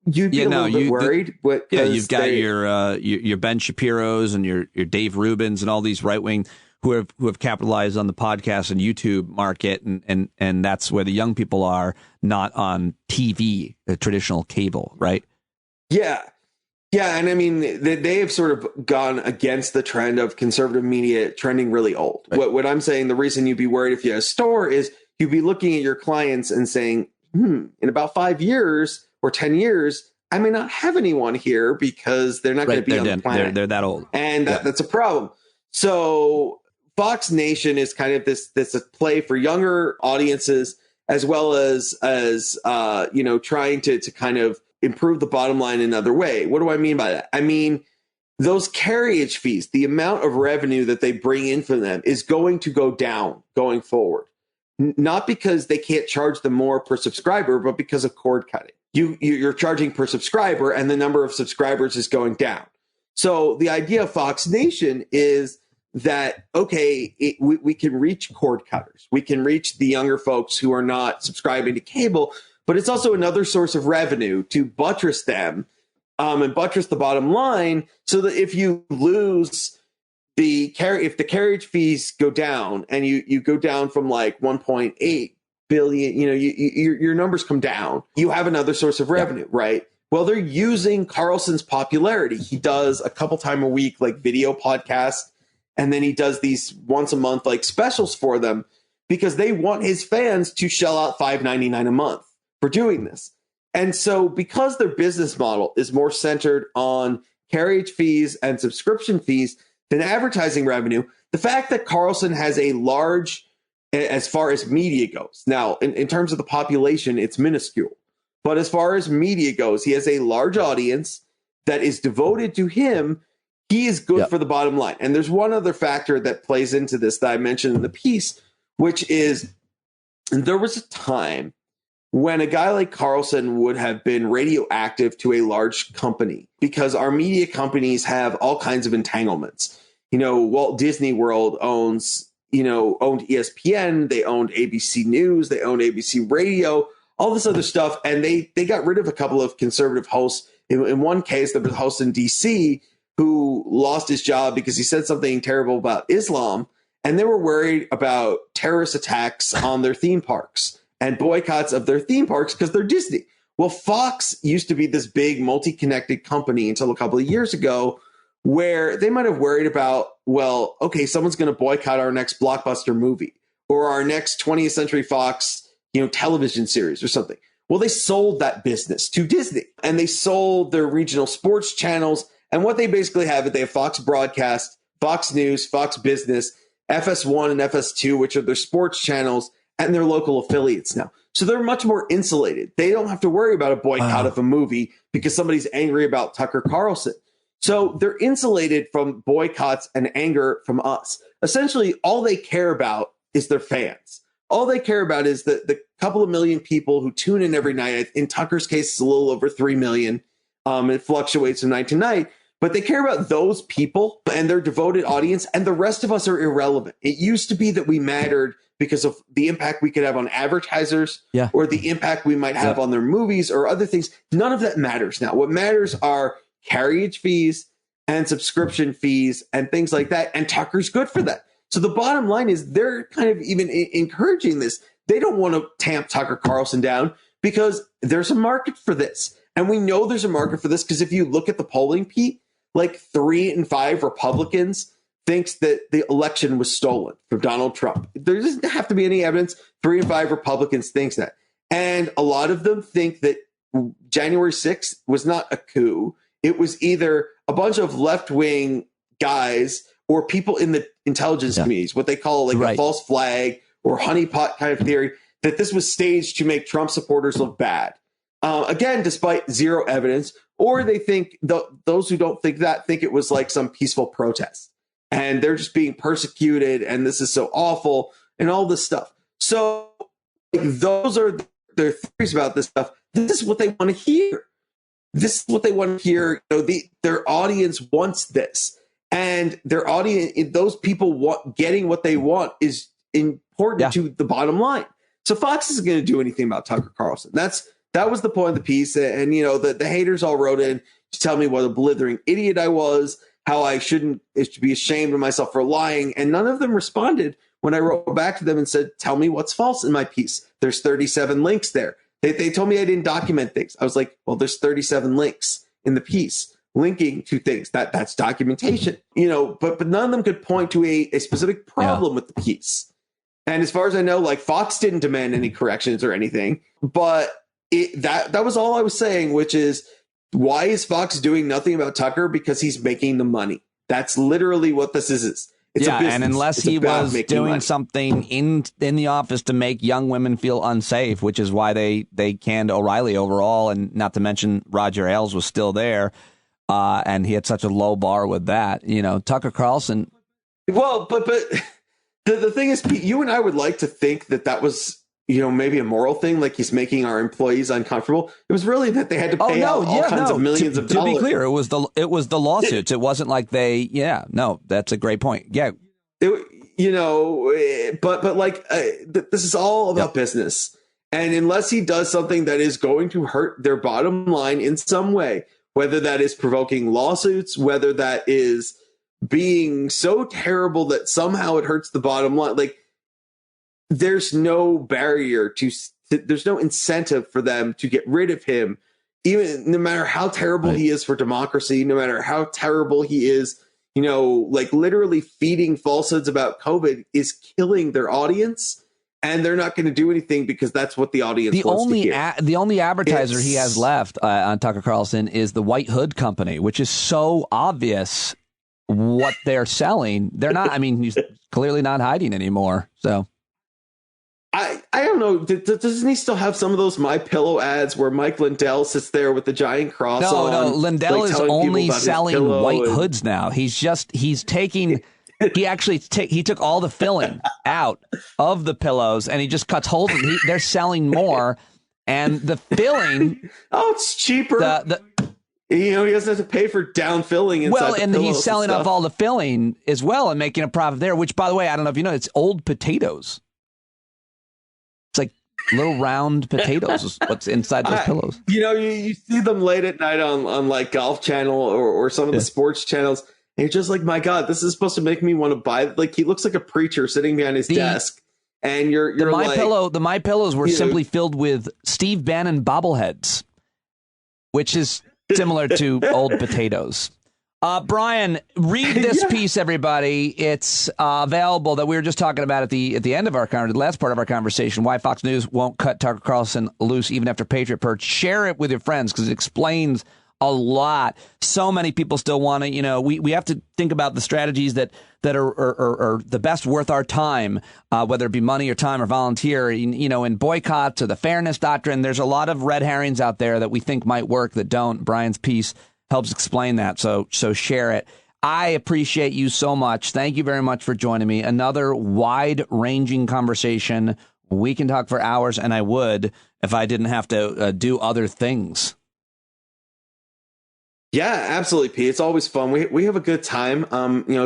you'd be a little bit worried. You've got your Ben Shapiro's and your Dave Rubins and all these right wing who have capitalized on the podcast and YouTube market, and that's where the young people are, not on TV, traditional cable, right? Yeah, and I mean they have sort of gone against the trend of conservative media trending really old. Right. What I'm saying, the reason you'd be worried if you had a store is you'd be looking at your clients and saying, in about 5 years or 10 years, I may not have anyone here because they're not going to be on the planet. They're that old. And that's a problem. So Fox Nation is kind of this play for younger audiences, as well as trying to kind of improve the bottom line in another way. What do I mean by that? I mean, those carriage fees, the amount of revenue that they bring in from them is going to go down going forward. Not because they can't charge them more per subscriber, but because of cord cutting. You're charging per subscriber and the number of subscribers is going down. So the idea of Fox Nation is that, we can reach cord cutters. We can reach the younger folks who are not subscribing to cable, but it's also another source of revenue to buttress them and buttress the bottom line so that if you lose if the carriage fees go down and you go down from like 1.8 billion, your numbers come down, you have another source of revenue, right? Well, they're using Carlson's popularity. He does a couple time a week, like video podcasts, and then he does these once a month, like specials for them, because they want his fans to shell out $5.99 a month for doing this. And so because their business model is more centered on carriage fees and subscription fees than advertising revenue, the fact that Carlson has a large, as far as media goes, now in terms of the population, it's minuscule. But as far as media goes, he has a large audience that is devoted to him. He is good for the bottom line. And there's one other factor that plays into this that I mentioned in the piece, which is there was a time when a guy like Carlson would have been radioactive to a large company, because our media companies have all kinds of entanglements. Walt Disney World owned ESPN, they owned ABC News, they owned ABC Radio, all this other stuff. And they got rid of a couple of conservative hosts. In one case, there was a host in DC who lost his job because he said something terrible about Islam. And they were worried about terrorist attacks on their theme parks and boycotts of their theme parks because they're Disney. Well, Fox used to be this big multi-connected company until a couple of years ago, where they might have worried about, well, okay, someone's going to boycott our next blockbuster movie or our next 20th Century Fox, television series or something. Well, they sold that business to Disney, and they sold their regional sports channels. And what they basically have is they have Fox Broadcast, Fox News, Fox Business, FS1 and FS2, which are their sports channels, and their local affiliates now. So they're much more insulated. They don't have to worry about a boycott of a movie because somebody's angry about Tucker Carlson. So they're insulated from boycotts and anger from us. Essentially, all they care about is their fans. All they care about is the couple of million people who tune in every night. In Tucker's case, it's a little over 3 million. It fluctuates from night to night. But they care about those people and their devoted audience, and the rest of us are irrelevant. It used to be that we mattered because of the impact we could have on advertisers or the impact we might have on their movies or other things. None of that matters now. What matters are carriage fees and subscription fees and things like that. And Tucker's good for that. So the bottom line is they're kind of even encouraging this. They don't want to tamp Tucker Carlson down because there's a market for this. And we know there's a market for this because if you look at the polling, Pete, like 3 in 5 Republicans thinks that the election was stolen from Donald Trump. There doesn't have to be any evidence. 3 in 5 Republicans thinks that. And a lot of them think that January 6th was not a coup. It was either a bunch of left-wing guys or people in the intelligence communities, what they call like a false flag or honeypot kind of theory, that this was staged to make Trump supporters look bad. Again, despite zero evidence, or they think those who don't think that think it was like some peaceful protest and they're just being persecuted and this is so awful and all this stuff. So those are their theories about this stuff. This is what they want to hear. This is what they want to hear. Their audience wants this, and their audience, those people getting what they want is important to the bottom line. So Fox isn't going to do anything about Tucker Carlson. That was the point of the piece. And, the haters all wrote in to tell me what a blithering idiot I was, how I should be ashamed of myself for lying. And none of them responded when I wrote back to them and said, tell me what's false in my piece. There's 37 links there. They told me I didn't document things. I was like, well, there's 37 links in the piece linking to things. That's documentation, but none of them could point to a specific problem with the piece. And as far as I know, like Fox didn't demand any corrections or anything, but that was all I was saying, which is, why is Fox doing nothing about Tucker? Because he's making the money. That's literally what this is. It's a business. And unless he was doing something in the office to make young women feel unsafe, which is why they canned O'Reilly overall, and not to mention Roger Ailes was still there, and he had such a low bar with that. Tucker Carlson. Well, but the thing is, Pete, you and I would like to think that was, maybe a moral thing, like he's making our employees uncomfortable. It was really that they had to pay out all kinds of millions of dollars. To be clear, it was the lawsuits. It wasn't like that's a great point. Yeah. But this is all about business. And unless he does something that is going to hurt their bottom line in some way, whether that is provoking lawsuits, whether that is being so terrible that somehow it hurts the bottom line. Like, there's no barrier there's no incentive for them to get rid of him, even no matter how terrible he is for democracy, no matter how terrible he is, like literally feeding falsehoods about COVID is killing their audience. And they're not going to do anything because that's what the audience wants to hear. The only advertiser he has left on Tucker Carlson is the White Hood Company, which is so obvious what they're selling. They're not. I mean, he's clearly not hiding anymore. So I don't know. Doesn't he still have some of those My Pillow ads where Mike Lindell sits there with the giant cross on? No, Lindell is only selling white hoods now. He's taking. He actually he took all the filling out of the pillows and he just cuts holes in them. They're selling more, and the filling. Oh, it's cheaper. He doesn't have to pay for down filling inside the pillows. Well, and he's selling off all the filling as well and making a profit there. Which, by the way, I don't know if you know, it's old potatoes. It's like little round potatoes is what's inside those pillows. You see them late at night on like Golf Channel or some of the sports channels. And you're just like, my God, this is supposed to make me want to buy. Like, he looks like a preacher sitting behind his desk. And you're the My Pillows were simply filled with Steve Bannon bobbleheads, which is similar to old potatoes. Brian, read this piece, everybody. It's available that we were just talking about at the end of the last part of our conversation. Why Fox News won't cut Tucker Carlson loose even after Patriot Purge. Share it with your friends because it explains a lot. So many people still want to, we have to think about the strategies that are the best worth our time, whether it be money or time or volunteer, in boycotts or the fairness doctrine. There's a lot of red herrings out there that we think might work that don't. Brian's piece helps explain that. So share it. I appreciate you so much. Thank you very much for joining me. Another wide ranging conversation. We can talk for hours, and I would if I didn't have to do other things. Yeah, absolutely, Pete. It's always fun. We have a good time.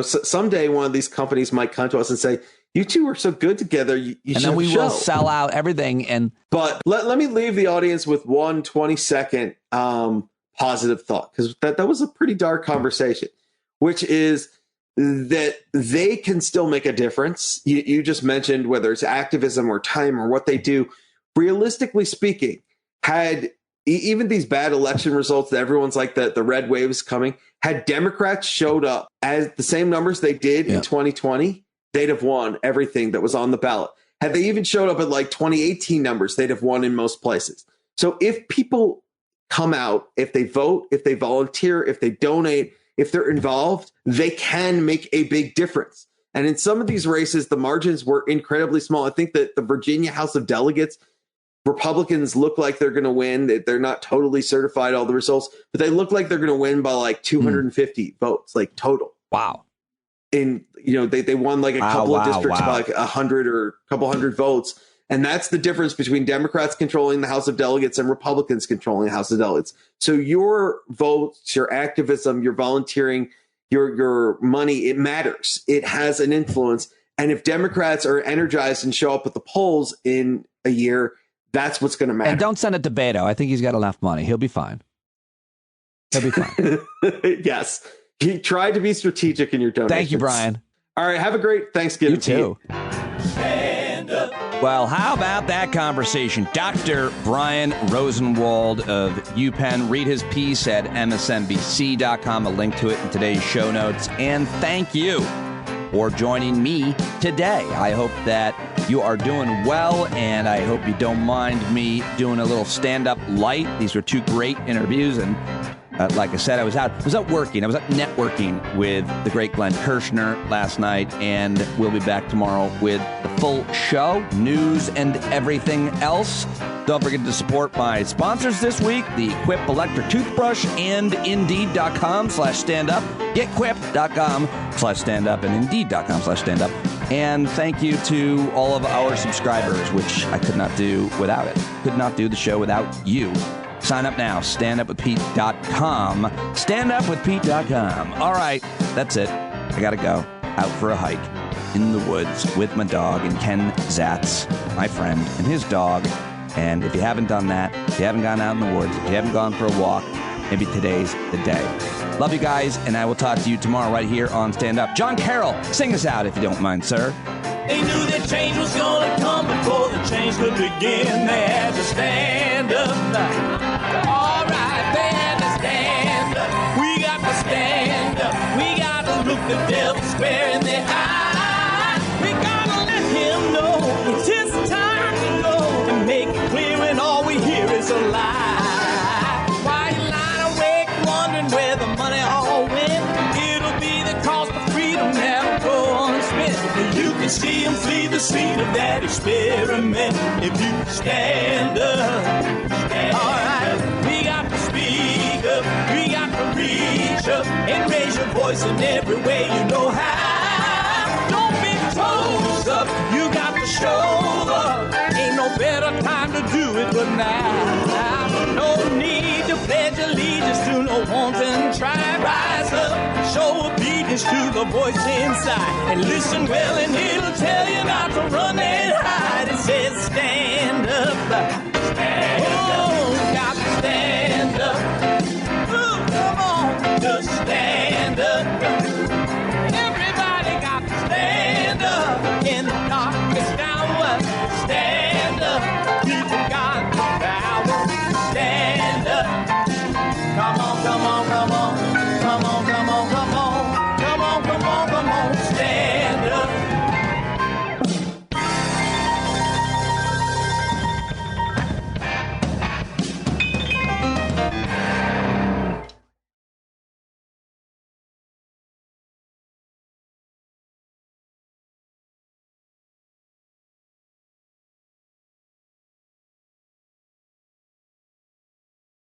Someday one of these companies might come to us and say, "You two are so good together. You and then we will sell out everything." But let me leave the audience with one 20-second positive thought, because that was a pretty dark conversation, which is that they can still make a difference. You just mentioned whether it's activism or time or what they do. Realistically speaking, had even these bad election results that everyone's like the red wave is coming, had Democrats showed up as the same numbers they did in 2020, they'd have won everything that was on the ballot. Had they even showed up at like 2018 numbers, they'd have won in most places. So if people come out, if they vote, if they volunteer, if they donate, if they're involved, they can make a big difference. And in some of these races, the margins were incredibly small. I think that the Virginia House of Delegates, Republicans look like they're going to win. They're not totally certified, all the results, but they look like they're going to win by like 250 votes, like total. Wow. And, they won like a couple of districts by like 100 or a couple hundred votes. And that's the difference between Democrats controlling the House of Delegates and Republicans controlling the House of Delegates. So your votes, your activism, your volunteering, your money, it matters. It has an influence. And if Democrats are energized and show up at the polls in a year, that's what's going to matter. And don't send it to Beto. I think he's got enough money. He'll be fine. Yes. He tried to be strategic in your donations. Thank you, Brian. All right. Have a great Thanksgiving. You too. Stand up. Well, how about that conversation? Dr. Brian Rosenwald of UPenn. Read his piece at msnbc.com. A link to it in today's show notes. And thank you for joining me today. I hope that you are doing well, and I hope you don't mind me doing a little stand-up light. These were two great interviews, and like I said, I was out working. I was out networking with the great Glenn Kirshner last night, and we'll be back tomorrow with the full show, news and everything else. Don't forget to support my sponsors this week, the Quip electric toothbrush and Indeed.com/standup. Get Quip.com/standup and Indeed.com/standup. And thank you to all of our subscribers, which I could not do without it. Could not do the show without you. Sign up now, standupwithpete.com. Standupwithpete.com. All right, that's it. I got to go out for a hike in the woods with my dog and Ken Zatz, my friend, and his dog. And if you haven't done that, if you haven't gone out in the woods, if you haven't gone for a walk, maybe today's the day. Love you guys, and I will talk to you tomorrow right here on Stand Up. John Carroll, sing us out if you don't mind, sir. They knew that change was gonna come before the change could begin. They had to stand up. All right, they had to stand up. We got to stand up. We got to look the devil square in the eye. We gotta let him know it's his time to go and make it clear when all we hear is a lie. Why you lying awake wondering where the money all went? It'll be the cost of freedom that'll go unspent. You can see him flee the scene of that experiment if you stand up. Alright, we got to speak up, we got to reach up and raise your voice in every way you know how. Don't be toes up, you got to show up. Ain't no better time to do it but now. No need to pledge allegiance to no wanton tribe. Rise up, show obedience to the voice inside, and listen well and it'll tell you not to run and hide. It says stand up.